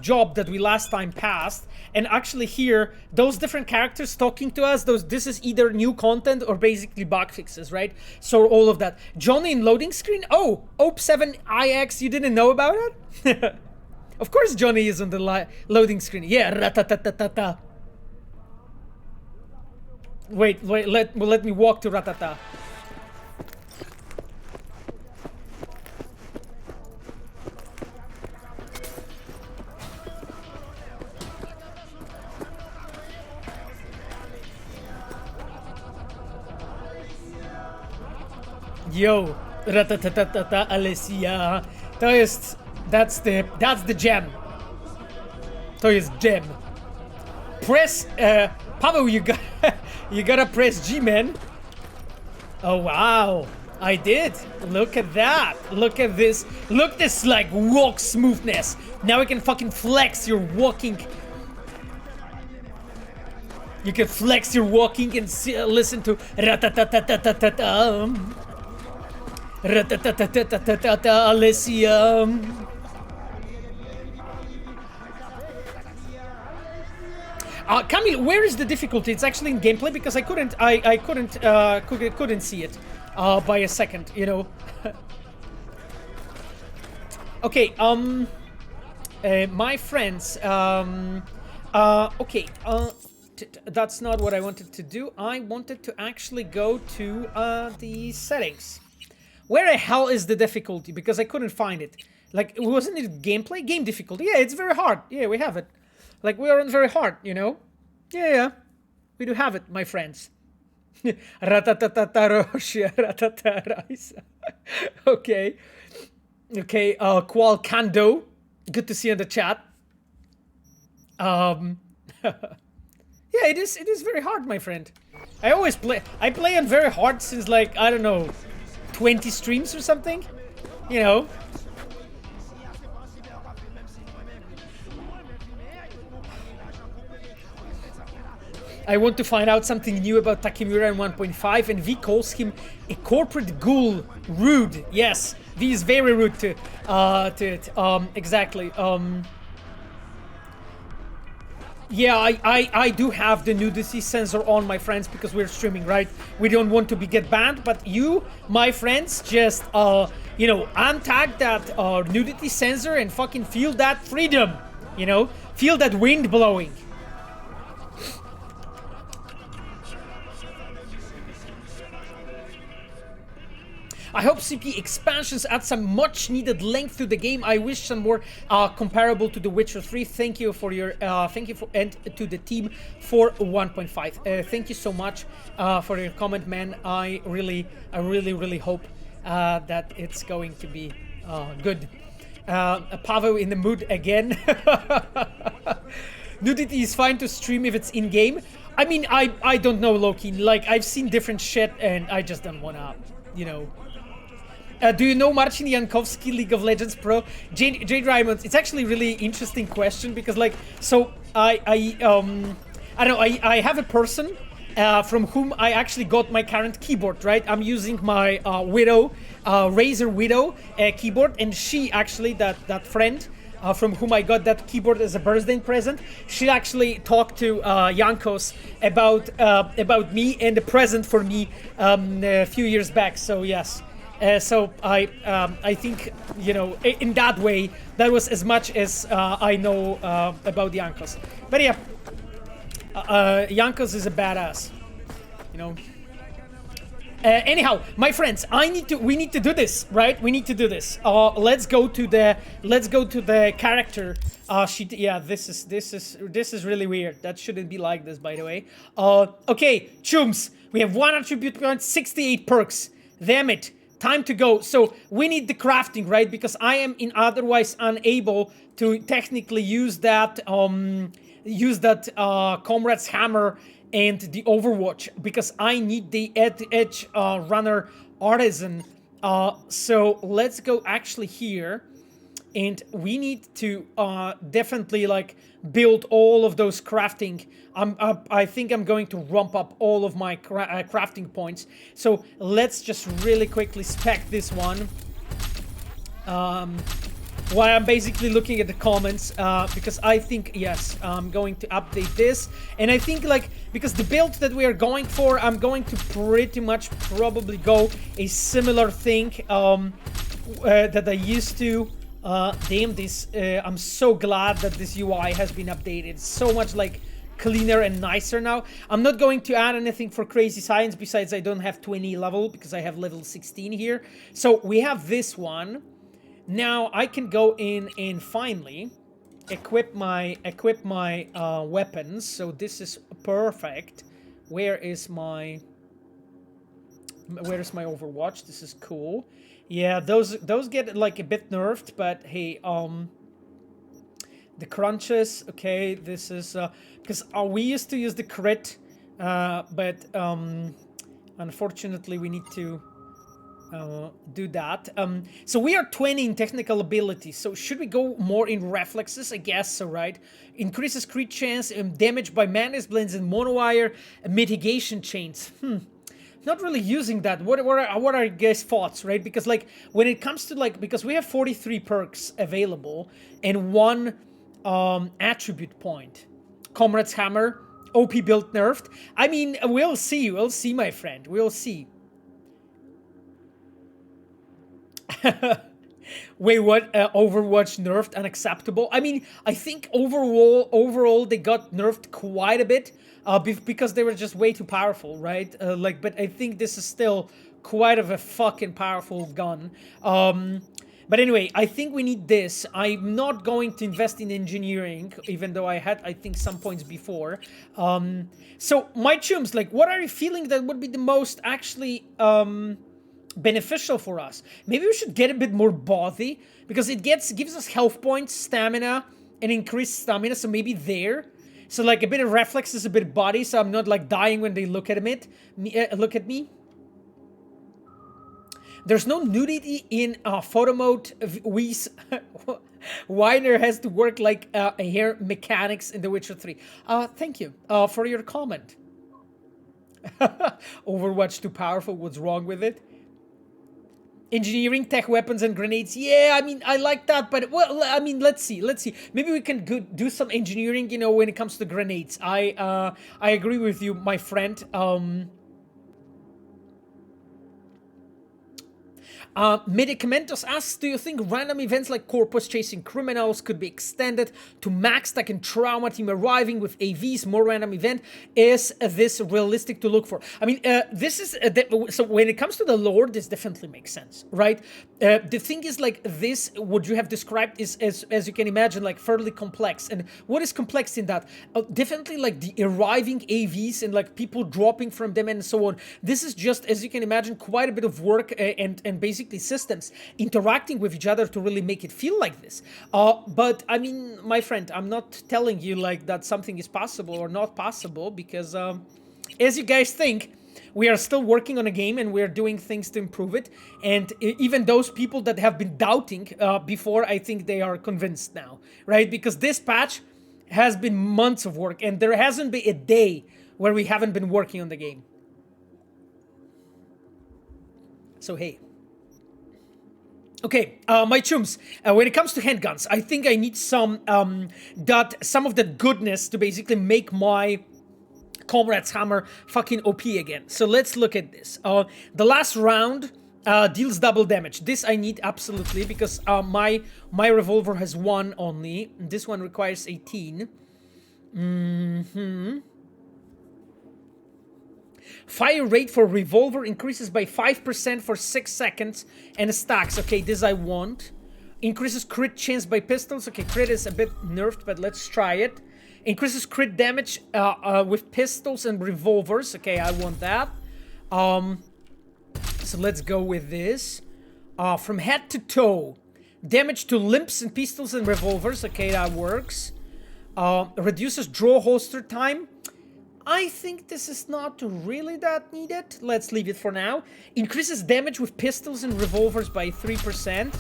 job that we last time passed. And actually here, those different characters talking to us, this is either new content or basically bug fixes, right? So all of that. Johnny in loading screen. Oh, OP7IX, you didn't know about it? Of course Johnny is on the loading screen. Yeah, ratatatata. Wait, let me walk to ratata. Yo, ratatatata, Alessia. That's the gem. To jest gem. Press, Paweł, you gotta press G, man. Oh wow, I did. Look at that. Look at this. Look this like walk smoothness. Now we can fucking flex your walking. You can flex your walking and listen to ratatatatata. Ratatatatata, Alessia. Camille, where is the difficulty? It's actually in gameplay because I couldn't see it by a second, Okay, my friends, okay, that's not what I wanted to do. I wanted to actually go to the settings. Where the hell is the difficulty? Because I couldn't find it. Like, wasn't it gameplay? Game difficulty. Yeah, it's very hard. Yeah, we have it. Like, we are on very hard, Yeah. We do have it, my friends. Ratatatatarosha, ratataraisa. Okay. Okay, Qual Kando. Good to see you in the chat. Yeah, it is very hard, my friend. I play on very hard since, like, I don't know, 20 streams or something? I want to find out something new about Takemura in 1.5, and V calls him a corporate ghoul. Rude. Yes, V is very rude to it. Exactly. Yeah, I do have the nudity sensor on, my friends, because we're streaming, right? We don't want to get banned, but you, my friends, just untag that nudity sensor and fucking feel that freedom, Feel that wind blowing. I hope CP expansions add some much needed length to the game. I wish some more comparable to The Witcher 3. Thank you for your and to the team for 1.5. Thank you so much for your comment, man. I really hope that it's going to be good. Pavo in the mood again. Nudity is fine to stream if it's in game. I mean, I don't know, Loki. Like, I've seen different shit, and I just don't wanna, you know. Do you know Marcin Jankowski, League of Legends Pro? Jade Raymond. It's actually a really interesting question because, like, so I don't know. I have a person from whom I actually got my current keyboard. Right, I'm using my Razer Widow keyboard, and she actually that friend. From whom I got that keyboard as a birthday present. She actually talked to Jankos about me and the present for me a few years back. So yes, so I think, you know, in that way that was as much as I know about Jankos. But yeah, Jankos is a badass, you know. Anyhow, my friends, we need to do this, right? We need to do this. Let's go to the character sheet. Yeah, this is really weird. That shouldn't be like this, by the way. Okay, chums, we have 1 attribute point, 68 perks. Damn it, time to go. So we need the crafting, right? Because I am otherwise unable to technically use that comrade's hammer and the Overwatch, because I need the edge runner artisan. So let's go actually here, and we need to definitely like build all of those crafting. I think I'm going to rump up all of my crafting points. So let's just really quickly spec this one. While I'm basically looking at the comments, because I think, yes, I'm going to update this. And I think, like, because the build that we are going for, I'm going to pretty much probably go a similar thing that I used to. Damn this, I'm so glad that this UI has been updated. It's so much, like, cleaner and nicer now. I'm not going to add anything for crazy science, besides I don't have 20 level, because I have level 16 here. So we have this one. Now I can go in and finally equip my weapons. So this is perfect. Where's my Overwatch? This is cool. Yeah, those get like a bit nerfed, but hey, the crunches. Okay, this is because we used to use the crit, but unfortunately we need to do that. So we are 20 in technical ability. So should we go more in reflexes? I guess so, right? Increases crit chance, damage by madness blends and monowire, mitigation chains. Not really using that. What are your guys' thoughts, right? Because like when it comes to like, because we have 43 perks available and 1 attribute point. Comrade's Hammer, OP build nerfed. I mean, we'll see, my friend. We'll see. Wait, what? Overwatch nerfed, unacceptable? I mean, I think overall they got nerfed quite a bit because they were just way too powerful, right? But I think this is still quite of a fucking powerful gun. But anyway, I think we need this. I'm not going to invest in engineering, even though I had, I think, some points before. So, my chums, like, what are you feeling that would be the most actually beneficial for us? Maybe we should get a bit more body, because it gives us health points, stamina, and increased stamina, so maybe there. So like a bit of reflexes, a bit of body, so I'm not like dying when they look at me. There's no nudity in photo mode. Weiner has to work like hair mechanics in The Witcher 3. Thank you for your comment. Overwatch too powerful, what's wrong with it? Engineering, tech weapons, and grenades. Yeah, I mean, I like that, but, well, I mean, let's see. Maybe we can do some engineering, you know, when it comes to grenades. I agree with you, my friend. Medicamentos asks, do you think random events like corpus chasing criminals could be extended to max tech and trauma team arriving with AVs, more random event? Is this realistic to look for? I mean, this is, so when it comes to the lore, this definitely makes sense, right? The thing is like this, what you have described is, as you can imagine, like fairly complex. And what is complex in that? Definitely like the arriving AVs and like people dropping from them and so on. This is just, as you can imagine, quite a bit of work and basically systems interacting with each other to really make it feel like this. But I mean, my friend, I'm not telling you like that something is possible or not possible because as you guys think, we are still working on a game and we're doing things to improve it. And even those people that have been doubting before, I think they are convinced now, right? Because this patch has been months of work and there hasn't been a day where we haven't been working on the game. So hey. Okay, my chums, when it comes to handguns, I think I need some of that goodness to basically make my Comrade's Hammer fucking OP again. So let's look at this. The last round deals double damage. This I need absolutely because my revolver has 1 only. This one requires 18. Fire rate for revolver increases by 5% for 6 seconds and stacks. Okay, this I want. Increases crit chance by pistols. Okay, crit is a bit nerfed, but let's try it. Increases crit damage with pistols and revolvers. Okay, I want that. So let's go with this. From head to toe. Damage to limbs and pistols and revolvers. Okay, that works. Reduces draw holster time. I think this is not really that needed. Let's leave it for now. Increases damage with pistols and revolvers by 3%.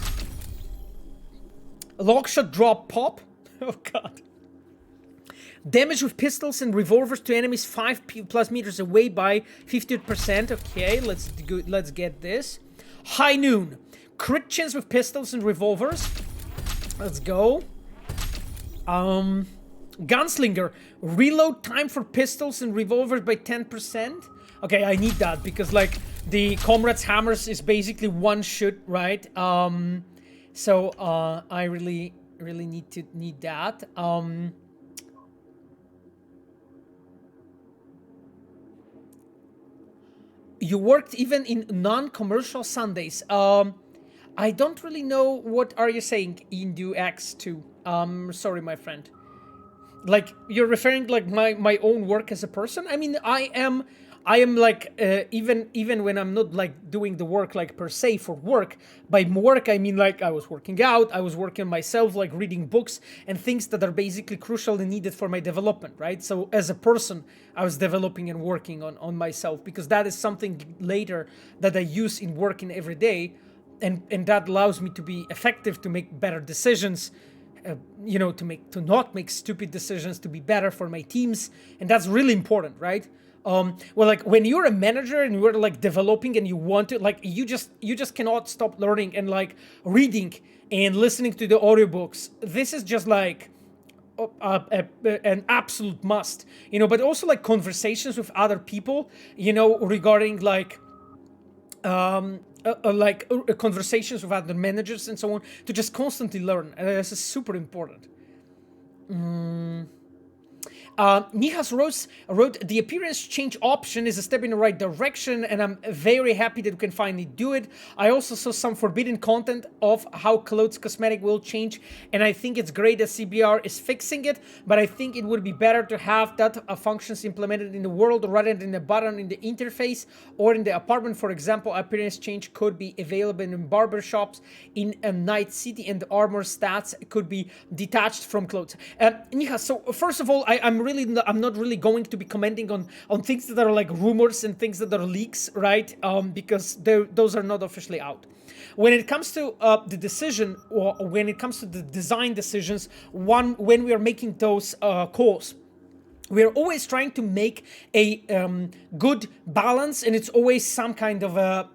Lockshot drop pop. Oh god. Damage with pistols and revolvers to enemies 5+ meters away by 50%. Okay, let's get this. High noon. Crit chance with pistols and revolvers. Let's go. Gunslinger. Reload time for pistols and revolvers by 10%. Okay, I need that because like the Comrade's Hammers is basically one shot, right? So I really need that. You worked even in non-commercial Sundays. I don't really know what are you saying, Indu X2. Sorry, my friend. Like, you're referring like my own work as a person? I mean, I am like, even when I'm not like doing the work like per se for work, by work I mean like I was working out, I was working on myself, like reading books and things that are basically crucial and needed for my development, right? So as a person, I was developing and working on myself because that is something later that I use in working every day and that allows me to be effective, to make better decisions, you know, to not make stupid decisions, to be better for my teams, and that's really important, right? Well, like when you're a manager and you're like developing and you want to, like, you just cannot stop learning and like reading and listening to the audiobooks. This is just like an absolute must, you know. But also like conversations with other people, you know, regarding like conversations with other managers and so on, to just constantly learn. This is super important. Nihas wrote, the appearance change option is a step in the right direction, and I'm very happy that we can finally do it. I also saw some forbidden content of how clothes cosmetic will change, and I think it's great that CBR is fixing it, but I think it would be better to have that functions implemented in the world rather than a button in the interface or in the apartment. For example, appearance change could be available in barber shops in a Night City, and the armor stats could be detached from clothes. Nihas, so first of all, I'm not really going to be commenting on things that are like rumors and things that are leaks, right? Because those are not officially out. When it comes to the decision, or when it comes to the design decisions, when we are making those calls, we're always trying to make a good balance, and it's always some kind of a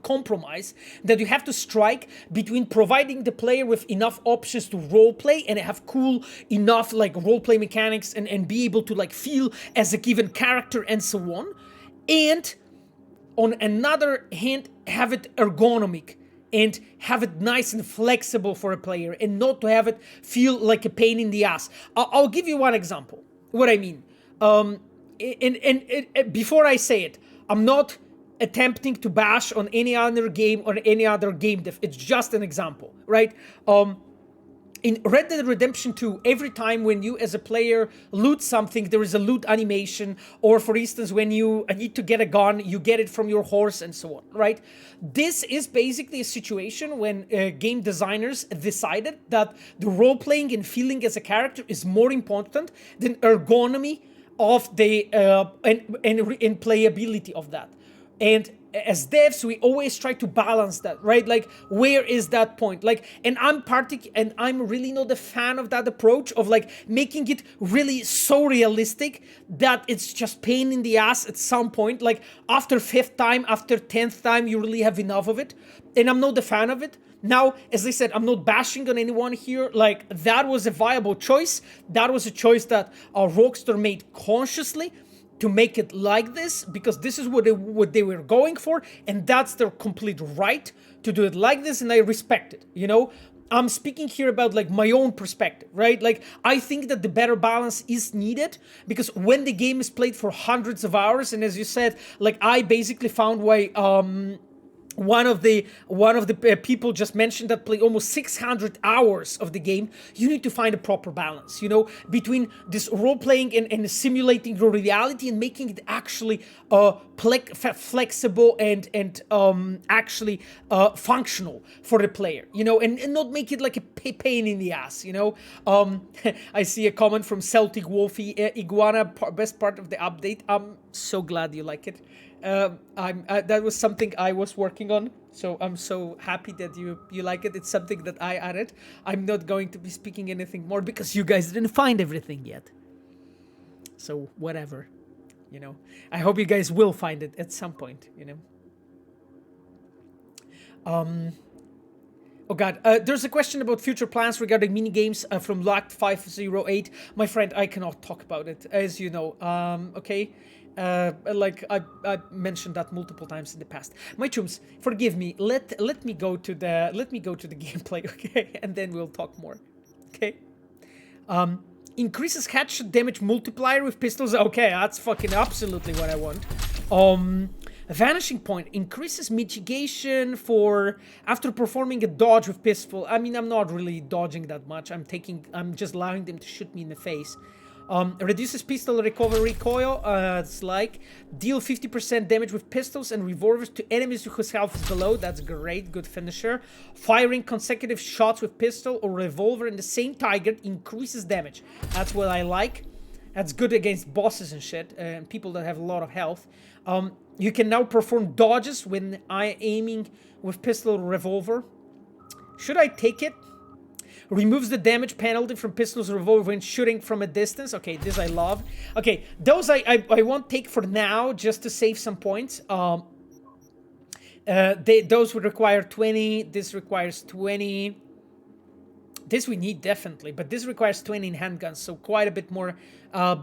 compromise that you have to strike between providing the player with enough options to roleplay and have cool enough like roleplay mechanics and be able to like feel as a given character and so on, and on another hand, have it ergonomic and have it nice and flexible for a player, and not to have it feel like a pain in the ass. I'll give you one example. What I mean, before I say it, I'm not attempting to bash on any other game or any other game dev. It's just an example, right? In Red Dead Redemption 2, every time when you as a player loot something, there is a loot animation, or for instance, when you need to get a gun, you get it from your horse and so on, right? This is basically a situation when game designers decided that the role-playing and feeling as a character is more important than ergonomy of the and playability of that. And as devs, we always try to balance that, right? Like, where is that point? Like, and I'm really not a fan of that approach of like making it really so realistic that it's just pain in the ass at some point. Like after 5th time, after 10th time, you really have enough of it. And I'm not a fan of it. Now, as I said, I'm not bashing on anyone here. Like, that was a viable choice. That was a choice that Rockstar made consciously to make it like this, because this is what they were going for, and that's their complete right to do it like this, and I respect it, you know? I'm speaking here about like my own perspective, right? Like, I think that the better balance is needed, because when the game is played for hundreds of hours, and as you said, like, I basically found why one of the people just mentioned that play almost 600 hours of the game. You need to find a proper balance, you know, between this role-playing and simulating your reality and making it actually flexible and actually functional for the player, you know, and not make it like a pain in the ass, you know. I see a comment from Celtic Wolfie, Iguana, best part of the update. I'm so glad you like it. That was something I was working on, so I'm so happy that you like it. It's something that I added. I'm not going to be speaking anything more because you guys didn't find everything yet. So whatever, you know. I hope you guys will find it at some point, you know. Oh god, there's a question about future plans regarding minigames from Locked 508. My friend, I cannot talk about it, as you know. Okay. Like I mentioned that multiple times in the past. My chums, forgive me. Let me go to the gameplay, okay? And then we'll talk more. Okay. Increases headshot damage multiplier with pistols. Okay, that's fucking absolutely what I want. A vanishing point increases mitigation for after performing a dodge with pistol. I mean, I'm not really dodging that much. I'm just allowing them to shoot me in the face. Reduces pistol recovery recoil, it's like deal 50% damage with pistols and revolvers to enemies whose health is below. That's great, good finisher. Firing consecutive shots with pistol or revolver in the same target increases damage. That's what I like. That's good against bosses and shit, and people that have a lot of health. You can now perform dodges when aiming with pistol or revolver. Should I take it? Removes the damage penalty from pistols or revolver when shooting from a distance. Okay, this I love. Okay, those I won't take for now, just to save some points. Those would require 20. This requires 20. This we need definitely, but this requires 20 in handguns, so quite a bit more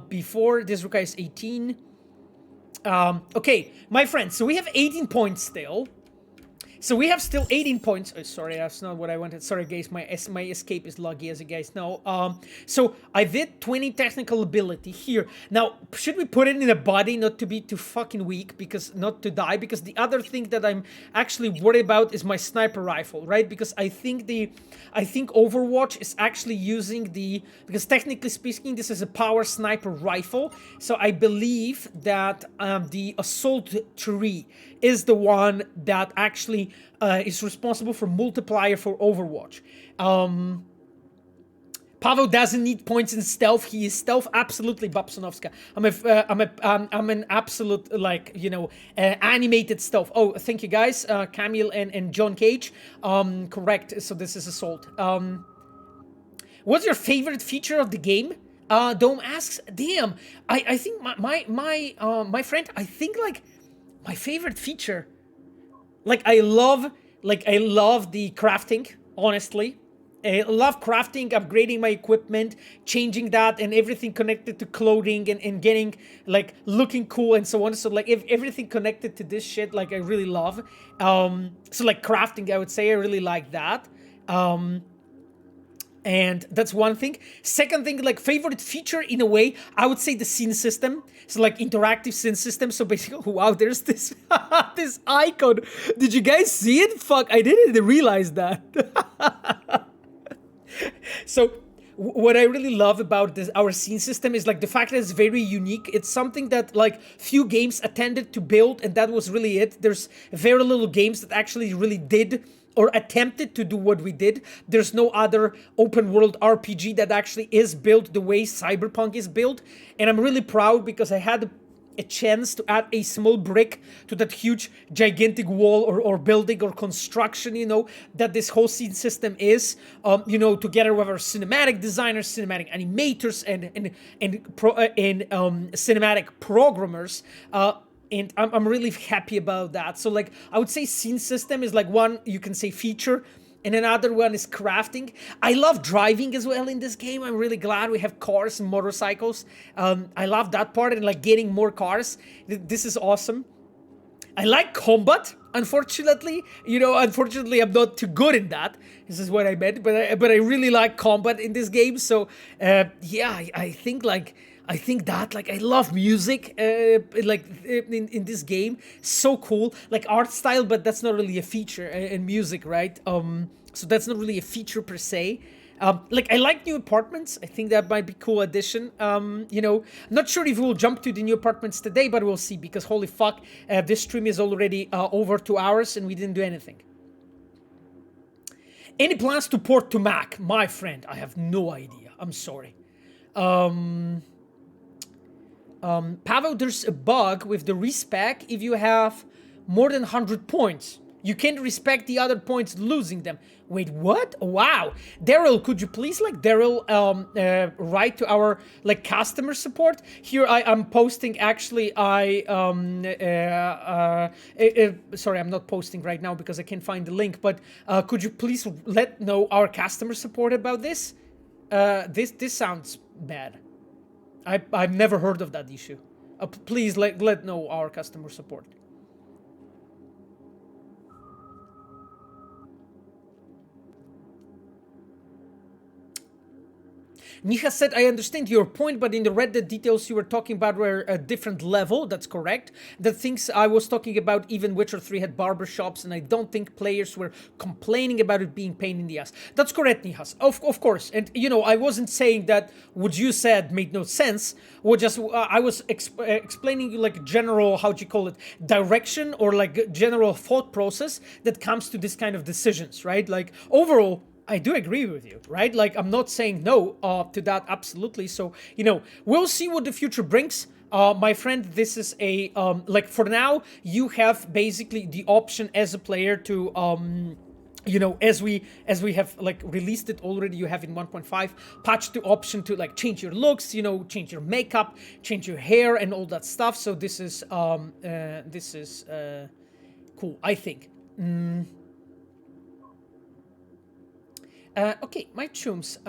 before. This requires 18. Okay, my friends, so we have 18 points still. So we have still 18 points. Oh, sorry, that's not what I wanted. Sorry, guys, my escape is laggy, as you guys know. So I did 20 technical ability here. Now, should we put it in a body, not to be too fucking weak, because not to die? Because the other thing that I'm actually worried about is my sniper rifle, right? Because I think Overwatch is actually using because technically speaking, this is a power sniper rifle. So I believe that the assault tree is the one that actually is responsible for multiplier for Overwatch. Pavel doesn't need points in stealth. He is stealth absolutely, Babsonovska. I'm an absolute, like, you know, animated stealth. Oh, thank you guys, Camille and John Cage. Correct. So this is assault. What's your favorite feature of the game? Dome asks. Damn, I think my friend. I think like my favorite feature. Like I love the crafting. Honestly. I love crafting, upgrading my equipment, changing that, and everything connected to clothing and getting like looking cool and so on. So like if everything connected to this shit, like I really love. So like crafting, I would say I really like that. And that's one thing. Second thing, like favorite feature in a way, I would say the scene system. So like interactive scene system. So basically, wow, there's this this icon. Did you guys see it? Fuck, I didn't realize that. So what I really love about our scene system is like the fact that it's very unique. It's something that like few games attempted to build, and that was really it. There's very little games that actually really did or attempted to do what we did. There's no other open world RPG that actually is built the way Cyberpunk is built. And I'm really proud because I had a chance to add a small brick to that huge gigantic wall or building or construction, you know, that this whole scene system is, you know, together with our cinematic designers, cinematic animators, and cinematic programmers. And I'm really happy about that. So like I would say scene system is like one, you can say feature, and another one is crafting. I love driving as well in this game. I'm really glad we have cars and motorcycles. I love that part and like getting more cars. This is awesome. I like combat, unfortunately. You know, unfortunately I'm not too good in that. This is what I meant, but I really like combat in this game. So yeah, I think that like I love music like in this game. So cool, like art style, but that's not really a feature in music, right? So that's not really a feature per se. Like I like new apartments. I think that might be cool addition. You know, not sure if we'll jump to the new apartments today, but we'll see, because holy fuck, this stream is already over 2 hours and we didn't do anything. Any plans to port to Mac? My friend, I have no idea. I'm sorry. Pavel, there's a bug with the respec. If you have more than 100 points, you can't respect the other points, losing them. Wait, what? Wow. Daryl, could you please, like, Daryl, write to our, like, customer support? Here I'm posting, actually, sorry, I'm not posting right now because I can't find the link, but could you please let know our customer support about this? This sounds bad. I've never heard of that issue. Please let know our customer support. Niha said, I understand your point, but in the Reddit details you were talking about were a different level. That's correct. The things I was talking about, even Witcher 3 had barbershops, and I don't think players were complaining about it being pain in the ass. That's correct, Nihas. Of course. And, you know, I wasn't saying that what you said made no sense. I was explaining, like, general, how do you call it, direction, or, like, general thought process that comes to this kind of decisions, right? Like, overall, I do agree with you, right? Like, I'm not saying no to that, absolutely. So, you know, we'll see what the future brings. My friend, this is a, like, for now, you have basically the option as a player to, you know, as we have, like, released it already, you have in 1.5 patch the option to, like, change your looks, you know, change your makeup, change your hair and all that stuff. So this is cool, I think. Okay, my chums.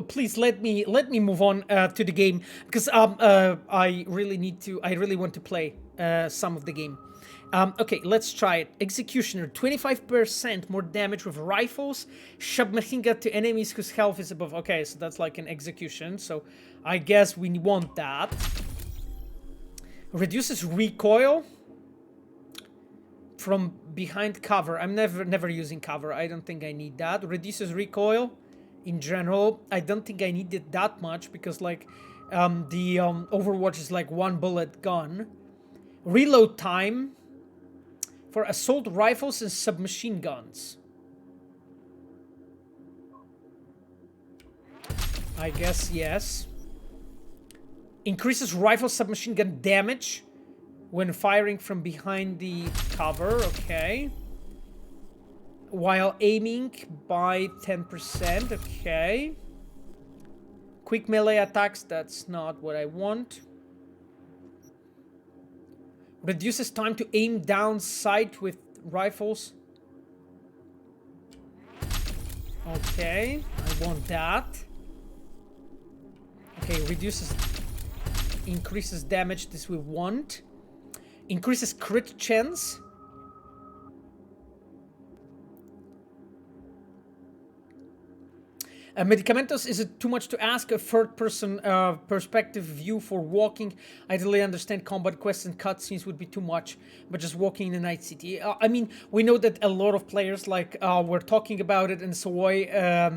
Please let me move on to the game, because I really want to play some of the game. Okay, let's try it. Executioner, 25% more damage with rifles. Submachine gun to enemies whose health is above. Okay, so that's like an execution. So I guess we want that. Reduces recoil from behind cover. I'm never using cover. I don't think I need that. Reduces recoil in general. I don't think I need it that much, because like the Overwatch is like one bullet gun. Reload time for assault rifles and submachine guns. I guess yes. Increases rifle submachine gun damage when firing from behind the cover, okay. While aiming by 10%, okay. Quick melee attacks, that's not what I want. Reduces time to aim down sight with rifles. Okay, I want that. Okay, increases damage, this we want. Increases crit chance. Medicamentos, is it too much to ask? A third-person perspective view for walking. I totally understand combat quests and cutscenes would be too much, but just walking in the night city. I mean, we know that a lot of players, like, were talking about it, and so a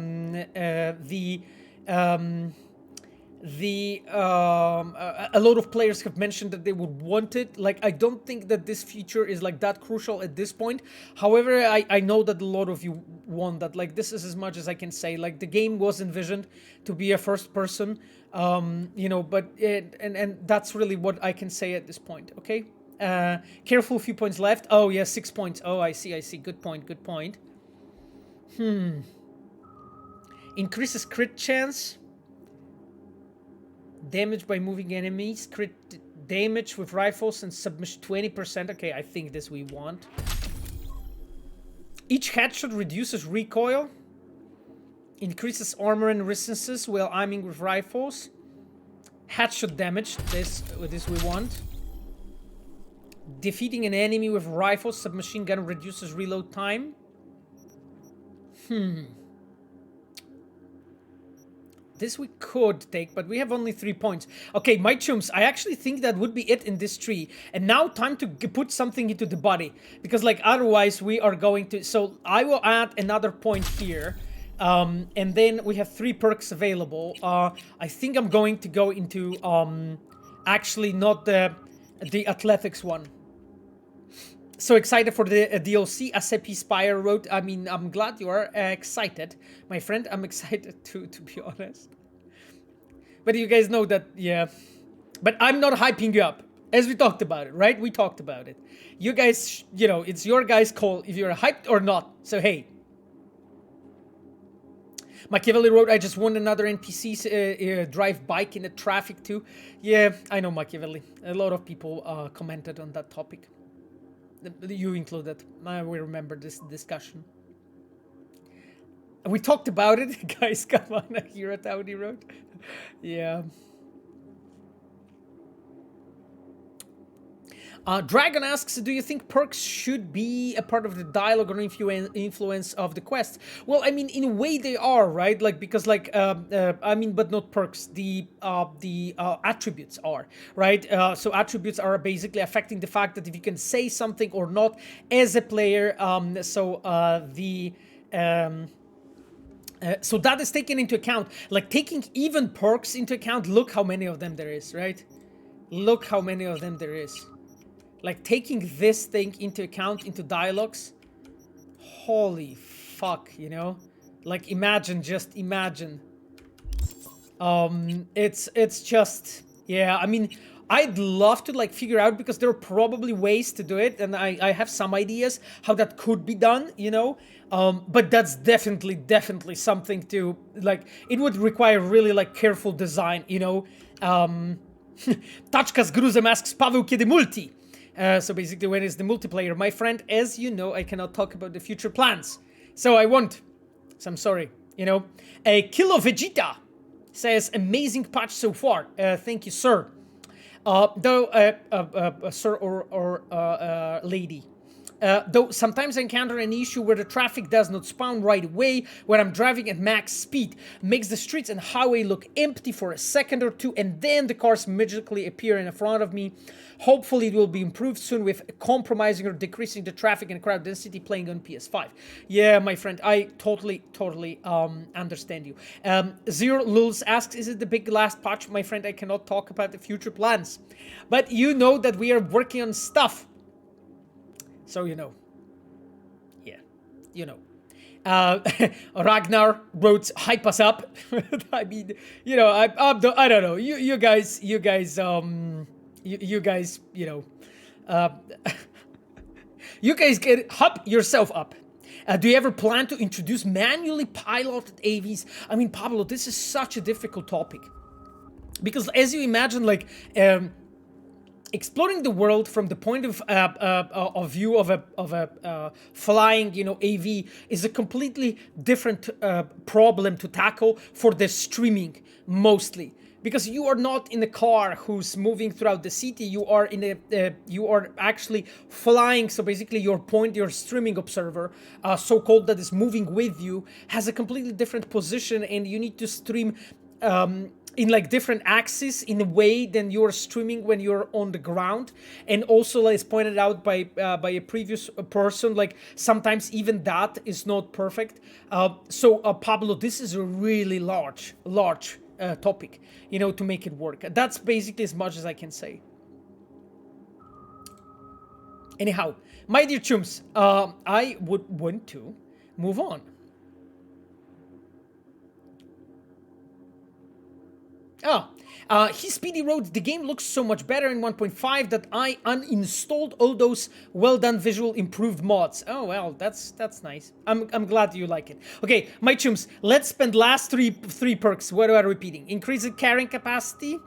lot of players have mentioned that they would want it. Like, I don't think that this feature is like that crucial at this point. However, I know that a lot of you want that. Like, this is as much as I can say. Like, the game was envisioned to be a first person, you know, but and that's really what I can say at this point. Okay, careful, few points left. Oh yeah, 6 points. Oh, I see. Good point. Increases crit chance. Damage by moving enemies, crit damage with rifles and submission 20%. Okay, I think this we want. Each headshot reduces recoil. Increases armor and resistances while aiming with rifles. Headshot damage, this we want. Defeating an enemy with rifles, submachine gun reduces reload time. This we could take, but we have only 3 points. Okay, my chums, I actually think that would be it in this tree. And now time to put something into the body. Because, like, otherwise we are going to... So, I will add another point here. And then we have 3 perks available. I think I'm going to go into... actually, not the athletics one. So excited for the DLC, Asepi Spire wrote. I mean, I'm glad you are excited. My friend, I'm excited too, to be honest. But you guys know that, yeah. But I'm not hyping you up, as we talked about it, right? We talked about it. You guys, you know, it's your guys' call if you're hyped or not. So, hey. Machiavelli wrote, I just want another NPC drive bike in the traffic too. Yeah, I know Machiavelli. A lot of people commented on that topic. You included. We remember this discussion. We talked about it. Guys, come on. I hear it out he wrote. Yeah. Dragon asks, do you think perks should be a part of the dialogue or influence of the quest? Well, I mean, in a way they are, right? Like, because, like, I mean, but not perks. The attributes are, right? So attributes are basically affecting the fact that if you can say something or not as a player. So that is taken into account. Like, taking even perks into account, look how many of them there is, right? Look how many of them there is. Like, taking this thing into account, into dialogues, holy fuck, you know? Like, imagine, just imagine. It's just, yeah, I mean, I'd love to, like, figure out, because there are probably ways to do it, and I have some ideas how that could be done, you know? But that's definitely something to, like, it would require really, like, careful design, you know? Taczka z gruzem asks, Paweł, kiedy multi? So basically, when is the multiplayer? My friend, as you know, I cannot talk about the future plans. So I won't. So I'm sorry, you know. Kilo Vegeta says, amazing patch so far. Thank you, sir. Sir or lady. Though sometimes I encounter an issue where the traffic does not spawn right away when I'm driving at max speed. Makes the streets and highway look empty for a second or two, and then the cars magically appear in front of me. Hopefully it will be improved soon with compromising or decreasing the traffic and crowd density playing on PS5. Yeah, my friend, I totally understand you. Zero Lulz asks, is it the big last patch? My friend, I cannot talk about the future plans. But you know that we are working on stuff. So, you know. Yeah, you know. Ragnar wrote, hype us up. I mean, you know, I don't know. You guys, you guys, you know, you guys get hype yourself up. Do you ever plan to introduce manually piloted AVs? I mean, Pablo, this is such a difficult topic. Because as you imagine, like, exploring the world from the point of view of a flying, AV is a completely different problem to tackle for the streaming mostly. Because you are not in a car who's moving throughout the city, you are you are actually flying. So basically your streaming observer, so-called, that is moving with you, has a completely different position, and you need to stream in like different axes in a way than you're streaming when you're on the ground. And also, as pointed out by a previous person, like sometimes even that is not perfect. So Pablo, this is a really large topic, to make it work. That's basically as much as I can say. Anyhow, my dear chums, I would want to move on. He speedy wrote, the game looks so much better in 1.5 that I uninstalled all those well done visual improved mods. Oh well, that's nice. I'm glad you like it. Okay, my chums, let's spend last three perks. What am I repeating? Increases carrying capacity,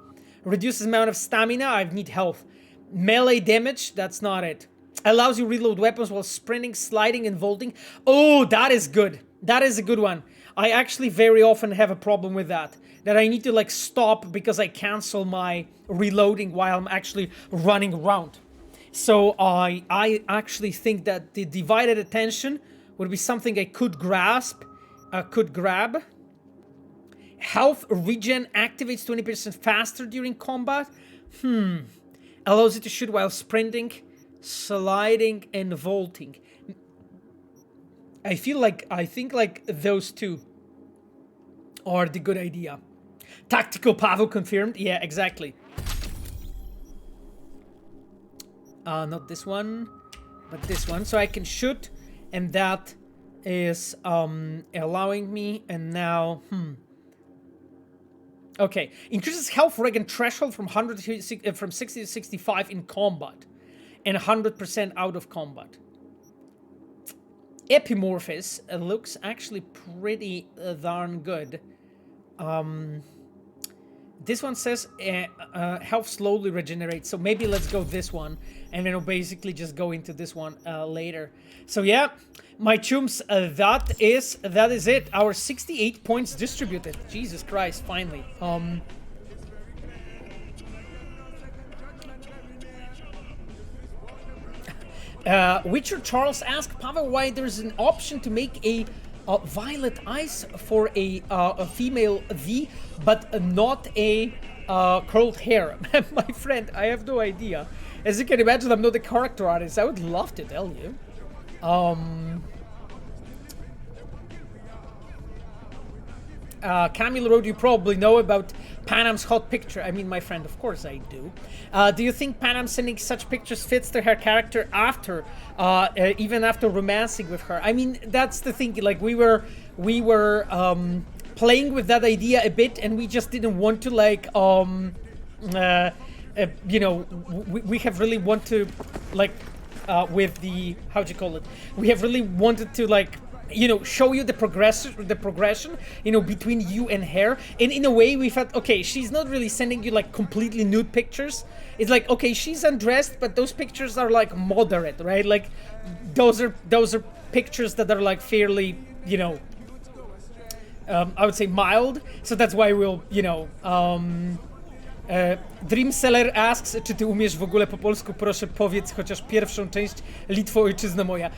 reduces amount of stamina, I need health. Melee damage, that's not it. Allows you reload weapons while sprinting, sliding, and vaulting. Oh, that is good. That is a good one. I actually very often have a problem with that. That I need to like stop because I cancel my reloading while I'm actually running around. So I actually think that the divided attention would be something I could grab. Health regen activates 20% faster during combat. Allows you to shoot while sprinting, sliding, and vaulting. I think those two are the good idea. Tactical Pavel confirmed. Yeah, exactly. Not this one, but this one. So I can shoot, and that is allowing me. And now, okay, increases health regen threshold from 60 to 65 in combat, and 100% out of combat. Epimorphis looks actually pretty darn good. This one says health slowly regenerates, so maybe let's go this one, and then we'll basically just go into this one later. So yeah, my chums, that is it. Our 68 points distributed. Jesus Christ, finally. Witcher Charles asked Pavel why there's an option to make a violet eyes for a female V, but not a curled hair. My friend, I have no idea. As you can imagine, I'm not a character artist. I would love to tell you. Camille wrote, you probably know about Panam's hot picture. I mean, my friend, of course I do. Do you think Panam sending such pictures fits to her character after, even after romancing with her? I mean, that's the thing. Like, we were playing with that idea a bit, and we just didn't want to, like, we have really want to, like, with the, how'd you call it? We have really wanted to, like, show you the progression, between you and her. And in a way, we felt, okay, she's not really sending you, like, completely nude pictures. It's like, okay, she's undressed, but those pictures are, like, moderate, right? Like, those are pictures that are, like, fairly, I would say mild. So that's why we'll, Dreamseller asks, czy ty umiesz w ogóle po polsku? Proszę powiedz chociaż pierwszą część Litwo, ojczyzna moja.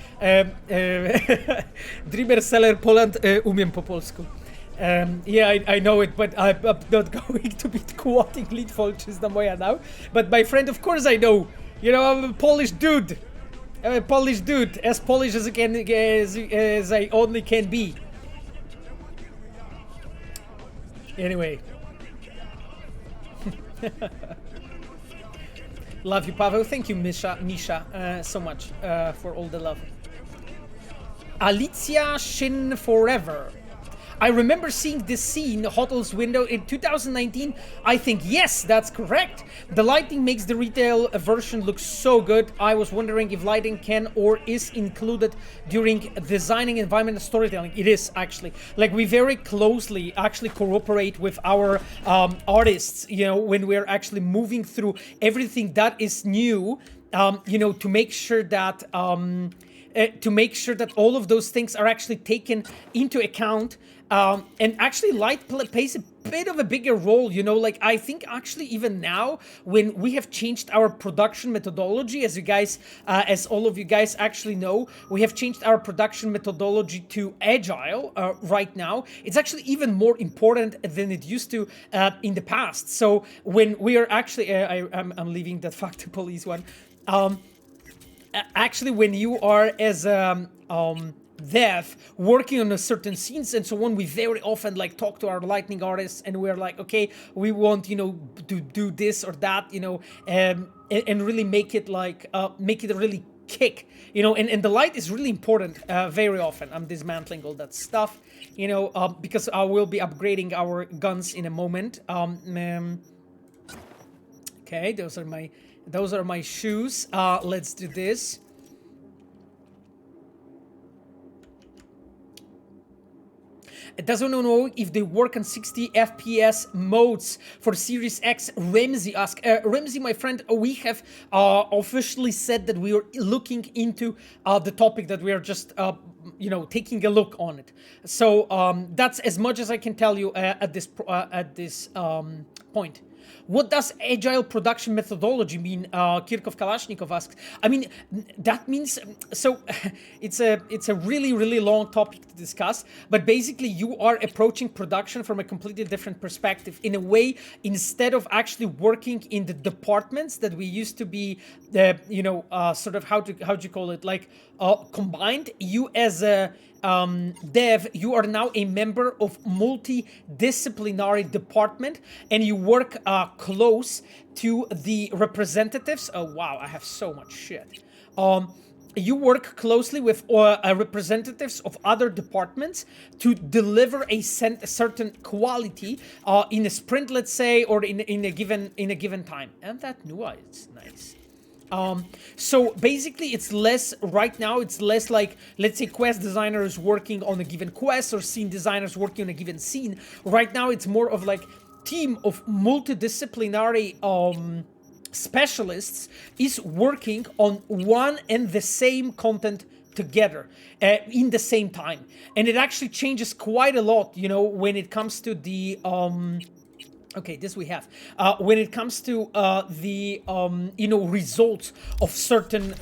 Dreamerseller Poland, umiem po polsku. Yeah, I know it, but I'm not going to be quoting Litwo, ojczyzna moja now. But my friend, of course I know. I'm a Polish dude. As Polish as I only can be. Anyway. Love you, Pavel. Thank you, Misha, so much for all the love. Alicia Shin Forever. I remember seeing this scene, Hotel's window, in 2019. I think, yes, that's correct. The lighting makes the retail version look so good. I was wondering if lighting can or is included during designing environment and storytelling. It is, actually. Like, we very closely actually cooperate with our artists, you know, when we're actually moving through everything that is new, you know, to make sure that all of those things are actually taken into account. And actually light plays a bit of a bigger role, you know, like I think actually even now when we have changed our production methodology, as you guys, as all of you guys actually know, we have changed our production methodology to Agile right now. It's actually even more important than it used to in the past. So when we are actually, I'm leaving that fuck the police one. Actually, when you are as dev working on a certain scenes and so on, we very often like talk to our lighting artists and we're like, okay, we want, you know, to do this or that, you know, and really make it like make it really kick, you know, and the light is really important. Very often I'm dismantling all that stuff, you know, because I will be upgrading our guns in a moment. Okay, those are my shoes. Let's do this. It doesn't know if they work on 60 FPS modes for Series X. Ramsey asked. Ramsey, my friend, we have officially said that we are looking into the topic, that we are just, you know, taking a look on it. So that's as much as I can tell you at this point. What does agile production methodology mean? Kirkov Kalashnikov asks. I mean, that means, so it's a really, really long topic to discuss, but basically you are approaching production from a completely different perspective. In a way, instead of actually working in the departments that we used to be, you know, sort of, how'd you call it? Like, combined, you as a dev, you are now a member of multidisciplinary department and you work close to the representatives. Oh wow, I have so much shit. You work closely with representatives of other departments to deliver a certain quality in a sprint, let's say, or in a given time. And that nuance, nice. So basically it's less, right now it's less like, let's say, quest designers working on a given quest or scene designers working on a given scene. Right now it's more of like team of multidisciplinary specialists is working on one and the same content together in the same time. And it actually changes quite a lot, you know, when it comes to the okay, this we have. When it comes to the you know, results of certain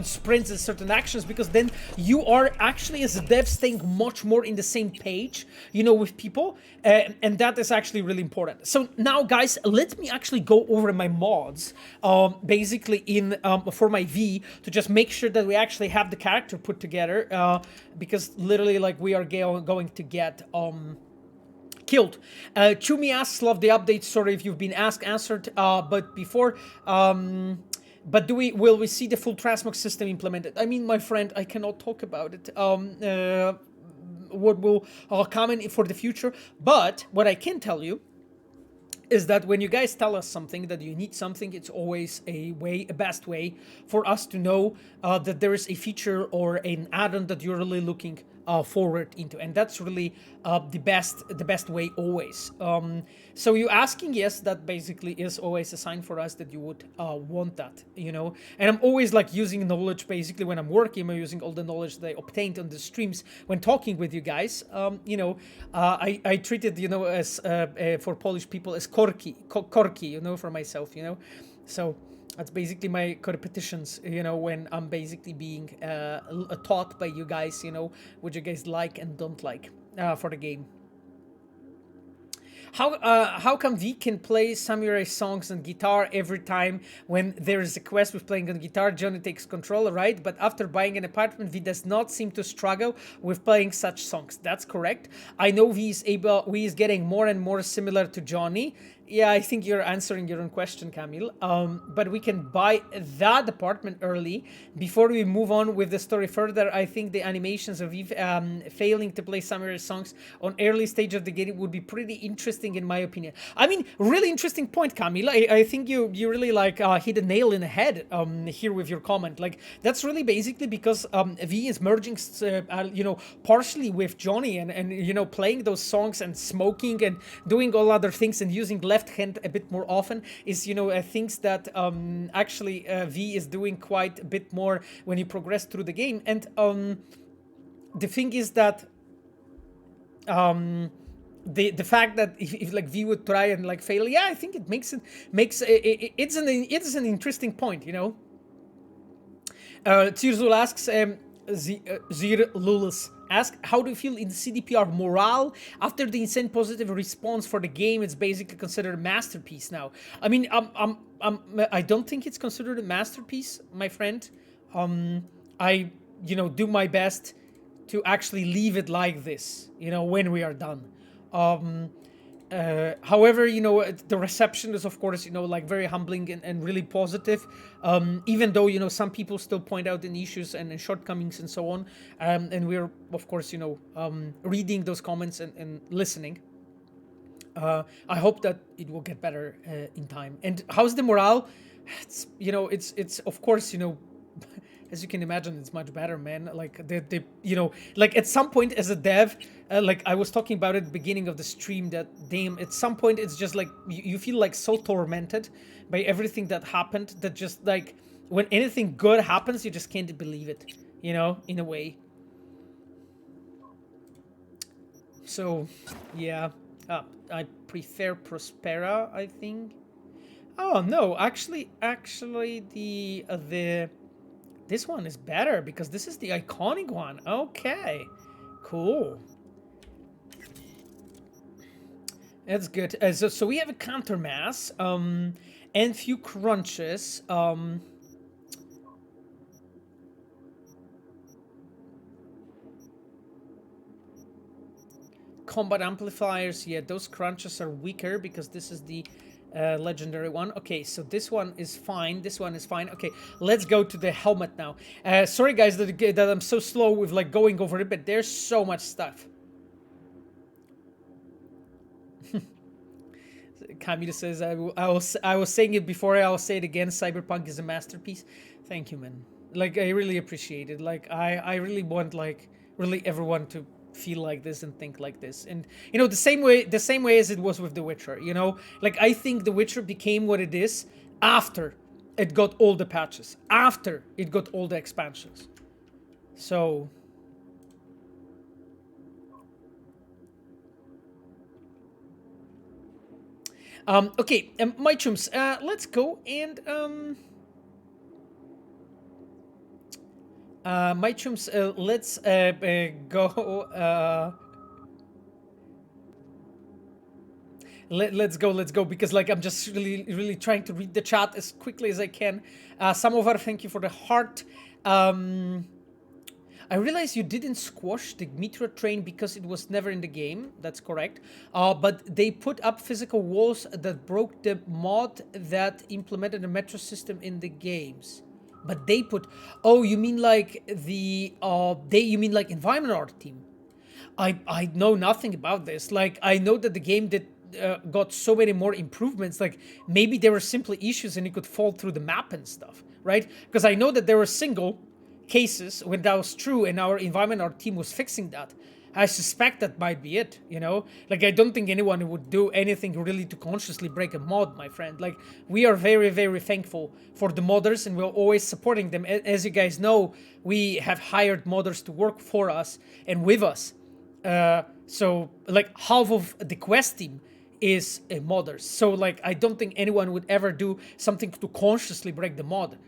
sprints and certain actions, because then you are actually as a dev staying much more in the same page, you know, with people, and that is actually really important. So now, guys, let me actually go over my mods, basically in for my V, to just make sure that we actually have the character put together, because literally, like, we are going to get killed. Chumi asks, love the update. Sorry if you've been answered, but before, but will we see the full transmog system implemented? I mean, my friend, I cannot talk about it. What will come in for the future? But what I can tell you is that when you guys tell us something, that you need something, it's always a best way for us to know that there is a feature or an add-on that you're really looking forward into, and that's really the best way always. So you asking, yes, that basically is always a sign for us that you would want that, you know. And I'm always like using knowledge basically when I'm working. I'm using all the knowledge that I obtained on the streams when talking with you guys. You know, I treated, you know, as for Polish people as korki, you know, for myself, you know. So that's basically my competitions, you know, when I'm basically being taught by you guys, you know, what you guys like and don't like for the game. How come we can play samurai songs on guitar every time when there is a quest with playing on guitar? Johnny takes control, right? But after buying an apartment, V does not seem to struggle with playing such songs. That's correct. I know V is getting more and more similar to Johnny. Yeah, I think you're answering your own question, Camille. But we can buy that apartment early before we move on with the story further. I think the animations of Eve failing to play samurai songs on early stage of the game would be pretty interesting, in my opinion. I mean, really interesting point, Camille. I think you really like hit a nail in the head here with your comment. Like that's really basically because V is merging, partially with Johnny and playing those songs and smoking and doing all other things and using left hand a bit more often is things that actually V is doing quite a bit more when you progress through the game. And the thing is that the fact that if like V would try and like fail, yeah, I think it it's an interesting point, Tirzul asks, Zir Lulus ask, how do you feel in CDPR morale after the insane positive response for the game? It's basically considered a masterpiece now. I mean, I don't think it's considered a masterpiece, my friend. I do my best to actually leave it like this, when we are done. However, the reception is, of course, like very humbling and really positive. Even though, some people still point out the issues and shortcomings and so on. And we're, of course, reading those comments and listening. I hope that it will get better in time. And how's the morale? It's, it's of course, as you can imagine, it's much better, man. Like like at some point as a dev, like I was talking about at the beginning of the stream, that damn, at some point it's just like you feel like so tormented by everything that happened that just like when anything good happens, you just can't believe it, in a way. So yeah, I prefer Prospera, I think. Oh no, actually the this one is better because this is the iconic one. Okay, cool. That's good. So we have a counter mass, and few crunches. Combat amplifiers. Yeah, those crunches are weaker because this is the legendary one. Okay, so this one is fine. This one is fine. Okay, let's go to the helmet now. Sorry guys that I'm so slow with like going over it, but there's so much stuff. Camille says, I was saying it before, I'll say it again, Cyberpunk is a masterpiece. Thank you, man. Like, I really appreciate it. Like, I really want, like, really everyone to feel like this and think like this. And, the same way as it was with The Witcher, Like, I think The Witcher became what it is after it got all the patches. After it got all the expansions. So... okay, my chums, let's go and, my chums, let's, go, let's go, because, like, I'm just really trying to read the chat as quickly as I can. Samovar, thank you for the heart. I realize you didn't squash the metro train because it was never in the game. That's correct. But they put up physical walls that broke the mod that implemented the metro system in the games. But they put... Oh, you mean like the... you mean like environment art team? I know nothing about this. Like, I know that the game did... got so many more improvements. Like, maybe there were simply issues and you could fall through the map and stuff, right? Because I know that there were single cases when that was true and our environment, our team was fixing that. I suspect that might be it, Like, I don't think anyone would do anything really to consciously break a mod, my friend. Like, we are very, very thankful for the modders and we're always supporting them. As you guys know, we have hired modders to work for us and with us. So, like, half of the quest team is modders. So, like, I don't think anyone would ever do something to consciously break the mod.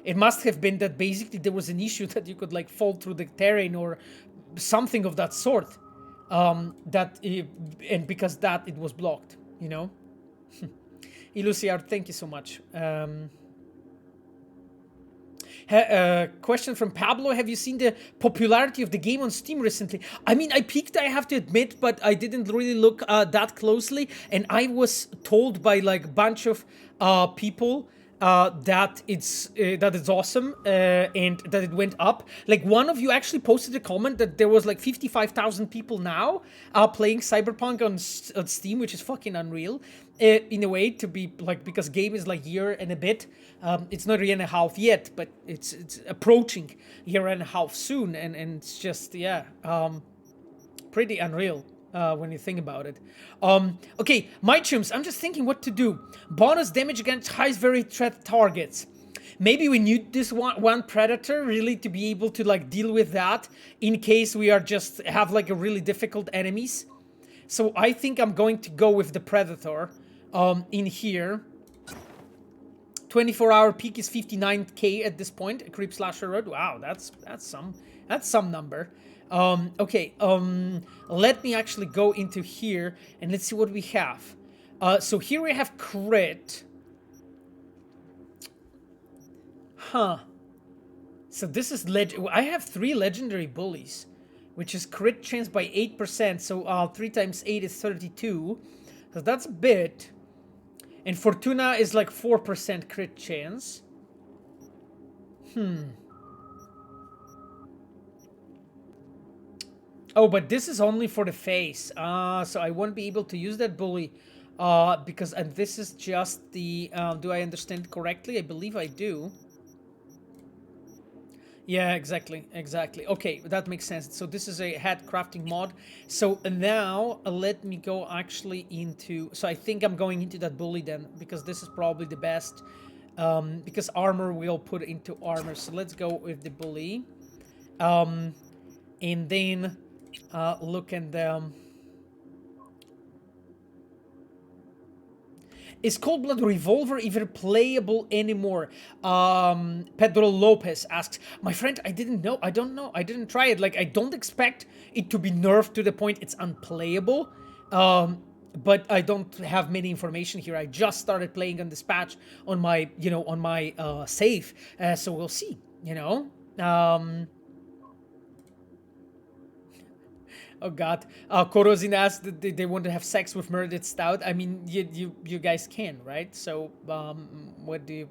It must have been that basically there was an issue that you could like fall through the terrain or something of that sort. And because that it was blocked, Eluciard, thank you so much. Question from Pablo. Have you seen the popularity of the game on Steam recently? I mean, I peeked, I have to admit, but I didn't really look that closely. And I was told by like a bunch of people that it's awesome and that it went up. Like one of you actually posted a comment that there was like 55,000 people now playing Cyberpunk on Steam, which is fucking unreal in a way, to be like, because game is like year and a bit. It's not a year and a half yet, but it's approaching year and a half soon, and it's just pretty unreal. When you think about it. Okay, my chums, I'm just thinking what to do. Bonus damage against highest very threat targets. Maybe we need this one predator really to be able to like deal with that in case we are just have like a really difficult enemies. So I think I'm going to go with the predator in here. 24-hour peak is 59k at this point. A creep slasher road. Wow, that's some number. Okay, let me actually go into here and let's see what we have. So here we have crit. Huh. So this is I have 3 legendary bullies, which is crit chance by 8%. So 3 times 8 is 32. So that's a bit. And Fortuna is like 4% crit chance. Oh, but this is only for the face. So I won't be able to use that bully. Because and this is just the... do I understand correctly? I believe I do. Yeah, exactly. Okay, that makes sense. So this is a hat crafting mod. So now let me go actually into... So I think I'm going into that bully then, because this is probably the best. Because armor will put into armor. So let's go with the bully. And then... look at them. Is Cold Blood Revolver even playable anymore? Pedro Lopez asks, my friend, I didn't know. I don't know. I didn't try it. Like, I don't expect it to be nerfed to the point it's unplayable. But I don't have many information here. I just started playing on this patch on my, on my save. So we'll see, Oh God, Korozin asked that they want to have sex with Murdered Stout. I mean, you guys can, right? So, what do you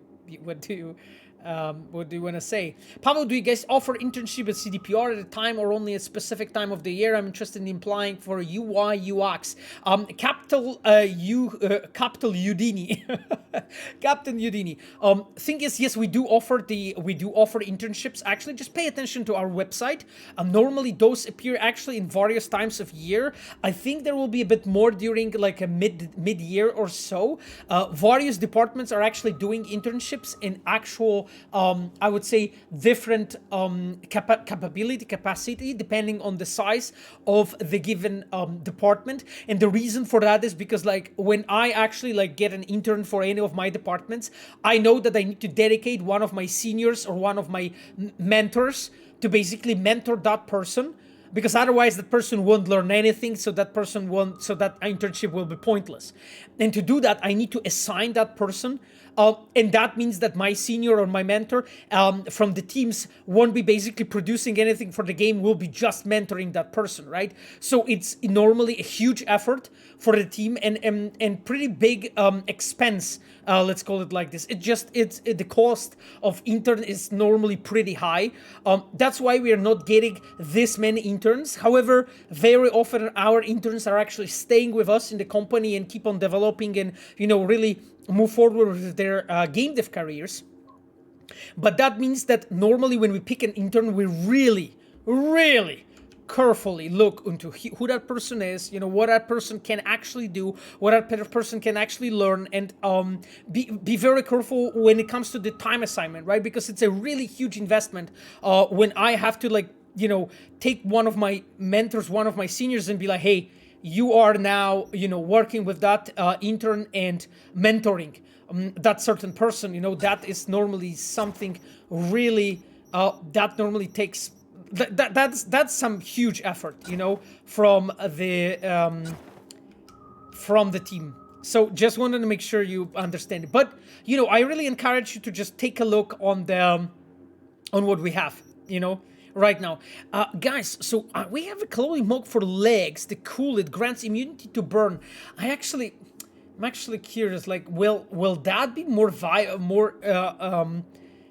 want to say? Pablo, do you guys offer internship at CDPR at a time or only a specific time of the year? I'm interested in applying for UI UX. Capital Udini. Captain Udini. Thing is, yes, we do offer internships. Actually, just pay attention to our website. Normally those appear actually in various times of year. I think there will be a bit more during like a mid-year or so. Various departments are actually doing internships in actual I would say different capacity depending on the size of the given department. And the reason for that is because like when I actually like get an intern for any of my departments, I know that I need to dedicate one of my seniors or one of my mentors to basically mentor that person, because otherwise that person won't learn anything, so that internship will be pointless. And to do that, I need to assign that person, and that means that my senior or my mentor from the teams won't be basically producing anything for the game, will be just mentoring that person, right? So it's normally a huge effort for the team and pretty big expense, let's call it like this. The cost of intern is normally pretty high. That's why we are not getting this many interns. However, very often our interns are actually staying with us in the company and keep on developing and, really move forward with their game dev careers. But that means that normally when we pick an intern, we really, really carefully look into who that person is, what that person can actually do, what that person can actually learn, and be very careful when it comes to the time assignment, right? Because it's a really huge investment when I have to take one of my mentors, one of my seniors, and be like, hey, you are now, working with that intern and mentoring that certain person. That is normally something really that normally takes that's some huge effort, from the team. So just wanted to make sure you understand it. But I really encourage you to just take a look on the on what we have, you know, right now. Guys, so we have a clothing mug for legs. The cool, it grants immunity to burn. I'm actually curious, like, will that be more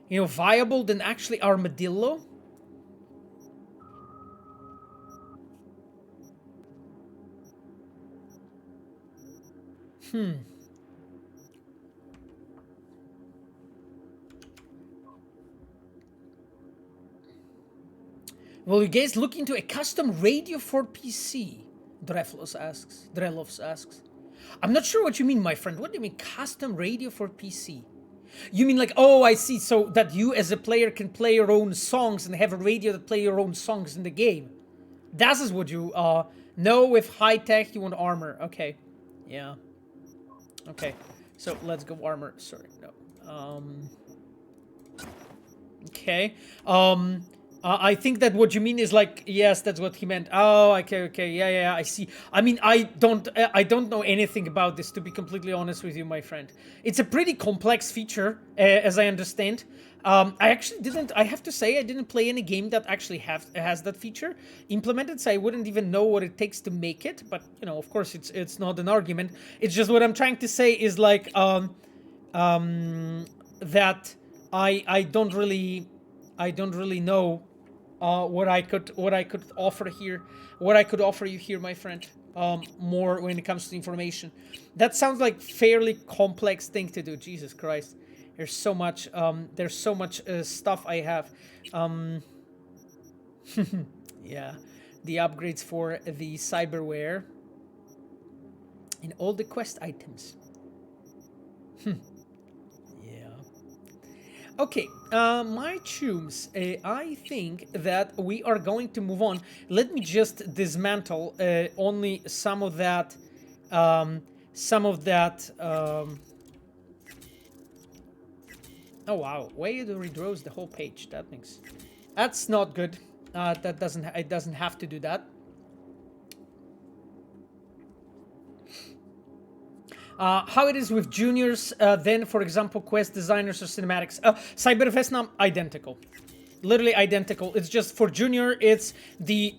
you know, viable than actually armadillo? Will you guys look into a custom radio for PC? Drelovs asks. I'm not sure what you mean, my friend. What do you mean custom radio for PC? You mean like, oh, I see, so that you as a player can play your own songs and have a radio that play your own songs in the game. That is what you know. With high tech you want armor. Okay. Yeah. Okay. So let's go armor. Sorry, no. Okay. I think that what you mean is like, yes, that's what he meant. Oh, okay, yeah, I see. I mean, I don't know anything about this, to be completely honest with you, my friend. It's a pretty complex feature, as I understand. I have to say, I didn't play any game that actually has that feature implemented, so I wouldn't even know what it takes to make it. But, you know, of course, it's not an argument. It's just what I'm trying to say is like, that I don't really know what I could offer here, what I could offer you here, my friend. More when it comes to information. That sounds like fairly complex thing to do. Jesus Christ, there's so much stuff I have. Yeah, the upgrades for the cyberware and all the quest items. Okay, my chooms, I think that we are going to move on. Let me just dismantle only some of that, oh wow, way it redraws the whole page. That's not good. It doesn't have to do that. How it is with juniors, then, for example, quest designers or cinematics. Cyberfest, identical. Literally identical. It's just for junior, it's the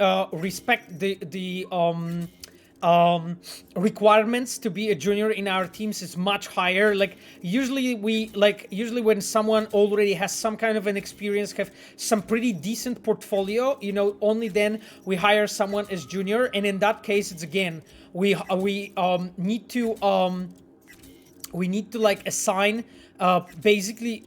requirements to be a junior in our teams is much higher. Like usually when someone already has some kind of an experience, have some pretty decent portfolio, you know, only then we hire someone as junior. And in that case, it's again, we need to like assign basically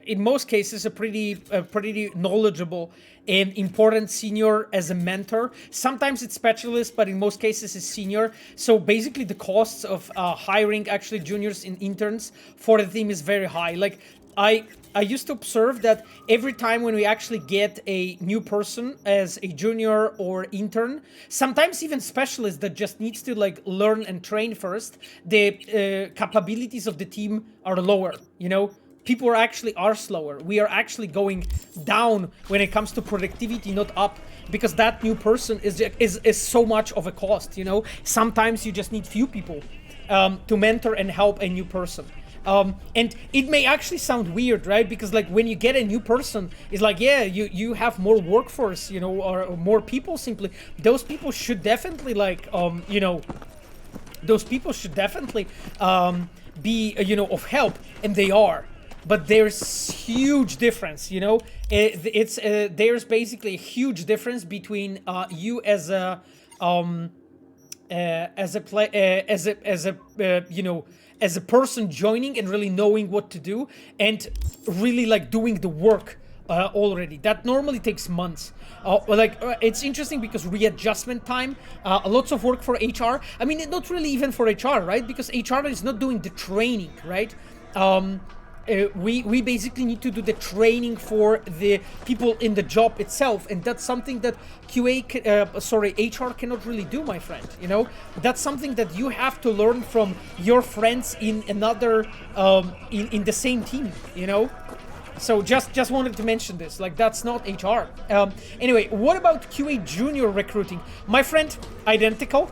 in most cases a pretty knowledgeable and important senior as a mentor. Sometimes it's specialist, but in most cases it's senior. So basically the costs of hiring actually juniors and interns for the team is very high. Like I used to observe that every time when we actually get a new person as a junior or intern, sometimes even specialist that just needs to like learn and train first, the capabilities of the team are lower, you know? People are slower. We are actually going down when it comes to productivity, not up, because that new person is so much of a cost, you know? Sometimes you just need few people to mentor and help a new person. And it may actually sound weird, right? Because like when you get a new person, it's like, yeah, you have more workforce, you know, or more people simply. Those people should definitely like, you know, those people should definitely be, you know, of help, and they are. But there's huge difference, you know. There's basically a huge difference between you as a you know, as a person joining and really knowing what to do and really like doing the work already. That normally takes months. It's interesting because readjustment time, lots of work for HR. I mean, not really even for HR, right? Because HR is not doing the training, right? We basically need to do the training for the people in the job itself, and that's something that HR cannot really do, my friend. You know, that's something that you have to learn from your friends in another in the same team. You know, so just wanted to mention this. Like, that's not HR. Anyway, what about QA junior recruiting, my friend? Identical,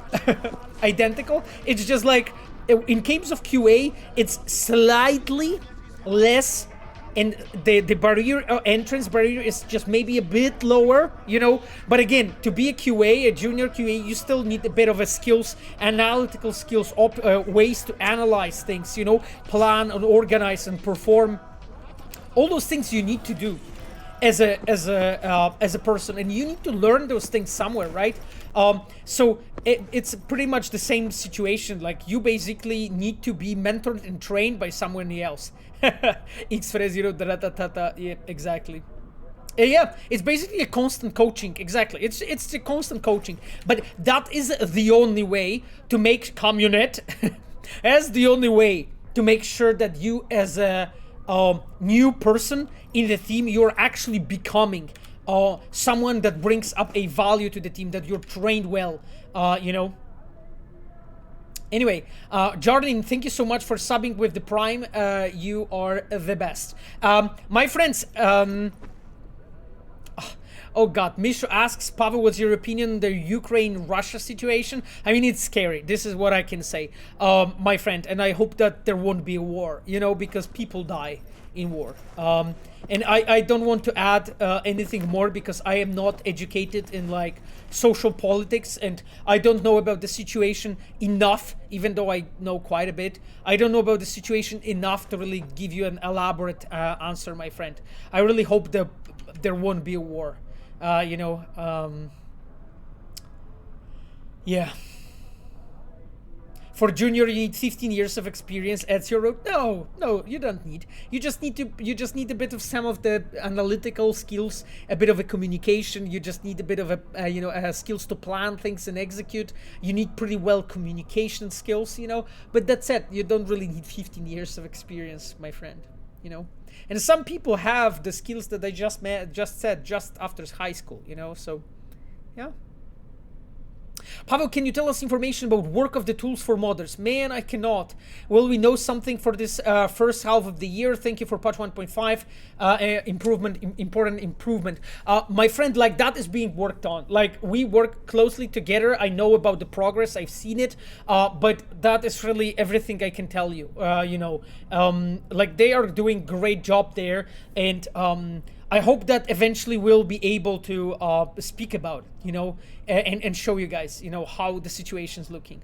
identical. It's just like in case of QA, it's slightly less and the barrier, entrance barrier is just maybe a bit lower, you know. But again, to be a QA, a junior QA, you still need a bit of a skills, analytical skills, ways to analyze things, you know, plan and organize and perform. All those things you need to do as a person, and you need to learn those things somewhere, right? So it's pretty much the same situation. Like, you basically need to be mentored and trained by someone else. X-Frezero, yeah, exactly. Yeah, it's basically a constant coaching. Exactly, it's a constant coaching. But that is the only way to make Communet. That's the only way to make sure that you, as a new person in the team, you're actually becoming someone that brings up a value to the team, that you're trained well, you know. Anyway, Jordan, thank you so much for subbing with the Prime. You are the best. My friends, oh god, Misha asks, Pavel, what's your opinion on the Ukraine-Russia situation? I mean, it's scary. This is what I can say, my friend, and I hope that there won't be a war, you know, because people die in war. And I don't want to add anything more, because I am not educated in like social politics, and I don't know about the situation enough, even though I know quite a bit. I don't know about the situation enough to really give you an elaborate answer, my friend. I really hope that there won't be a war, you know. Yeah. For junior, you need 15 years of experience at your road. No, you don't need. You just need a bit of some of the analytical skills, a bit of a communication. You just need a bit of a, you know, skills to plan things and execute. You need pretty well communication skills, you know. But that's it. You don't really need 15 years of experience, my friend, you know. And some people have the skills that I just said just after high school, you know. So, yeah. Pavel, can you tell us information about work of the tools for modders? Man, I cannot. Will we know something for this first half of the year? Thank you for patch 1.5. Important improvement. My friend, like, that is being worked on. Like, we work closely together. I know about the progress. I've seen it. But that is really everything I can tell you. You know, like, they are doing great job there. And I hope that eventually we'll be able to speak about it, you know, and show you guys, you know, how the situation's looking.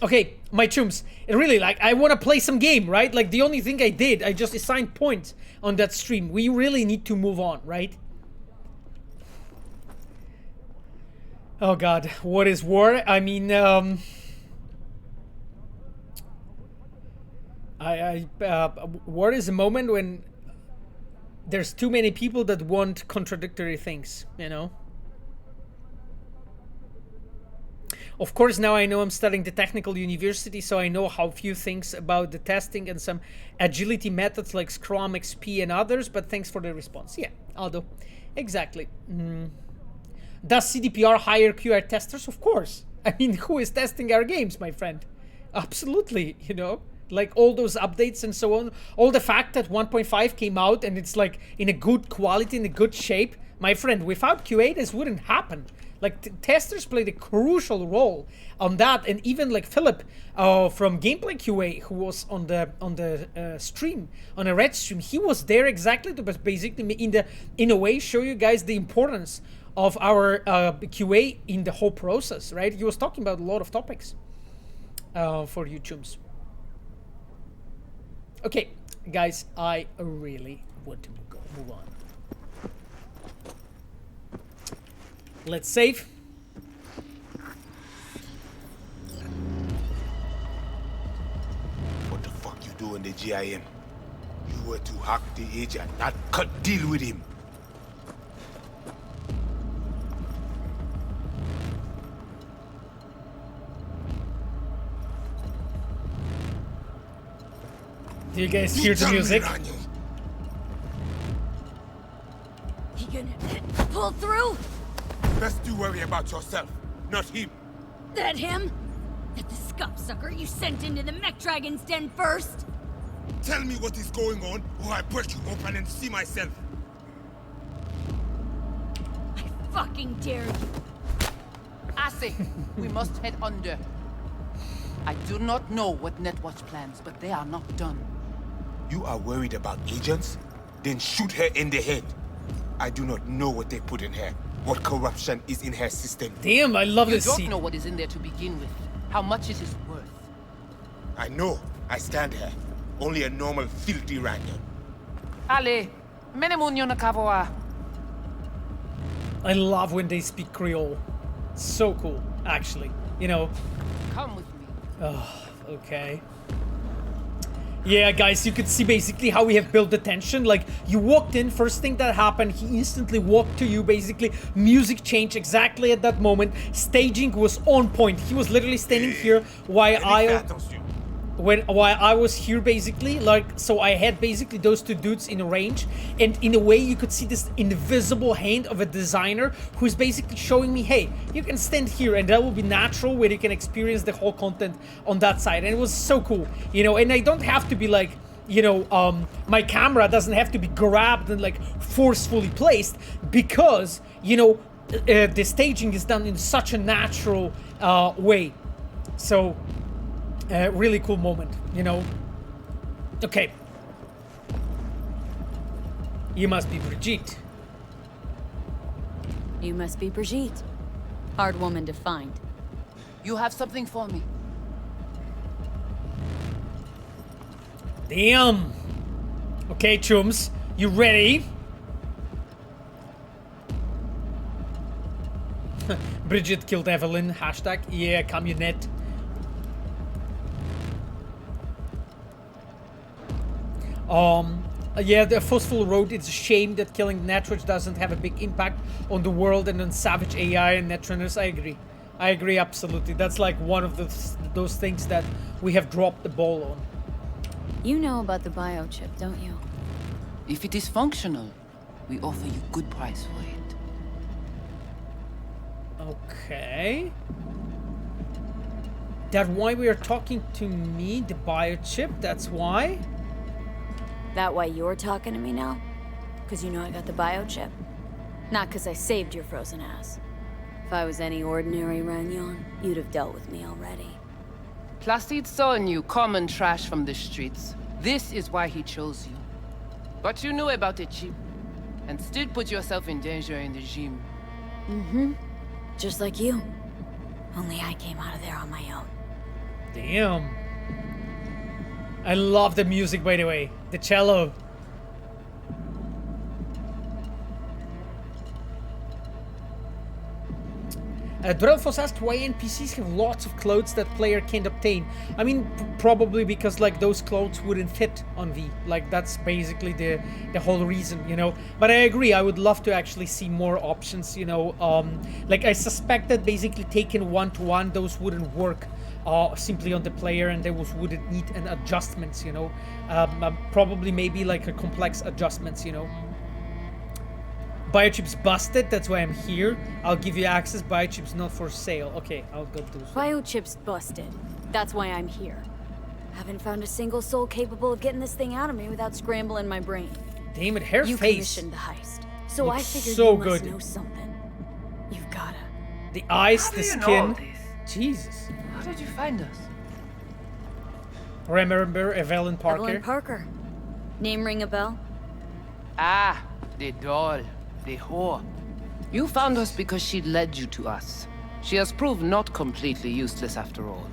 Okay, my chums, really, like, I want to play some game, right? Like, the only thing I did, I just assigned points on that stream. We really need to move on, right? Oh god, what is war? I mean, war is a moment when there's too many people that want contradictory things, you know? Of course, now I know I'm studying the technical university, so I know how few things about the testing and some agility methods like Scrum, XP, and others, but thanks for the response. Yeah, Aldo. Exactly. Does CDPR hire QR testers? Of course. I mean, who is testing our games, my friend? Absolutely, you know? Like, all those updates and so on, all the fact that 1.5 came out and it's like in a good quality, in a good shape, my friend, without QA this wouldn't happen. Like, testers played a crucial role on that, and even like Philip from Gameplay QA, who was on the stream, on a red stream, he was there exactly to basically in a way show you guys the importance of our QA in the whole process, right? He was talking about a lot of topics for you chums. Okay, guys, I really want to move on. Let's save. What the fuck you do in the GIM? You were to hack the agent, not cut deal with him. Do you guys hear the music? He gonna pull through? Best you worry about yourself, not him. That him? That the scum sucker you sent into the mech dragon's den first? Tell me what is going on, or I break you open and see myself. I fucking dare you. I say, we must head under. I do not know what Netwatch plans, but they are not done. You are worried about agents? Then shoot her in the head. I do not know what they put in her. What corruption is in her system. Damn, I love You this don't scene. know what is in there to begin with. How much it is worth. I know. I stand here. Only a normal filthy random. Ale, menemunyo na kavoa. I love when they speak Creole. So cool, actually. You know. Come with me. Oh, okay. Yeah, guys, you could see basically how we have built the tension. Like, you walked in, first thing that happened, he instantly walked to you, basically. Music changed exactly at that moment. Staging was on point. He was literally standing here while I was here, basically. Like, so I had basically those two dudes in range. And in a way, you could see this invisible hand of a designer who's basically showing me, hey, you can stand here and that will be natural where you can experience the whole content on that side. And it was so cool, you know, and I don't have to be like, you know, my camera doesn't have to be grabbed and like forcefully placed because, you know, the staging is done in such a natural way. So, really cool moment, you know. Okay. You must be Brigitte. You must be Brigitte. Hard woman to find. You have something for me. Damn. Okay, chums, you ready? Brigitte killed Evelyn. Hashtag, yeah, camionette. Yeah, the Forceful wrote, it's a shame that killing Netrunner doesn't have a big impact on the world and on savage AI and Netrunners. I agree. I agree, absolutely. That's like one of those things that we have dropped the ball on. You know about the biochip, don't you? If it is functional, we offer you good price for it. Okay. That why we are talking to me, the biochip, that's why? That why you're talking to me now? Because you know I got the biochip? Not because I saved your frozen ass. If I was any ordinary Ranyon, you'd have dealt with me already. Placide saw in you common trash from the streets. This is why he chose you. But you knew about the chip, and still put yourself in danger in the gym. Mm-hmm. Just like you. Only I came out of there on my own. Damn. I love the music, by the way. The cello. Drelfos asked why NPCs have lots of clothes that player can't obtain. I mean, probably because like those clothes wouldn't fit on V. Like that's basically the whole reason, you know. But I agree. I would love to actually see more options, you know. Like I suspect that basically taken one-to-one, those wouldn't work simply on the player, and those wouldn't need an adjustments, you know. Probably maybe like a complex adjustments, you know. Biochip's busted, that's why I'm here. I'll give you access. Biochip's not for sale. Okay, I'll go do so. Biochip's busted. That's why I'm here. Haven't found a single soul capable of getting this thing out of me without scrambling my brain. Damn it, her You face. commissioned the heist, so looks I figured so you must good. know something. You've gotta. The eyes, How the do you skin. know this? Jesus. How did you find us? Remember Evelyn Parker? Evelyn Parker. Name ring a bell? Ah, the doll. The whore. You found us because she led you to us. She has proved not completely useless after all.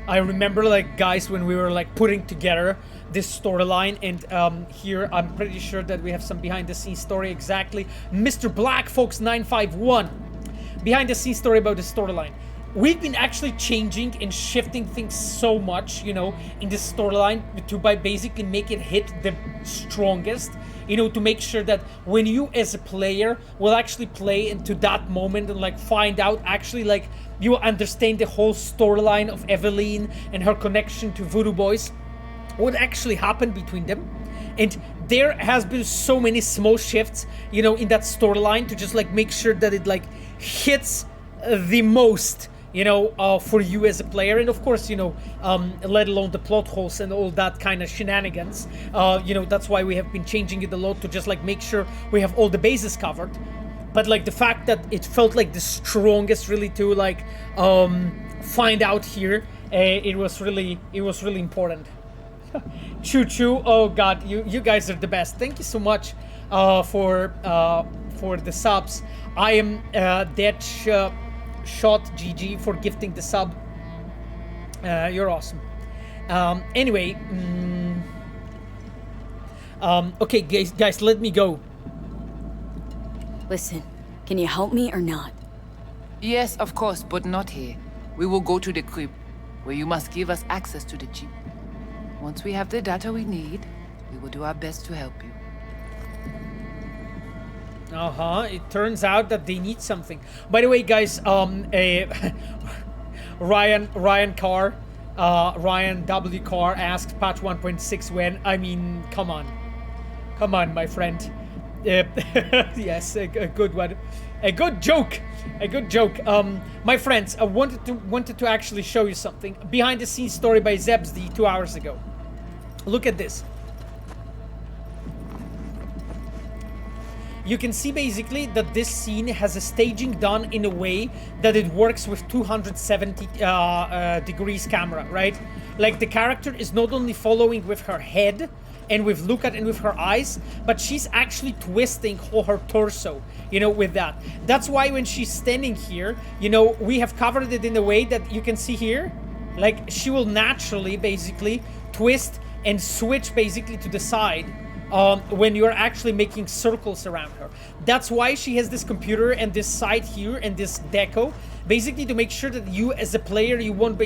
I remember, like, guys, when we were like putting together this storyline, and here I'm pretty sure that we have some behind-the-scenes story. Exactly, Mr. Black Fox 951, behind-the-scenes story about the storyline. We've been actually changing and shifting things so much, you know, in this storyline to by basically make it hit the strongest, you know, to make sure that when you as a player will actually play into that moment and like find out actually like you will understand the whole storyline of Evelyn and her connection to Voodoo Boys, what actually happened between them. And there has been so many small shifts, you know, in that storyline to just like make sure that it like hits the most, you know, for you as a player, and of course, you know, let alone the plot holes and all that kind of shenanigans. You know, that's why we have been changing it a lot to just like make sure we have all the bases covered. But like the fact that it felt like the strongest really to like find out here It was really important. Choo choo. Oh god, you guys are the best. Thank you so much for the subs. I am that shot GG for gifting the sub. You're awesome. Anyway, okay, guys, let me go. Listen, can you help me or not? Yes, of course, but not here. We will go to the crib, where you must give us access to the chip. Once we have the data we need, we will do our best to help you. It turns out that they need something. By the way, guys, Ryan W. Carr asked patch 1.6 when. I mean, come on, my friend. Yes, a good one, a good joke. My friends, I wanted to actually show you something. Behind the scenes story by Zebsdy 2 hours ago. Look at this. You can see basically that this scene has a staging done in a way that it works with 270 degrees camera, right? Like the character is not only following with her head and with look at and with her eyes, but she's actually twisting her torso, you know, with that. That's why when she's standing here, you know, we have covered it in a way that you can see here, like she will naturally basically twist and switch basically to the side when you're actually making circles around her. That's why she has this computer and this side here and this deco, basically to make sure that you as a player, you won't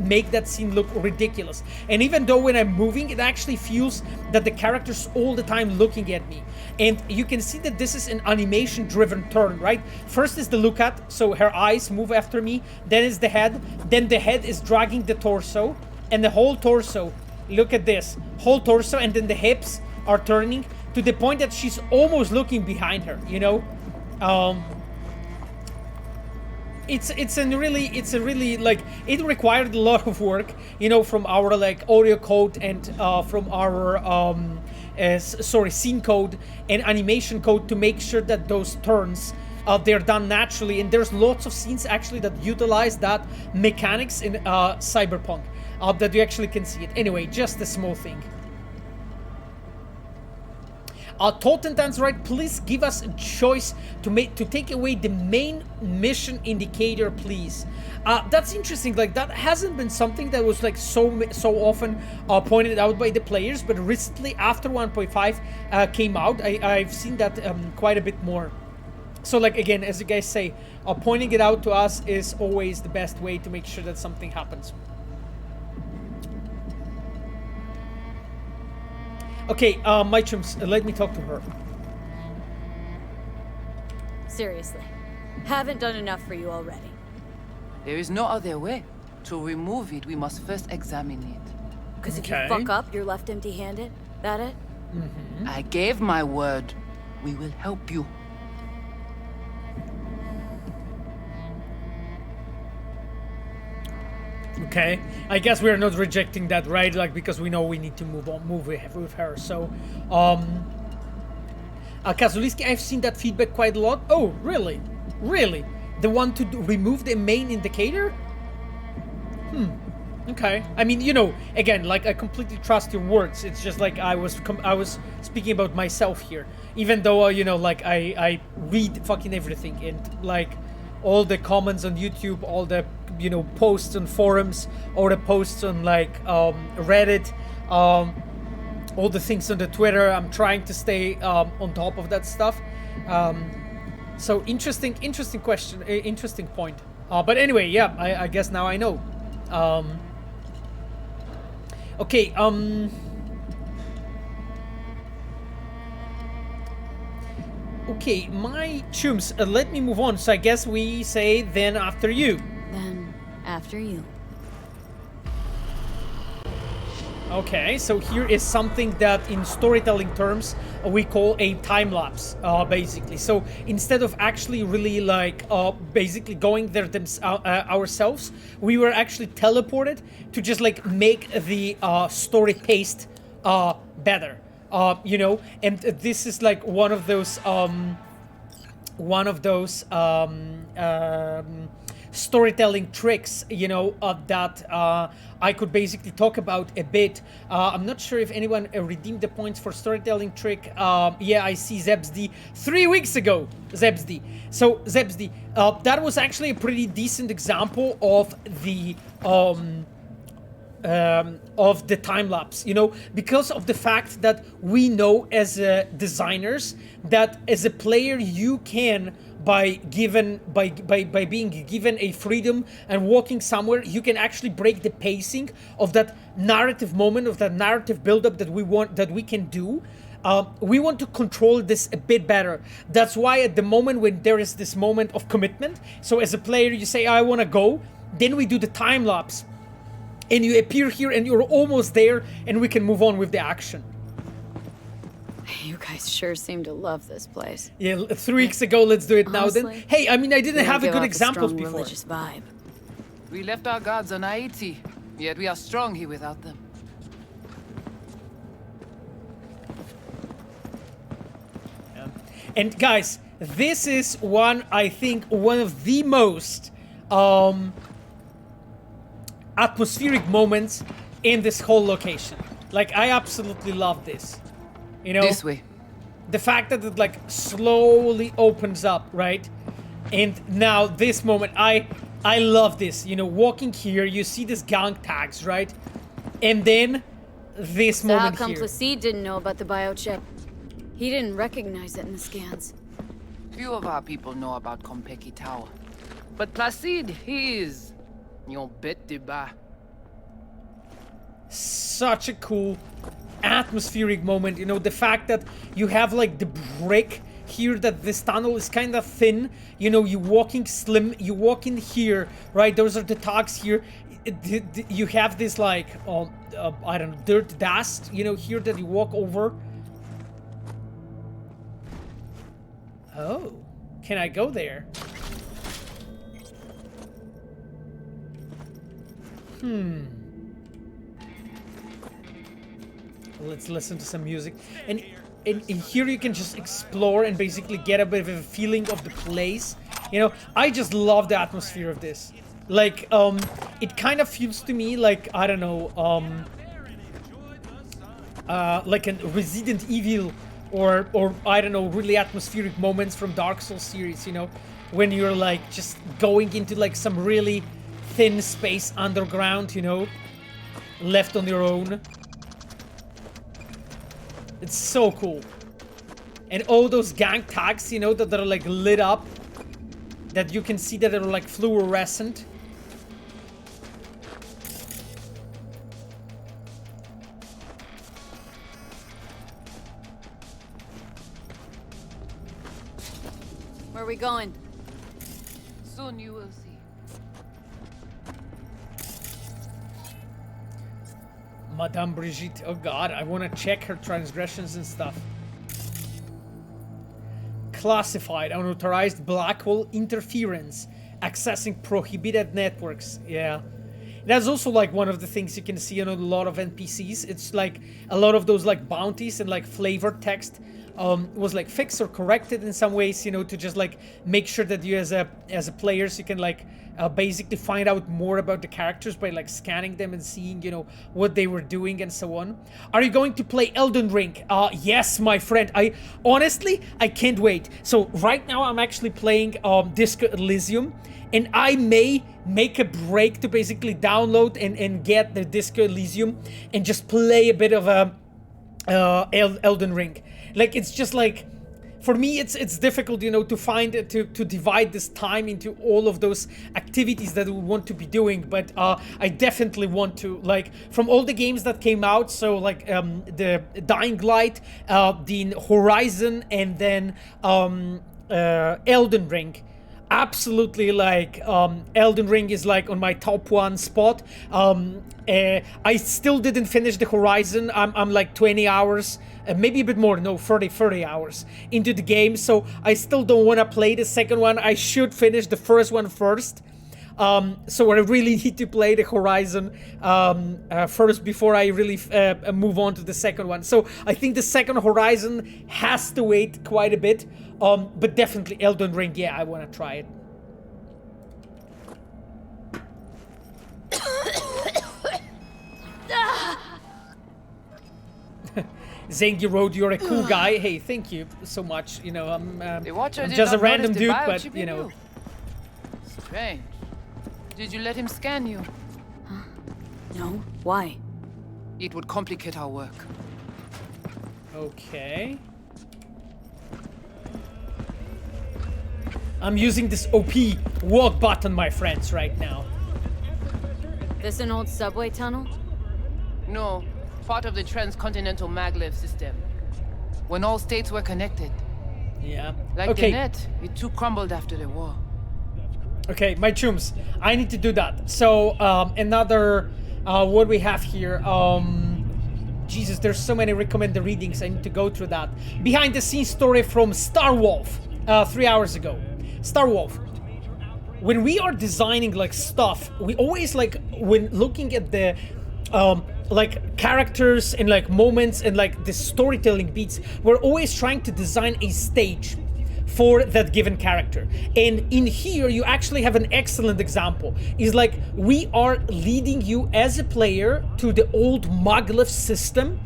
make that scene look ridiculous. And even though when I'm moving, it actually feels that the character's all the time looking at me. And you can see that this is an animation driven turn, right? First is the look at, so her eyes move after me, then is the head, then the head is dragging the torso, and the whole torso, look at this, whole torso, and then the hips are turning to the point that she's almost looking behind her, you know. It's a really like, it required a lot of work, you know, from our like audio code and from our scene code and animation code to make sure that those turns they're done naturally. And there's lots of scenes actually that utilize that mechanics in Cyberpunk that you actually can see it. Anyway, just a small thing. Totentan's right, please give us a choice to take away the main mission indicator, please. That's interesting. Like, that hasn't been something that was like so often pointed out by the players, but recently after 1.5 came out, I've seen that quite a bit more. So like, again, as you guys say, pointing it out to us is always the best way to make sure that something happens. Okay, my chums, let me talk to her. Seriously, haven't done enough for you already. There is no other way. To remove it, we must first examine it. Because if you fuck up, you're left empty-handed? That it? Mm-hmm. I gave my word. We will help you. Okay, I guess we are not rejecting that, right? Like, because we know we need to move with her. So, Kazuliski, I've seen that feedback quite a lot. Oh, really? Really? The one to remove the main indicator? Okay. I mean, you know, again, like, I completely trust your words. It's just like I was speaking about myself here. Even though, you know, like, I read fucking everything, and like all the comments on YouTube, all the, you know, posts on forums, or the posts on like Reddit, all the things on the Twitter. I'm trying to stay on top of that stuff. So interesting question, interesting point. But anyway, yeah, I guess now I know. Okay, okay, my chums, let me move on. So I guess we say then after you. Then after you. Okay, so here is something that in storytelling terms we call a time lapse, basically. So instead of actually really like basically going there ourselves, we were actually teleported to just like make the story paced better, you know. And this is like one storytelling tricks, you know, that I could basically talk about a bit. I'm not sure if anyone redeemed the points for storytelling trick. Yeah, I see Zebsdy 3 weeks ago. Zebsdy. So Zebsdy, that was actually a pretty decent example of the time lapse, you know, because of the fact that we know as designers that as a player you can, by being given a freedom and walking somewhere, you can actually break the pacing of that narrative moment, of that narrative buildup that we can do. We want to control this a bit better. That's why at the moment when there is this moment of commitment, so as a player you say, I want to go, then we do the time lapse and you appear here and you're almost there and we can move on with the action. You guys sure seem to love this place. Yeah, 3 weeks ago, let's do it now then. Honestly, Hey, I mean, I didn't have a give good off examples strong before. religious vibe. We left our gods on Haiti, yet we are strong here without them. And guys, this is I think one of the most atmospheric moments in this whole location. Like, I absolutely love this. You know, This way. the fact that it like slowly opens up, right? And now this moment, I love this. You know, walking here, you see this gang tags, right? And then this So how moment come here. Placide didn't know about the biochip? He didn't recognize it in the scans. Few of our people know about Kompeki Tower. But Placide, he is your bête de bas. Such a cool atmospheric moment, you know, the fact that you have like the brick here, that this tunnel is kind of thin, you know, you walking slim, you walk in here, right? Those are the tags here. You have this like I don't know, dirt dust, you know, here that you walk over. Oh, can I go there? Let's listen to some music. And here you can just explore and basically get a bit of a feeling of the place. You know, I just love the atmosphere of this. Like, it kind of feels to me like, I don't know, like a Resident Evil or I don't know, really atmospheric moments from Dark Souls series, you know, when you're like just going into like some really thin space underground, you know, left on your own. It's so cool. And all those gang tags, you know, that are like lit up, that you can see that are like fluorescent. Where are we going? Soon you will see. Madame Brigitte, oh god, I want to check her transgressions and stuff. Classified, unauthorized black hole interference, accessing prohibited networks. Yeah. That's also like one of the things you can see on a lot of NPCs. It's like a lot of those like bounties and like flavored text was like fixed or corrected in some ways, you know, to just like make sure that you as a players, you can like basically find out more about the characters by like scanning them and seeing, you know, what they were doing and so on. Are you going to play Elden Ring? Yes, my friend. I can't wait. So right now I'm actually playing Disco Elysium, and I may make a break to basically download and get the Disco Elysium and just play a bit of Elden Ring. Like, it's just like, for me, it's difficult, you know, to find to divide this time into all of those activities that we want to be doing. But I definitely want to, like, from all the games that came out, so like the Dying Light, the Horizon, and then Elden Ring. Absolutely, like Elden Ring is like on my top one spot. I still didn't finish the Horizon. I'm like 20 hours, maybe a bit more, no, 30 hours into the game, so I still don't want to play the second one. I should finish the first one first. So I really need to play the Horizon first before I really move on to the second one. So I think the second Horizon has to wait quite a bit. But definitely Elden Ring, yeah, I want to try it. Zengi Road, you're a cool guy. Hey, thank you so much. You know, The Watcher I'm did just a not random notice the dude, but biochip you in know. Strange. Did you let him scan you? No? Why? It would complicate our work. Okay. I'm using this OP walk button, my friends, right now. This an old subway tunnel? No, part of the transcontinental maglev system. When all states were connected. Yeah. Like Okay. the net, it too crumbled after the war. Okay, my chums. I need to do that. So, another, what we have here, Jesus, there's so many recommended readings. I need to go through that. Behind the scenes story from Starwolf, 3 hours ago. Starwolf. When we are designing like stuff, we always like, when looking at the, like characters and like moments and like the storytelling beats, we're always trying to design a stage for that given character. And in here you actually have an excellent example. Is like we are leading you as a player to the old maglev system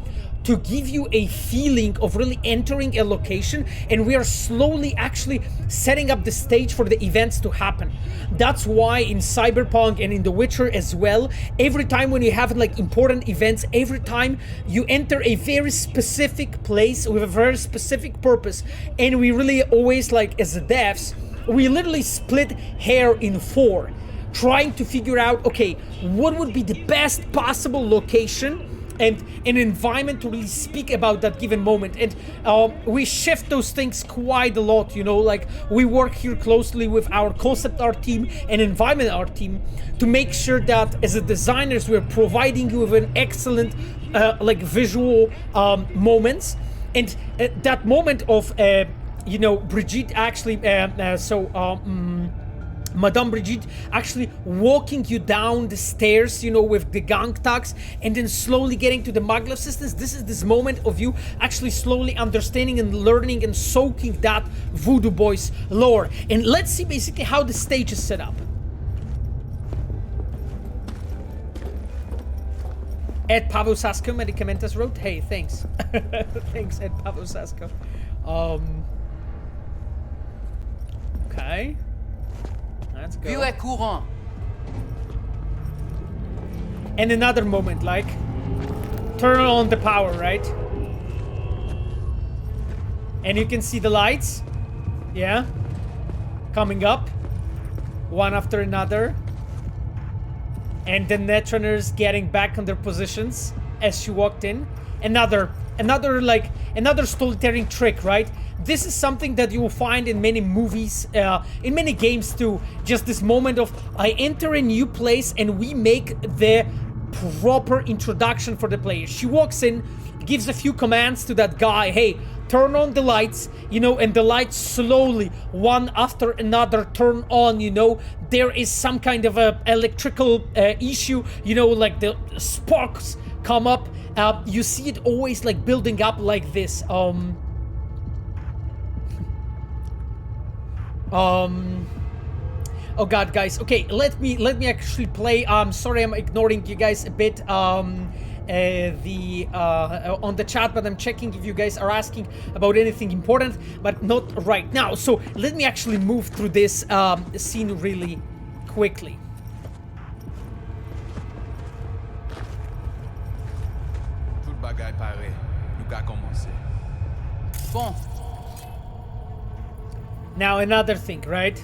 to give you a feeling of really entering a location, and we are slowly actually setting up the stage for the events to happen. That's why in Cyberpunk and in The Witcher as well, every time when you have like important events, every time you enter a very specific place with a very specific purpose, and we really always like as the devs, we literally split hair in 4, trying to figure out, okay, what would be the best possible location and an environment to really speak about that given moment. And we shift those things quite a lot, you know, like we work here closely with our concept art team and environment art team to make sure that as a designers we're providing you with an excellent like visual moments. And that moment of you know, Brigitte actually Madame Brigitte actually walking you down the stairs, you know, with the gang tags, and then slowly getting to the maglev systems. This is this moment of you actually slowly understanding and learning and soaking that Voodoo Boys lore. And let's see basically how the stage is set up. Ed Pavo Sasko Medicamentas wrote, hey, thanks. Thanks, Ed Pavo Sasko. Okay. Let's go. Vieux est courant. And another moment, like, turn on the power, right? And you can see the lights, yeah, coming up, one after another. And the netrunners getting back on their positions as she walked in. Another storytelling trick, right? This is something that you will find in many movies, in many games too. Just this moment of, I enter a new place and we make the proper introduction for the player. She walks in, gives a few commands to that guy, hey, turn on the lights, you know, and the lights slowly, one after another, turn on, you know. There is some kind of a electrical issue, you know, like the sparks come up. You see it always like building up like this. Oh god, guys. Okay, let me actually play. Sorry, I'm ignoring you guys a bit. On the chat, but I'm checking if you guys are asking about anything important, but not right now. So let me actually move through this scene really quickly. Tout bagay pare, nou ka komanse. Bon. Now another thing, right?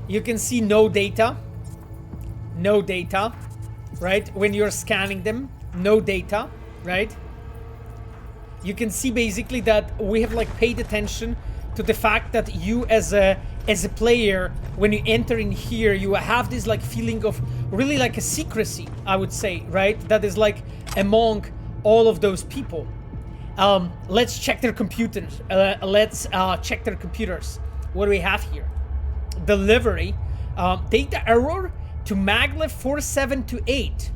You can see no data, right? When you're scanning them, no data, right? You can see basically that we have like paid attention to the fact that you as a player, when you enter in here, you have this like feeling of really like a secrecy, I would say, right? That is like among all of those people. Let's check their computers. Let's check their computers. What do we have here? Delivery. Data error to maglev 4728.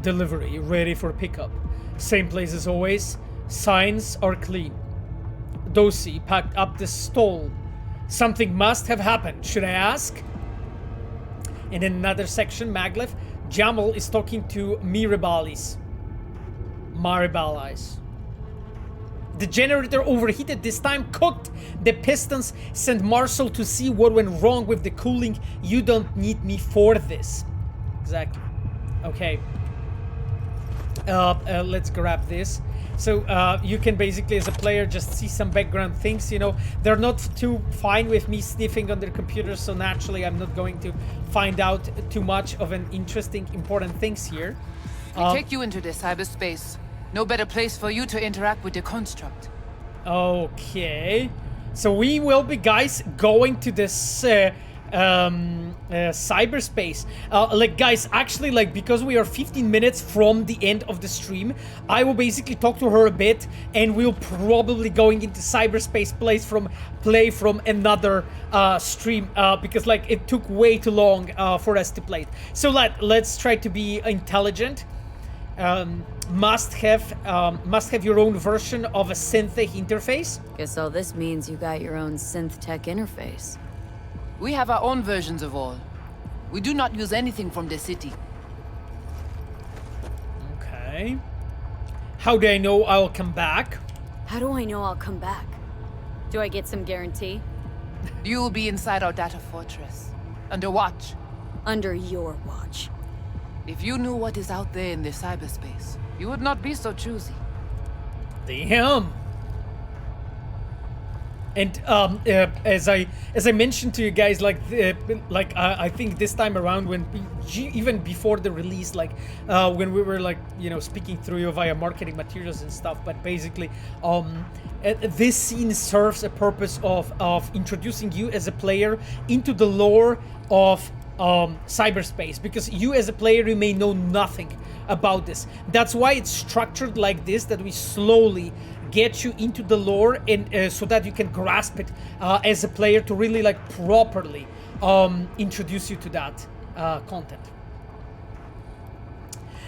Delivery ready for pickup. Same place as always. Signs are clean. Dosi packed up the stall. Something must have happened. Should I ask? In another section, maglev, Jamal is talking to Mirabalis. Marib allies. The generator overheated this time, cooked the pistons, sent Marshall to see what went wrong with the cooling. You don't need me for this. Exactly. Okay. Let's grab this. So you can basically, as a player, just see some background things, you know. They're not too fine with me sniffing on their computers, so naturally I'm not going to find out too much of an interesting, important things here. We take you into the cyberspace. No better place for you to interact with the construct. Okay. So we will be, guys, going to this cyberspace. Like, guys, actually, like, because we are 15 minutes from the end of the stream, I will basically talk to her a bit, and we'll probably going into cyberspace play from another stream, because like it took way too long for us to play it. So let's try to be intelligent. Must have your own version of a synth interface. Guess all this means you got your own synth tech interface. We have our own versions of all. We do not use anything from the city. Okay. How do I know I'll come back? How do I know I'll come back? Do I get some guarantee? You will be inside our data fortress, under watch. Under your watch. If you knew what is out there in the cyberspace, you would not be so choosy. Damn. And as I mentioned to you guys, like I think this time around, when even before the release, like when we were like, you know, speaking through you via marketing materials and stuff, but basically this scene serves a purpose of introducing you as a player into the lore of cyberspace, because you as a player, you may know nothing about this. That's why it's structured like this, that we slowly get you into the lore, and so that you can grasp it as a player, to really like properly introduce you to that content.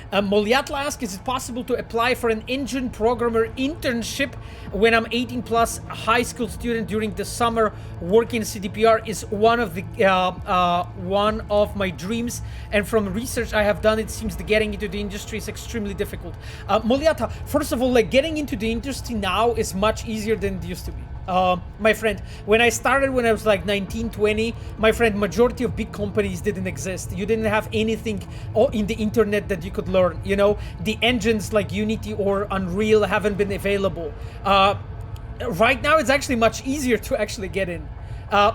Moliatla asks, is it possible to apply for an engine programmer internship when I'm 18 plus, high school student during the summer? Working CDPR is one of my dreams, and from research I have done, it seems that getting into the industry is extremely difficult. Moliata, first of all, like, getting into the industry now is much easier than it used to be. My friend, when I started when I was like 19, 20, my friend, majority of big companies didn't exist. You didn't have anything in the internet that you could learn, you know. The engines like Unity or Unreal haven't been available. Right now it's actually much easier to actually get in.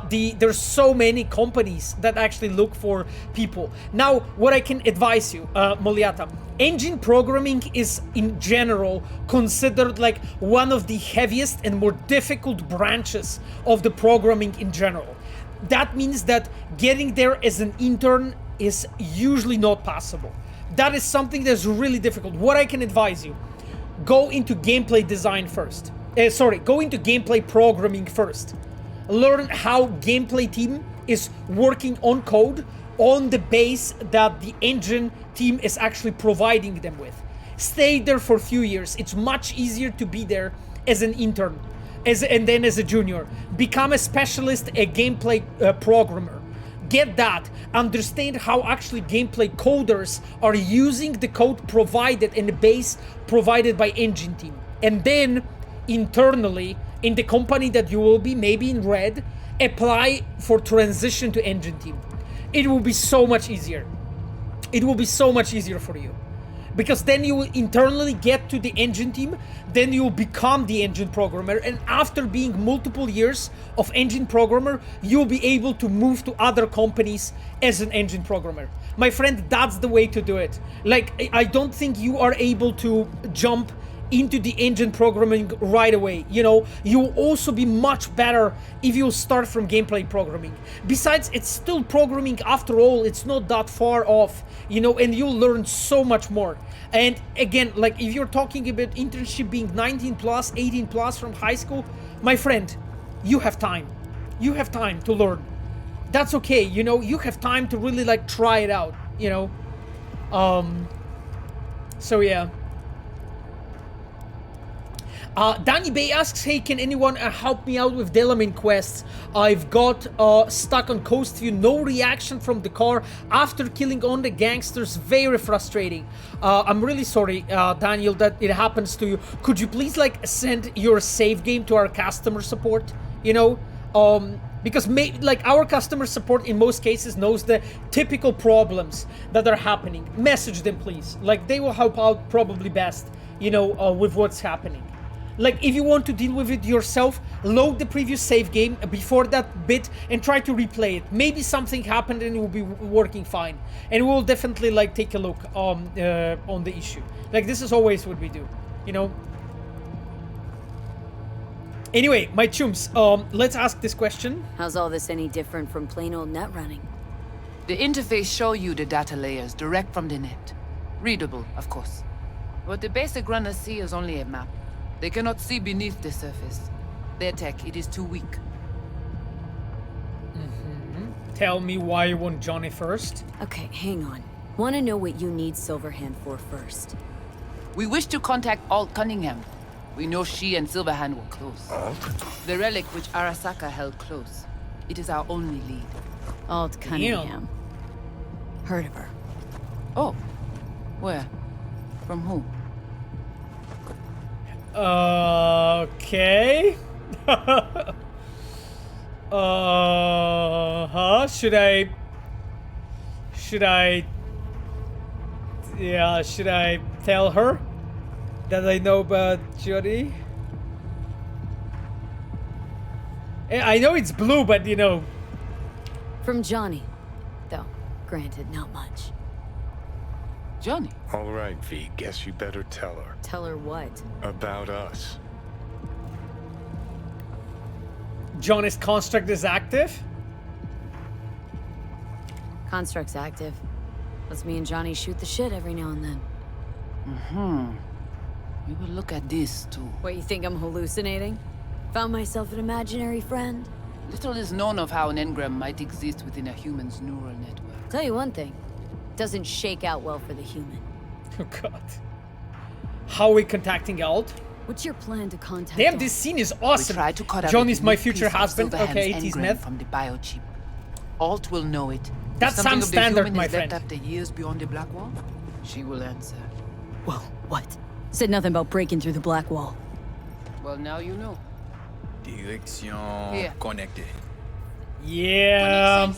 There's so many companies that actually look for people. Now, what I can advise you, Moliata, engine programming is in general considered like one of the heaviest and more difficult branches of the programming in general. That means that getting there as an intern is usually not possible. That is something that's really difficult. What I can advise you, go into gameplay design first. Go into gameplay programming first. Learn how gameplay team is working on code on the base that the engine team is actually providing them with. Stay there for a few years. It's much easier to be there as an intern, and then as a junior. Become a specialist, a gameplay programmer. Get that. Understand how actually gameplay coders are using the code provided and the base provided by engine team. And then internally, in the company that you will be, maybe in red, apply for transition to engine team. It will be so much easier. It will be so much easier for you. Because then you will internally get to the engine team, then you will become the engine programmer, and after being multiple years of engine programmer, you'll be able to move to other companies as an engine programmer. My friend, that's the way to do it. Like, I don't think you are able to jump into the engine programming right away. You know, you'll also be much better if you start from gameplay programming. Besides, it's still programming after all. It's not that far off, you know, and you'll learn so much more. And again, like, if you're talking about internship being 19 plus, 18 plus from high school, my friend, you have time. You have time to learn. That's okay, you know, you have time to really like try it out, you know. So yeah. Danny Bay asks, hey, can anyone help me out with Delamain quests? I've got stuck on Coast View, no reaction from the car after killing on the gangsters, very frustrating. I'm really sorry, Daniel, that it happens to you. Could you please like send your save game to our customer support, you know? Because like our customer support in most cases knows the typical problems that are happening. Message them, please. Like they will help out probably best, you know, with what's happening. Like if you want to deal with it yourself, load the previous save game before that bit and try to replay it. Maybe something happened and it will be working fine. And we'll definitely like take a look on the issue. Like this is always what we do, you know. Anyway, my chums, let's ask this question. How's all this any different from plain old net running? The interface show you the data layers direct from the net. Readable, of course. What the basic runners see is only a map. They cannot see beneath the surface. Their tech, it is too weak. Tell me why you want Johnny first. Okay, hang on. Want to know what you need Silverhand for first. We wish to contact Alt Cunningham. We know she and Silverhand were close. The relic which Arasaka held close. It is our only lead. Alt Cunningham. Heard of her. Oh. Where? From who? Okay. Should I tell her that I know about Judy? I know it's blue, but you know. From Johnny. Though, granted, not much. Johnny? All right, V, guess you better tell her. Tell her what? About us. Johnny's construct is active? Construct's active. Lets me and Johnny shoot the shit every now and then. We will look at this, too. What, you think I'm hallucinating? Found myself an imaginary friend? Little is known of how an engram might exist within a human's neural network. Tell you one thing. Doesn't shake out well for the human. Oh god. How are we contacting Alt? What's your plan to contact Damn, Alt? this scene is awesome. We try to cut out Johnny's a my unique future piece of husband. Silverhand's Okay, 80s engram meth. from the biochip. Alt will know it. If That something sounds of the standard, human my is friend. left after years beyond the black wall, she will answer. Whoa, what? Said nothing about breaking through the black wall. Well, now you know. Direction Here. connectée. Yeah.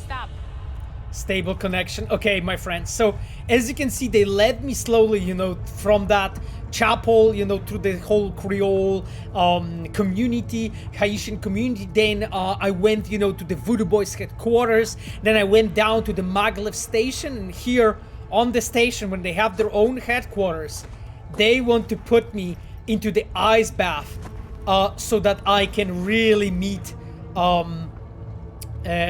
Stable connection. Okay, my friends. So, as you can see, they led me slowly, you know, from that chapel, you know, through the whole Creole community, Haitian community. Then I went, you know, to the Voodoo Boys headquarters. Then I went down to the Maglev station. And here on the station, when they have their own headquarters, they want to put me into the ice bath so that I can really meet...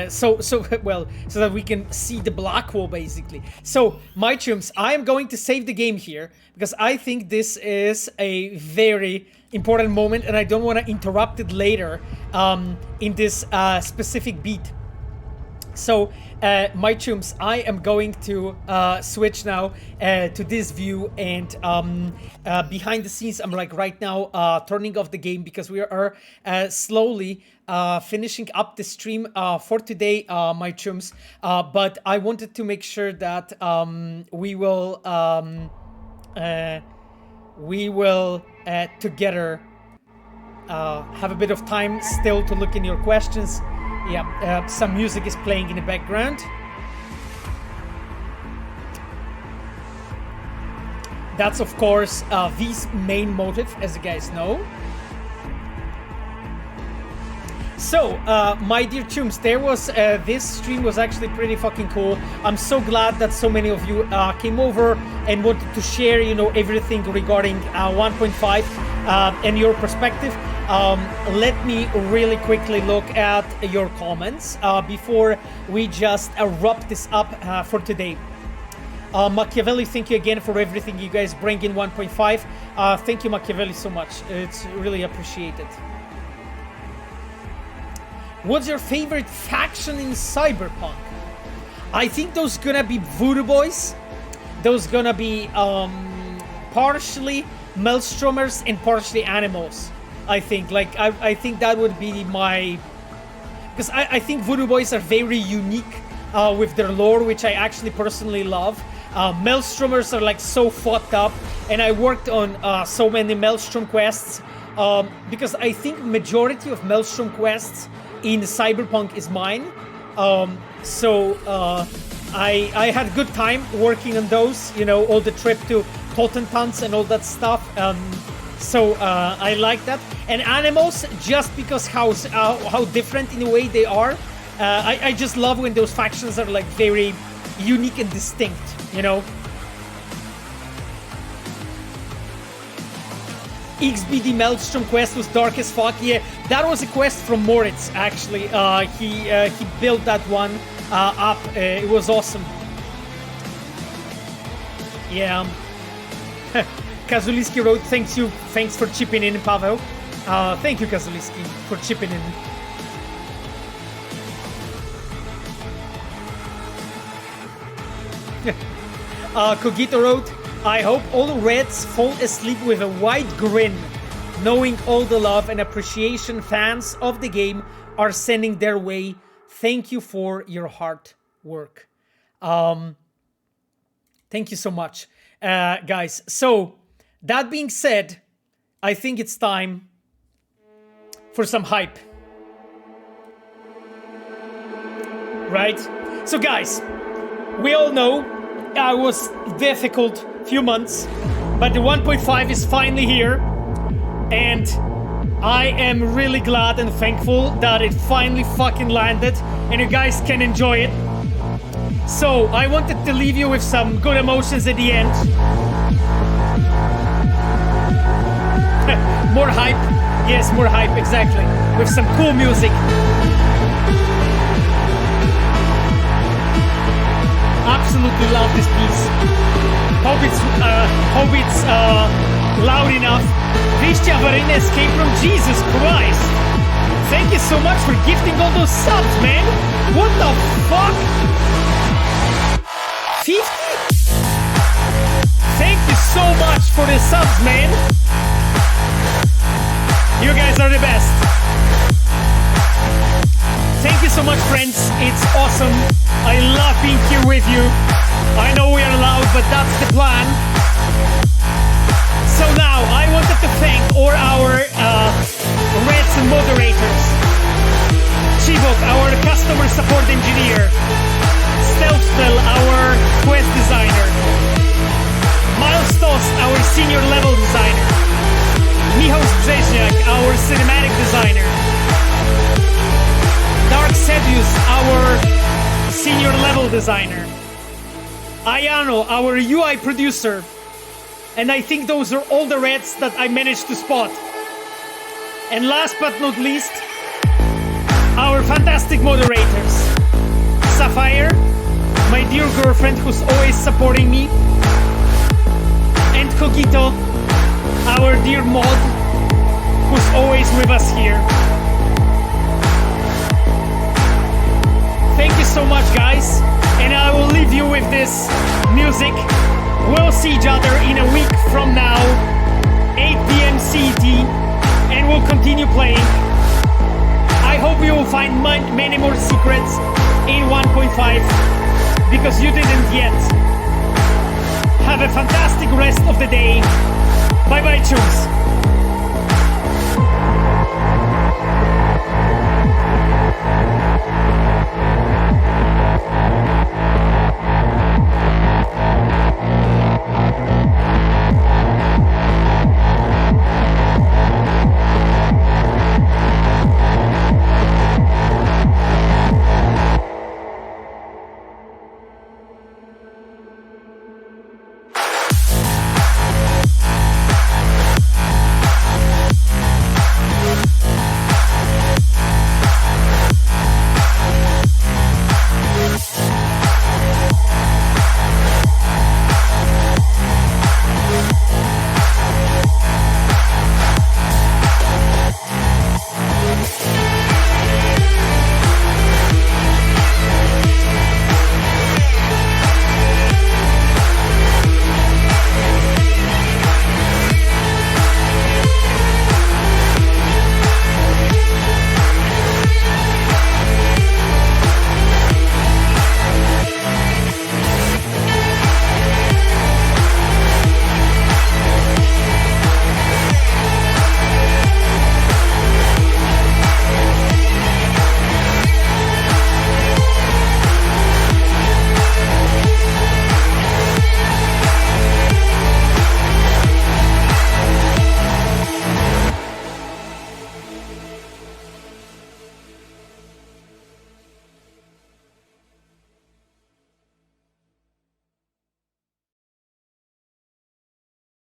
so that we can see the black wall, basically. So, my chums, I am going to save the game here because I think this is a very important moment and I don't want to interrupt it later in this specific beat. So, my chums, I am going to switch now to this view, and behind the scenes, I'm like right now turning off the game because we are slowly finishing up the stream for today, my chums. But I wanted to make sure that we will together have a bit of time still to look in your questions. Yeah, some music is playing in the background. That's of course V's main motive, as you guys know. So, my dear chums, there was this stream was actually pretty fucking cool. I'm so glad that so many of you came over and wanted to share, you know, everything regarding 1.5 and your perspective. Let me really quickly look at your comments before we just wrap this up for today. Machiavelli, thank you again for everything you guys bring in 1.5. Thank you, Machiavelli, so much. It's really appreciated. What's your favorite faction in Cyberpunk? I think those gonna be Voodoo Boys. Those gonna be partially Maelstromers and partially animals. I think, like, I think that would be my... Because I think Voodoo Boys are very unique with their lore, which I actually personally love. Maelstromers are like so fucked up, and I worked on so many Maelstrom quests because I think majority of Maelstrom quests in Cyberpunk is mine. I had good time working on those, you know, all the trip to Totentanz and all that stuff. I like that. And animals, just because how different in a way they are. I just love when those factions are like very unique and distinct, you know. XBD Maelstrom quest was dark as fuck. Yeah, that was a quest from Moritz, actually. He built that one up. It was awesome. Yeah. Kazuliski wrote, thanks for chipping in, Pavel. Thank you, Kazuliski, for chipping in. Kogito wrote, I hope all the Reds fall asleep with a wide grin, knowing all the love and appreciation fans of the game are sending their way. Thank you for your hard work. Thank you so much, guys. So, that being said, I think it's time for some hype. Right? So, guys, we all know it was difficult few months, but the 1.5 is finally here, and I am really glad and thankful that it finally fucking landed and you guys can enjoy it. So I wanted to leave you with some good emotions at the end. More hype. Yes, more hype, exactly. With some cool music. Absolutely love this piece. Hope it's loud enough. Christian Varina escape from Jesus Christ. Thank you so much for gifting all those subs, man. What the fuck? 50? Thank you so much for the subs, man. You guys are the best. Thank you so much, friends. It's awesome. I love being here with you. I know we are loud, but that's the plan. So now, I wanted to thank all our Reds and moderators. Chibok, our customer support engineer. Stealthspell, our quest designer. Miles Tost, our senior level designer. Michał Brzezniak, our cinematic designer. Dark Seduce, our senior level designer. Ayano, our UI producer. And I think those are all the Reds that I managed to spot. And last but not least, our fantastic moderators. Sapphire, my dear girlfriend who's always supporting me. And Kogito, our dear mod, who's always with us here. Thank you so much, guys. And I will leave you with this music. We'll see each other in a week from now, 8 p.m. CET, and we'll continue playing. I hope you will find many more secrets in 1.5, because you didn't yet. Have a fantastic rest of the day. Bye-bye, chums.